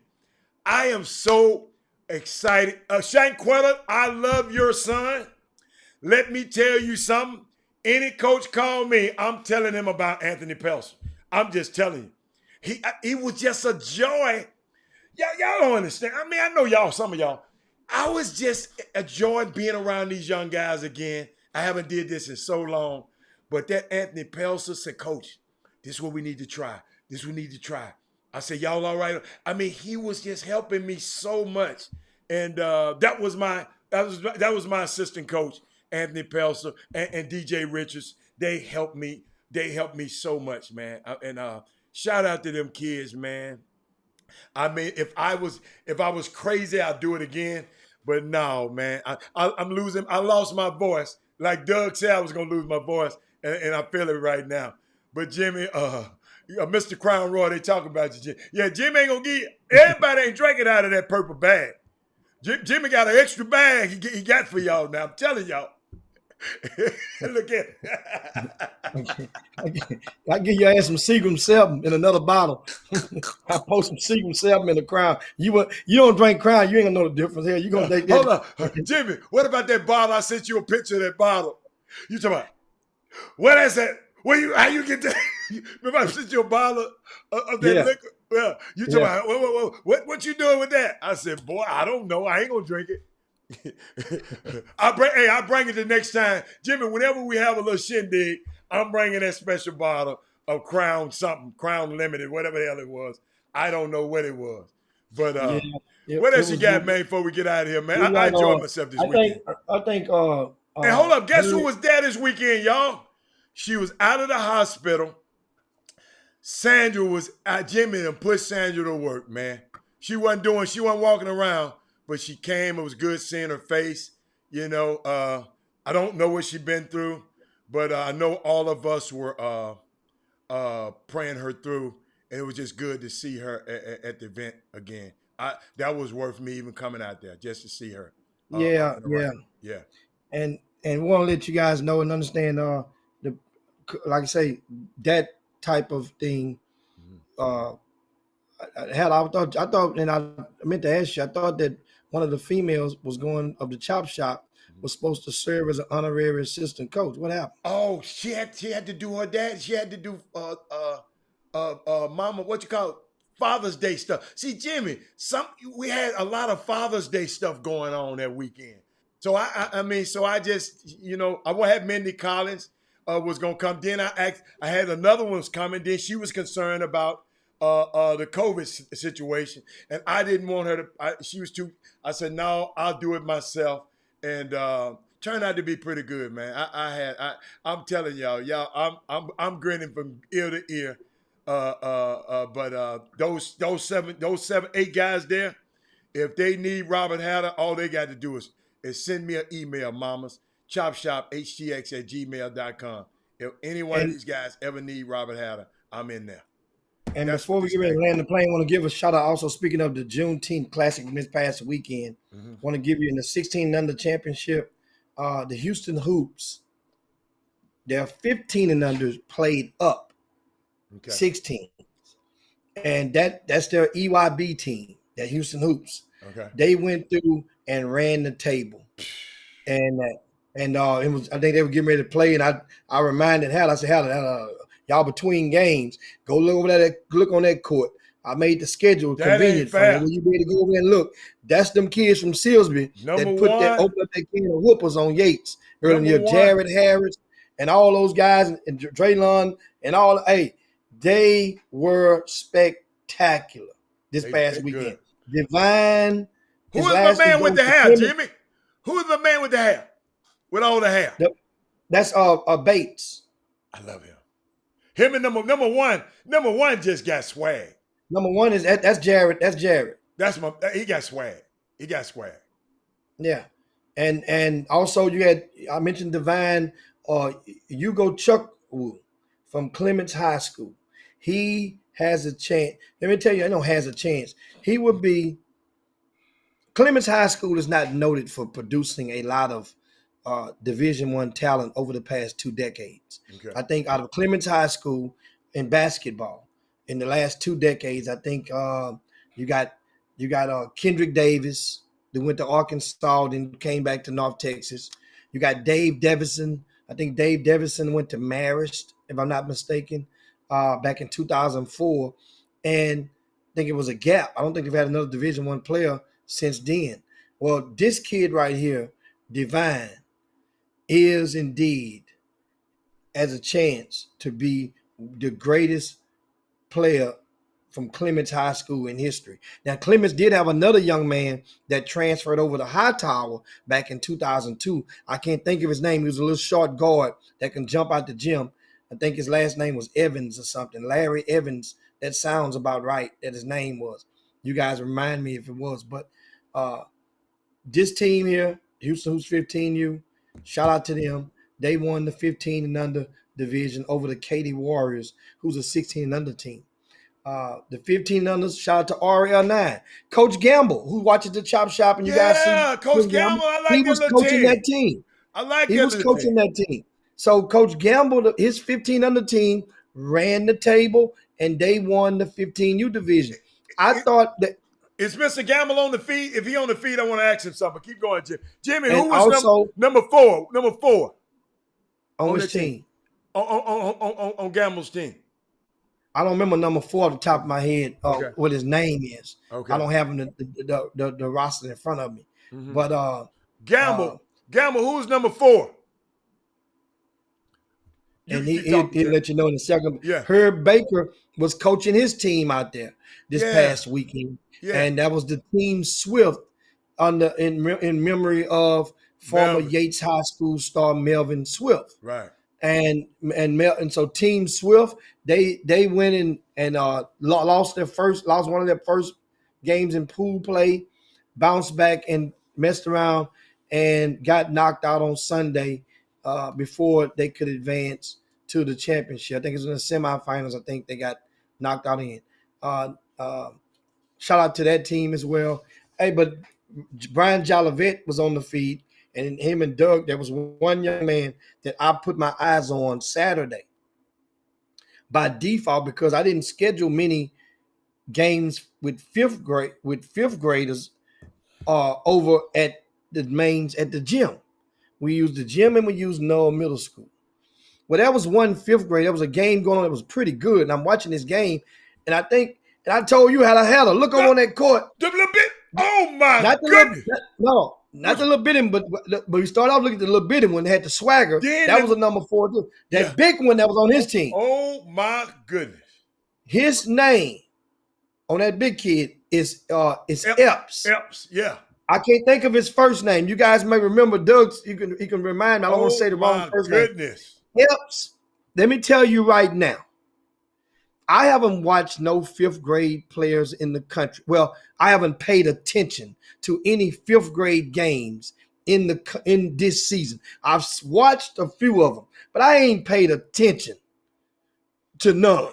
I am so excited. Shanquella, I love your son. Let me tell you something. Any coach call me, I'm telling him about Anthony Pelson. I'm just telling you. He was just a joy. Y'all don't understand. I mean, I know some of y'all. I was just a joy being around these young guys again. I haven't did this in so long. But that Anthony Pelson said, Coach, this is what we need to try. This is what we need to try. I said, y'all all right? I mean, he was just helping me so much. And that was my assistant coach, Anthony Pelson, and DJ Richards. They helped me. They helped me so much, man. And shout out to them kids, man. I mean, if I was crazy, I'd do it again. But no, man, I'm losing. I lost my voice. Like Doug said, I was gonna lose my voice, and I feel it right now. But Jimmy, Mr. Crown Roy, they talking about you, Jimmy. Yeah, Jimmy ain't gonna get. Everybody ain't drinking out of that purple bag. Jimmy got an extra bag he got for y'all now. I'm telling y'all. Look at it. I give your ass some Seagram 7 in another bottle. I post some Seagram 7 in the Crown. You don't drink Crown, you ain't gonna know the difference here. You gonna take that. Hold on, Jimmy. What about that bottle? I sent you a picture of that bottle. You talking about what is that? How you get that? Remember I sent you a bottle of that liquor? Yeah. You talking about what you doing with that? I said, boy, I don't know. I ain't gonna drink it. I'll bring it the next time. Jimmy, whenever we have a little shindig, I'm bringing that special bottle of Crown something, Crown Limited, whatever the hell it was. I don't know what it was. But what else you got, man, before we get out of here, man? I enjoyed myself this weekend. I think and hold up, guess who was there this weekend, y'all? She was out of the hospital. Sandra was Jimmy and pushed Sandra to work, man. She wasn't walking around. But she came. It was good seeing her face. You know, I don't know what she's been through, but I know all of us were praying her through, and it was just good to see her at the event again. That was worth me even coming out there just to see her. Yeah. And we want to let you guys know and understand like I say, that type of thing. I thought, and I meant to ask you. I thought that one of the females of the chop shop was supposed to serve as an honorary assistant coach. What happened? Oh, she had to do her dad. She had to do mama, what you call it? Father's Day stuff. See, Jimmy, we had a lot of Father's Day stuff going on that weekend. So I just, I had Mindy Collins was gonna come. Then I had another one was coming. Then she was concerned about the COVID situation, and I didn't want her to. She was too. I said no, I'll do it myself, and turned out to be pretty good, man. I'm telling y'all, I'm grinning from ear to ear. But those 8 guys there, if they need Robert Hatter, all they got to do is send me an email, mamas, chopshophtx@gmail.com. If any one of these guys ever need Robert Hatter, I'm in there. And before we get ready to land the plane, I want to give a shout out. Also, speaking of the Juneteenth Classic from this past weekend, want to give you in the 16 and under championship, the Houston Hoops. Their 15 and unders played up 16, and that's their EYB team, that Houston Hoops. Okay, they went through and ran the table, and it was. I think they were getting ready to play, and I reminded Hal. I said, Hal, y'all between games, go look over there, look on that court. I made the schedule convenient for you. When you be able to go over there and look, that's them kids from Silsby that opened up that can of whoopers on Yates earlier in the year. Jared Harris and all those guys, and Draylon and all. Hey, they were spectacular this past weekend. Good. Divine. Who is my man with the hair, Jimmy? Who is the man with the hair? With all the hair? That's Bates. I love him. Him and number one just got swag. Number one is that's Jared. That's Jared. He got swag. He got swag. Yeah, and also I mentioned Divine Hugo Chukwu from Clements High School. He has a chance. Let me tell you, I know has a chance. He would be. Clements High School is not noted for producing a lot of Division I talent over the past 2 decades. Okay. I think out of Clements High School in basketball in the last 2 decades, I think you got Kendrick Davis that went to Arkansas, then came back to North Texas. You got Dave Devison. I think Dave Devison went to Marist, if I'm not mistaken, back in 2004. And I think it was a gap. I don't think they've had another Division I player since then. Well, this kid right here, Divine, is indeed as a chance to be the greatest player from Clements High School in history. Now, Clements did have another young man that transferred over to Hightower back in 2002. I can't think of his name. He was a little short guard that can jump out the gym. I think his last name was Evans or something. Larry Evans. That sounds about right that his name was. You guys remind me if it was. But this team here, Houston Hoops 15U, shout out to them. They won the 15 and under division over the Katy Warriors, who's a 16 and under team. The 15 under, shout out to RL9. Coach Gamble, who watches the Chop Shop, and you guys see Coach Gamble, I like he that was little coaching team. that team. I like He that was little coaching team. that team. So Coach Gamble, his 15 under team, ran the table, and they won the 15U division. I thought that. Is Mr. Gamble on the feed? If he on the feed, I want to ask him something. Keep going, Jim. Jimmy, who And was also- number four? Number four On his that team. On Gamble's team. I don't remember number 4 off the top of my head Okay. what his name is. Okay. I don't have him the roster in front of me. Mhm. But Gamble, who's number 4? And You he'll talk, Jim. let you know in a second. Yeah. Herb Baker was coaching his team out there this Yeah. past weekend. Yeah. And that was the team Swift in memory of former Melvin. Yates High School star Melvin Swift. Right. And so Team Swift, they went and lost one of their first games in pool play, bounced back and messed around and got knocked out on Sunday before they could advance to the championship. I think it was in the semifinals. I think they got knocked out in. Shout out to that team as well. Hey, but Brian Jolivet was on the feed, and him and Doug, there was one young man that I put my eyes on Saturday by default because I didn't schedule many games with fifth graders over at the gym. We used the gym and we used Noah Middle School. Well, that was one fifth grade. There was a game going on that was pretty good, and I'm watching this game, and I told you how to have a look on that court. The little bit. Oh my Not the goodness. not the little bitty, but we started off looking at the little bitty one that had the swagger. Then that was a number 4 too. That big one that was on his team. Oh my goodness. His name on that big kid is Epps. Epps, yeah. I can't think of his first name. You guys may remember Doug's. He can remind me. I don't want to say the wrong first name. Goodness. Epps. Let me tell you right now. I haven't watched no fifth grade players in the country. Well, I haven't paid attention to any fifth grade games in this season. I've watched a few of them, but I ain't paid attention to none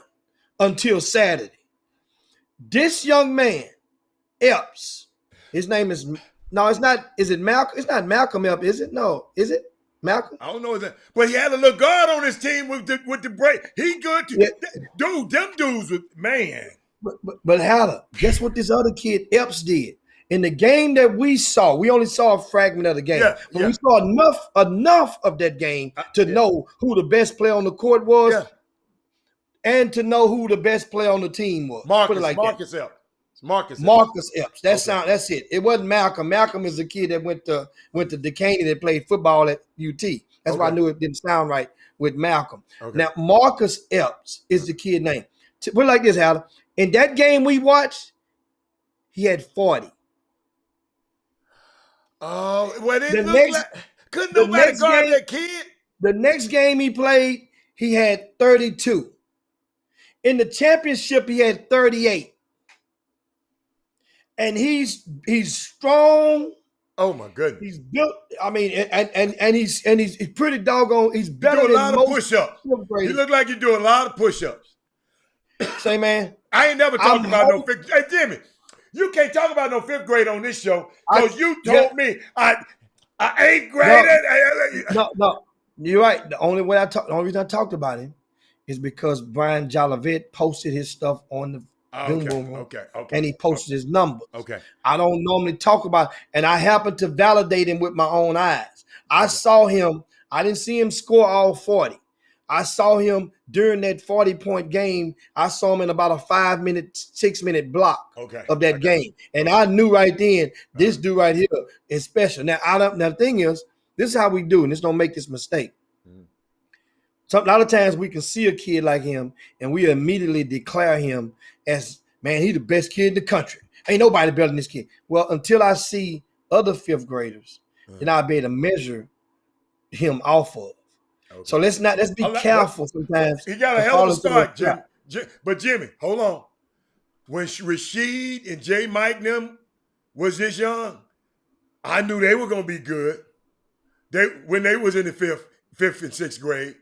until Saturday. This young man, Epps, his name is it's not. Is it Malcolm? It's not Malcolm Epps, is it? No, is it Malcolm? I don't know that, but he had a little guard on his team with the break. He good too. Yeah. Dude, them dudes with man. But Hatter, guess what this other kid Epps did? In the game that we saw, we only saw a fragment of the game. Yeah, but we saw enough of that game to know who the best player on the court was and to know who the best player on the team was. Put it like that. Marcus Epps. Marcus Epps. That's it. It wasn't Malcolm. Malcolm is the kid that went to Decaney that played football at UT. That's why I knew it didn't sound right with Malcolm. Okay. Now, Marcus Epps is the kid name. Put it like this, Hatter. In that game we watched, he had 40. Oh, well, it The looked next- like couldn't the nobody next guard game- that kid. The next game he played, he had 32. In the championship, he had 38. And he's strong. Oh my goodness. He's built. I mean, and he's pretty doggone. He's better doing a than lot of most push-ups. fifth You graders. look like you're doing a lot of push-ups. Say, man, I ain't never talked I'm about no hoping- fifth. Hey, Jimmy, you can't talk about no fifth grade on this show because you told me I eighth grader. No, you're right. The only reason I talked about him is because Brian Jolivet posted his stuff on the Boom Boom Room, Okay. and he posted his numbers. Okay. I don't normally talk about, and I happened to validate him with my own eyes. I saw him. I didn't see him score all 40. I saw him during that 40-point game. I saw him in about a 6-minute block of that game. And I knew right then, this dude right here is special. Now, the thing is, this is how we do, and this don't make this mistake. A lot of times we can see a kid like him, and we immediately declare him as, man, he's the best kid in the country. Ain't nobody better than this kid. Well, until I see other fifth graders, then I'll be able to measure him off of. Okay. So let's be careful sometimes. He got a hell of a start, Jimmy. But Jimmy, hold on. When Rashid and J. Mike them was this young, I knew they were gonna be good. When they was in the fifth and sixth grade,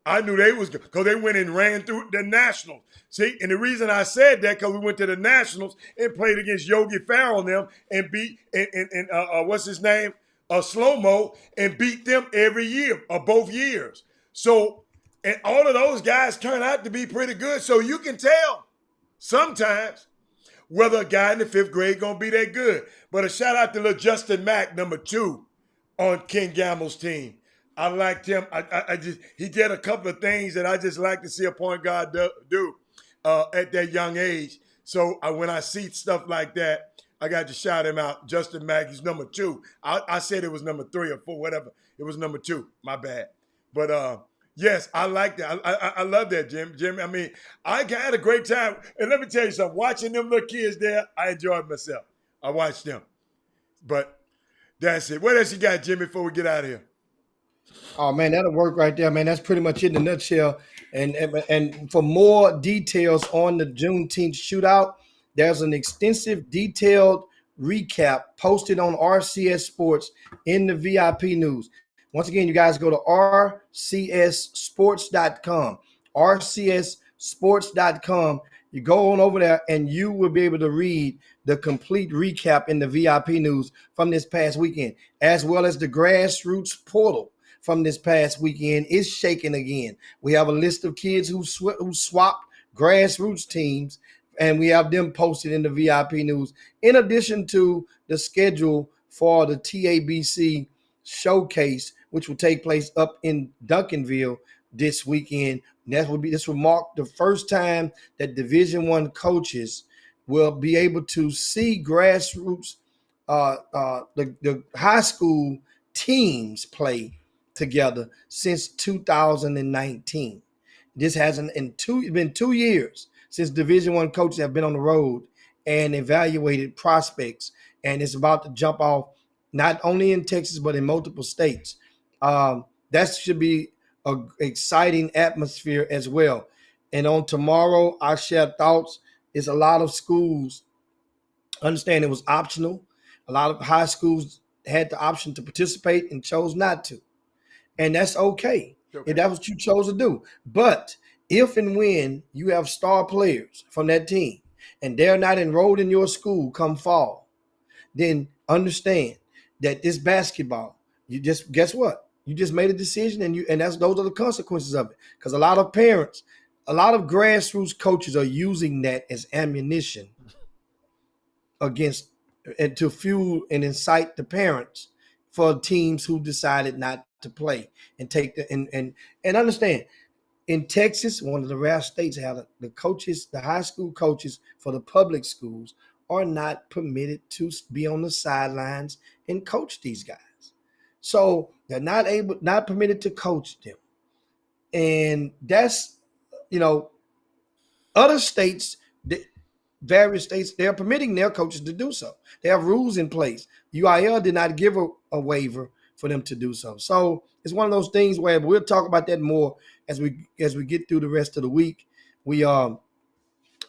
I knew they was because they went and ran through the Nationals. See, and the reason I said that because we went to the Nationals and played against Yogi Ferrell and them and beat and what's his name, Slow-Mo, and beat them every year or both years. So, and all of those guys turn out to be pretty good. So you can tell sometimes whether a guy in the 5th grade gonna be that good. But a shout out to little Justin Mack, number 2 on Ken Gamble's team. I liked him. He did a couple of things that I just like to see a point guard do at that young age. So when I see stuff like that, I got to shout him out. Justin Mack, he's number 2. I said it was number 3 or 4, whatever. It was number 2. My bad. But yes, I like that. I love that, Jim. I mean, I had a great time. And let me tell you something. Watching them little kids there, I enjoyed myself. I watched them. But that's it. What else you got, Jim, before we get out of here? Oh man, that'll work right there, man. That's pretty much it in a nutshell. And for more details on the Juneteenth shootout, there's an extensive, detailed recap posted on RCS Sports in the VIP news. Once again, you guys go to rcssports.com. rcssports.com. You go on over there and you will be able to read the complete recap in the VIP news from this past weekend, as well as the grassroots portal from this past weekend is shaking again. We have a list of kids who swapped grassroots teams, and we have them posted in the VIP news, in addition to the schedule for the TABC showcase, which will take place up in Duncanville this weekend. And this will mark the first time that Division I coaches will be able to see grassroots, the high school teams play together since 2019. This hasn't been 2 years since Division I coaches have been on the road and evaluated prospects, and it's about to jump off not only in Texas but in multiple states. That should be an exciting atmosphere as well. And on tomorrow, I share thoughts. It's a lot of schools understand it was optional. A lot of high schools had the option to participate and chose not to. And that's okay if that's what you chose to do. But if and when you have star players from that team and they're not enrolled in your school come fall, then understand that this basketball, guess what? You just made a decision, and those are the consequences of it. Because a lot of parents, a lot of grassroots coaches are using that as ammunition against and to fuel and incite the parents for teams who decided not to play and take and understand. In Texas, one of the rare states, how the coaches, the high school coaches for the public schools are not permitted to be on the sidelines and coach these guys. So they're not permitted to coach them. And that's, other states, various states, they're permitting their coaches to do so. They have rules in place. UIL did not give a waiver for them to do so. So it's one of those things where we'll talk about that more as we get through the rest of the week. We also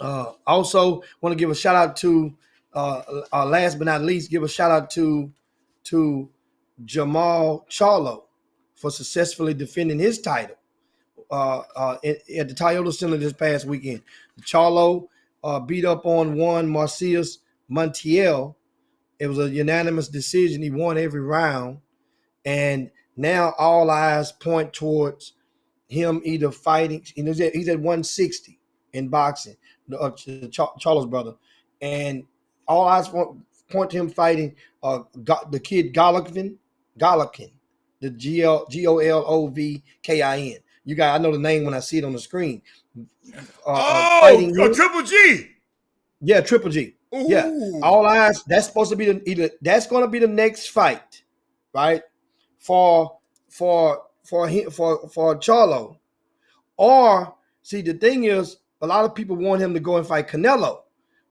want to give a shout out to last but not least, give a shout out to Jamal Charlo for successfully defending his title at the Toyota Center this past weekend. Charlo beat up on one Marcius Montiel. It was a unanimous decision. He won every round. And now all eyes point towards him either fighting. He's at 160 in boxing, Charlo's brother. And all eyes point to him fighting the kid Golovkin, the Golovkin. You guys, I know the name when I see it on the screen. Triple G. Yeah, Triple G. Ooh. Yeah, all eyes. That's supposed to be that's going to be the next fight, right? For Charlo. Or see, the thing is, a lot of people want him to go and fight Canelo,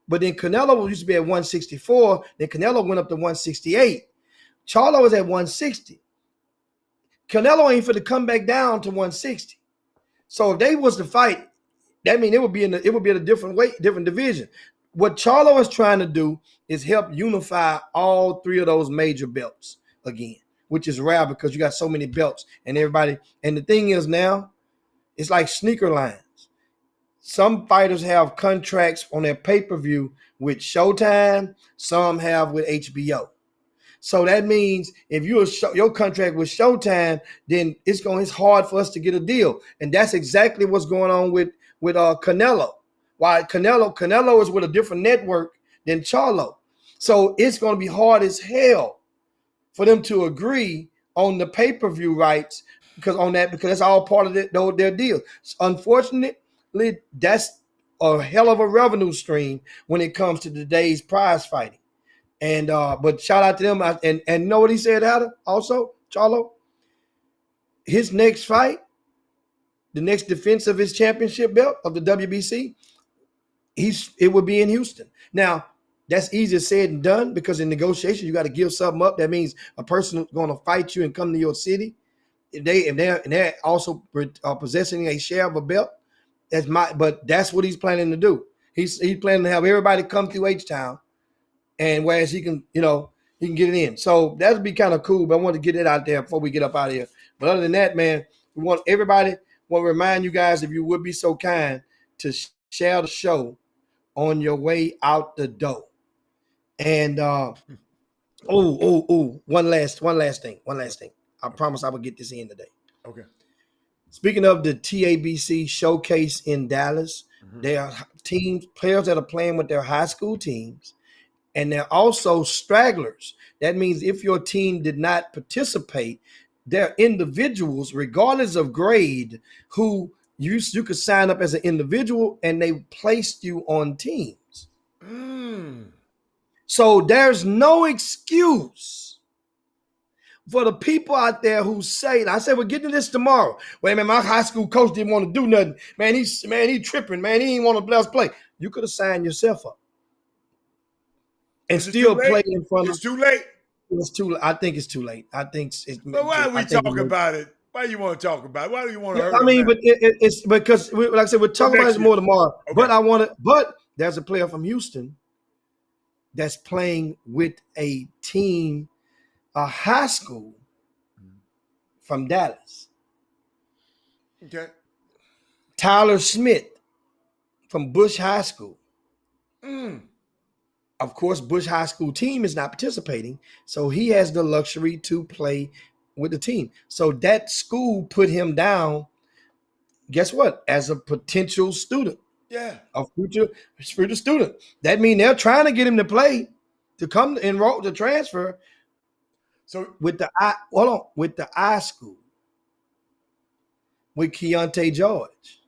but then Canelo used to be at 164. Then Canelo went up to 168. Charlo is at 160. Canelo ain't for to come back down to 160. So if they was to fight, that means it would be at a different weight, different division. What Charlo is trying to do is help unify all three of those major belts again, which is rare because you got so many belts and everybody. And the thing is now, It's like sneaker lines. Some fighters have contracts on their pay-per-view with Showtime. Some have with HBO. So that means if your contract with Showtime, then it's hard for us to get a deal, and that's exactly what's going on with Canelo. Why Canelo is with a different network than Charlo, so it's going to be hard as hell for them to agree on the pay-per-view rights because that's all part of their deal. Unfortunately, that's a hell of a revenue stream when it comes to today's prize fighting. And but shout out to them. And know what he said, Adam? Also, Charlo? His next fight, the next defense of his championship belt of the WBC, it would be in Houston. Now, that's easier said than done because in negotiations, you got to give something up. That means a person who's going to fight you and come to your city, if they're also possessing a share of a belt, but that's what he's planning to do. He's planning to have everybody come through H-Town. And whereas he can get it in. So that would be kind of cool, but I want to get it out there before we get up out of here. But other than that, man, we want to remind you guys, if you would be so kind, to share the show on your way out the door. And one last thing. I promise I will get this in today. Okay. Speaking of the TABC showcase in Dallas, there are players that are playing with their high school teams. And they're also stragglers. That means if your team did not participate, they're individuals, regardless of grade, who you could sign up as an individual and they placed you on teams. So there's no excuse for the people out there who say, I said, we're getting to this tomorrow. Wait a minute, my high school coach didn't want to do nothing. Man, he tripping, man. He didn't want to let us play. You could have signed yourself up. And still play in front of. It's too late. It's too. I think it's too late. I think it's. But why are we talking about it? Why do you want to talk about it? Why do you want to? I mean, but it's because, like I said, we're talking about this more tomorrow. Okay. But there's a player from Houston that's playing with a team, a high school from Dallas. Okay. Tyler Smith from Bush High School. Of course, Bush High School team is not participating, so he has the luxury to play with the team. So that school put him down, guess what, as a potential student. Yeah. A future student. That means they're trying to get him to play, to come to enroll, to transfer. So with the I school, with Keontae George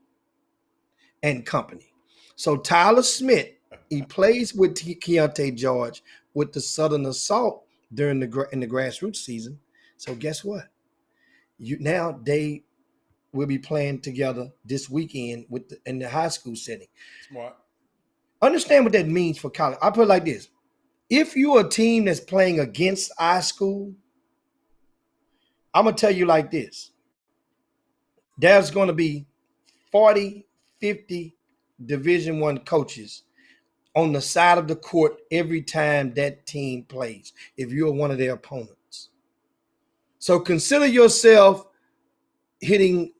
and company. So Tyler Smith, he plays with Keontae George with the Southern Assault in the grassroots season. So guess what? Now they will be playing together this weekend in the high school setting. Smart. Understand what that means for college. I put it like this. If you're a team that's playing against I school, I'm going to tell you like this. There's going to be 40, 50 Division I coaches on the side of the court every time that team plays, if you're one of their opponents. So consider yourself hitting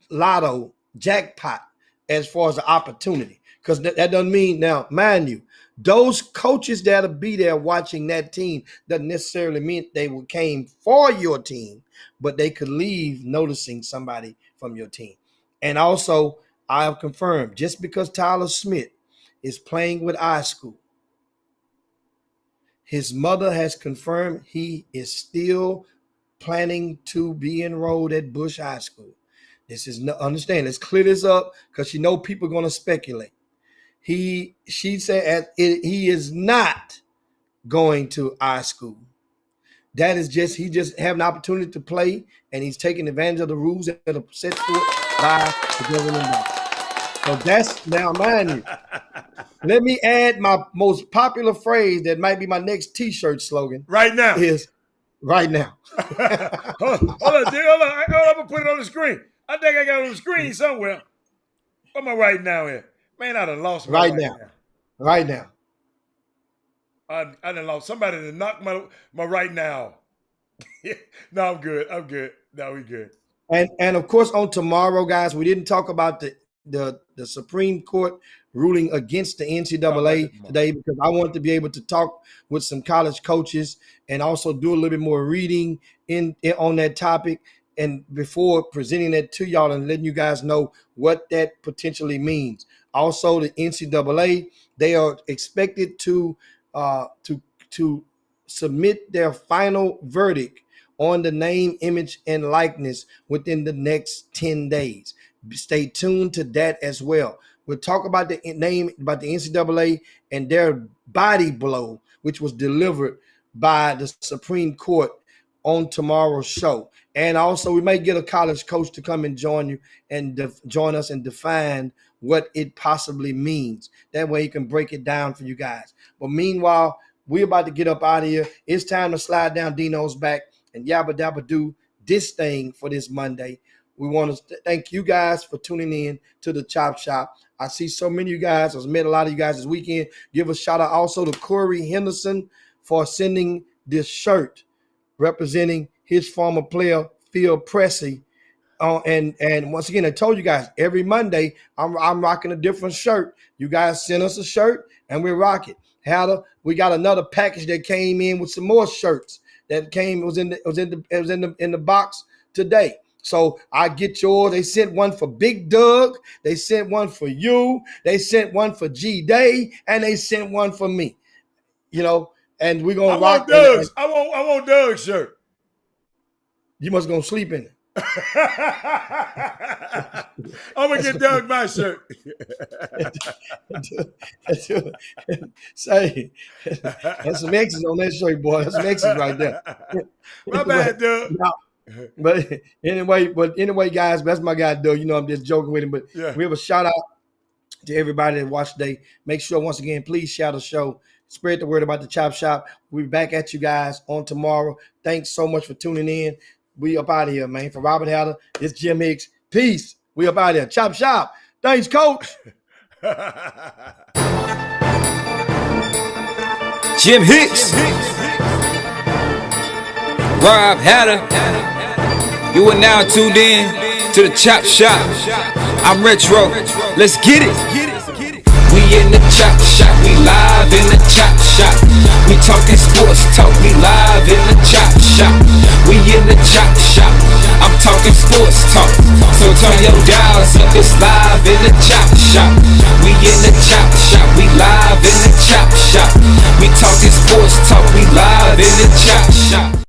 lotto jackpot as far as the opportunity, because that doesn't mean, now, mind you, those coaches that'll be there watching that team doesn't necessarily mean they came for your team, but they could leave noticing somebody from your team. And also, I have confirmed, just because Tyler Smith is playing with I school, his mother has confirmed he is still planning to be enrolled at Bush High School. This is understand. Let's clear this up because you know people are going to speculate. She said he is not going to I school. That is just he just have an opportunity to play, and he's taking advantage of the rules that are set forth by the government. So that's now, mind you. Let me add my most popular phrase that might be my next T-shirt slogan. Right now. Is right now. hold on, dude. Hold on. I'm going to put it on the screen. I think I got it on the screen somewhere. What am I writing now here? Man, I done lost my right now. Right now. I done lost somebody to knock my right now. No, I'm good. No, we good. And of course, on tomorrow, guys, we didn't talk about the Supreme Court ruling against the NCAA today because I wanted to be able to talk with some college coaches and also do a little bit more reading on that topic. And before presenting that to y'all and letting you guys know what that potentially means. Also, the NCAA, they are expected to submit their final verdict on the name, image, and likeness within the next 10 days. Stay tuned to that as well. We'll talk about the NCAA and their body blow, which was delivered by the Supreme Court on tomorrow's show. And also, we may get a college coach to come and join you and join us and define what it possibly means. That way, he can break it down for you guys. But meanwhile, we're about to get up out of here. It's time to slide down Dino's back and yabba dabba do this thing for this Monday. We want to thank you guys for tuning in to the Chop Shop. I see so many of you guys. I've met a lot of you guys this weekend. Give a shout out also to Corey Henderson for sending this shirt representing his former player, Phil Pressey. And once again, I told you guys, every Monday, I'm rocking a different shirt. You guys send us a shirt, and we rock it. We got another package that came in with some more shirts that came. It was in the box today. So I get yours. They sent one for Big Doug. They sent one for you. They sent one for G Day, and they sent one for me. You know, and we're gonna rock Doug's. I want Doug's shirt. You must go sleep in it. I'm gonna get Doug my shirt. Say, there's some X's on that shirt, boy. There's some X's right there. My bad, Doug. But anyway, guys, that's my guy, Doug. You know, I'm just joking with him, but we have a shout out to everybody that watched today. Make sure, once again, please share the show. Spread the word about the Chop Shop. We'll be back at you guys on tomorrow. Thanks so much for tuning in. We up out of here, man. For Robert Hatter, it's Jim Hicks. Peace. We up out of here. Chop Shop. Thanks, Coach. Jim Hicks. Rob Hatter. You are now tuned in to the Chop Shop. I'm Retro. Let's get it. We in the Chop Shop. We live in the Chop Shop. We talking sports talk. We live in the Chop Shop. We in the Chop Shop. I'm talking sports talk. So turn your dials up. It's live in the Chop Shop. We in the Chop Shop. We live in the Chop Shop. We talking sports talk. We live in the Chop Shop.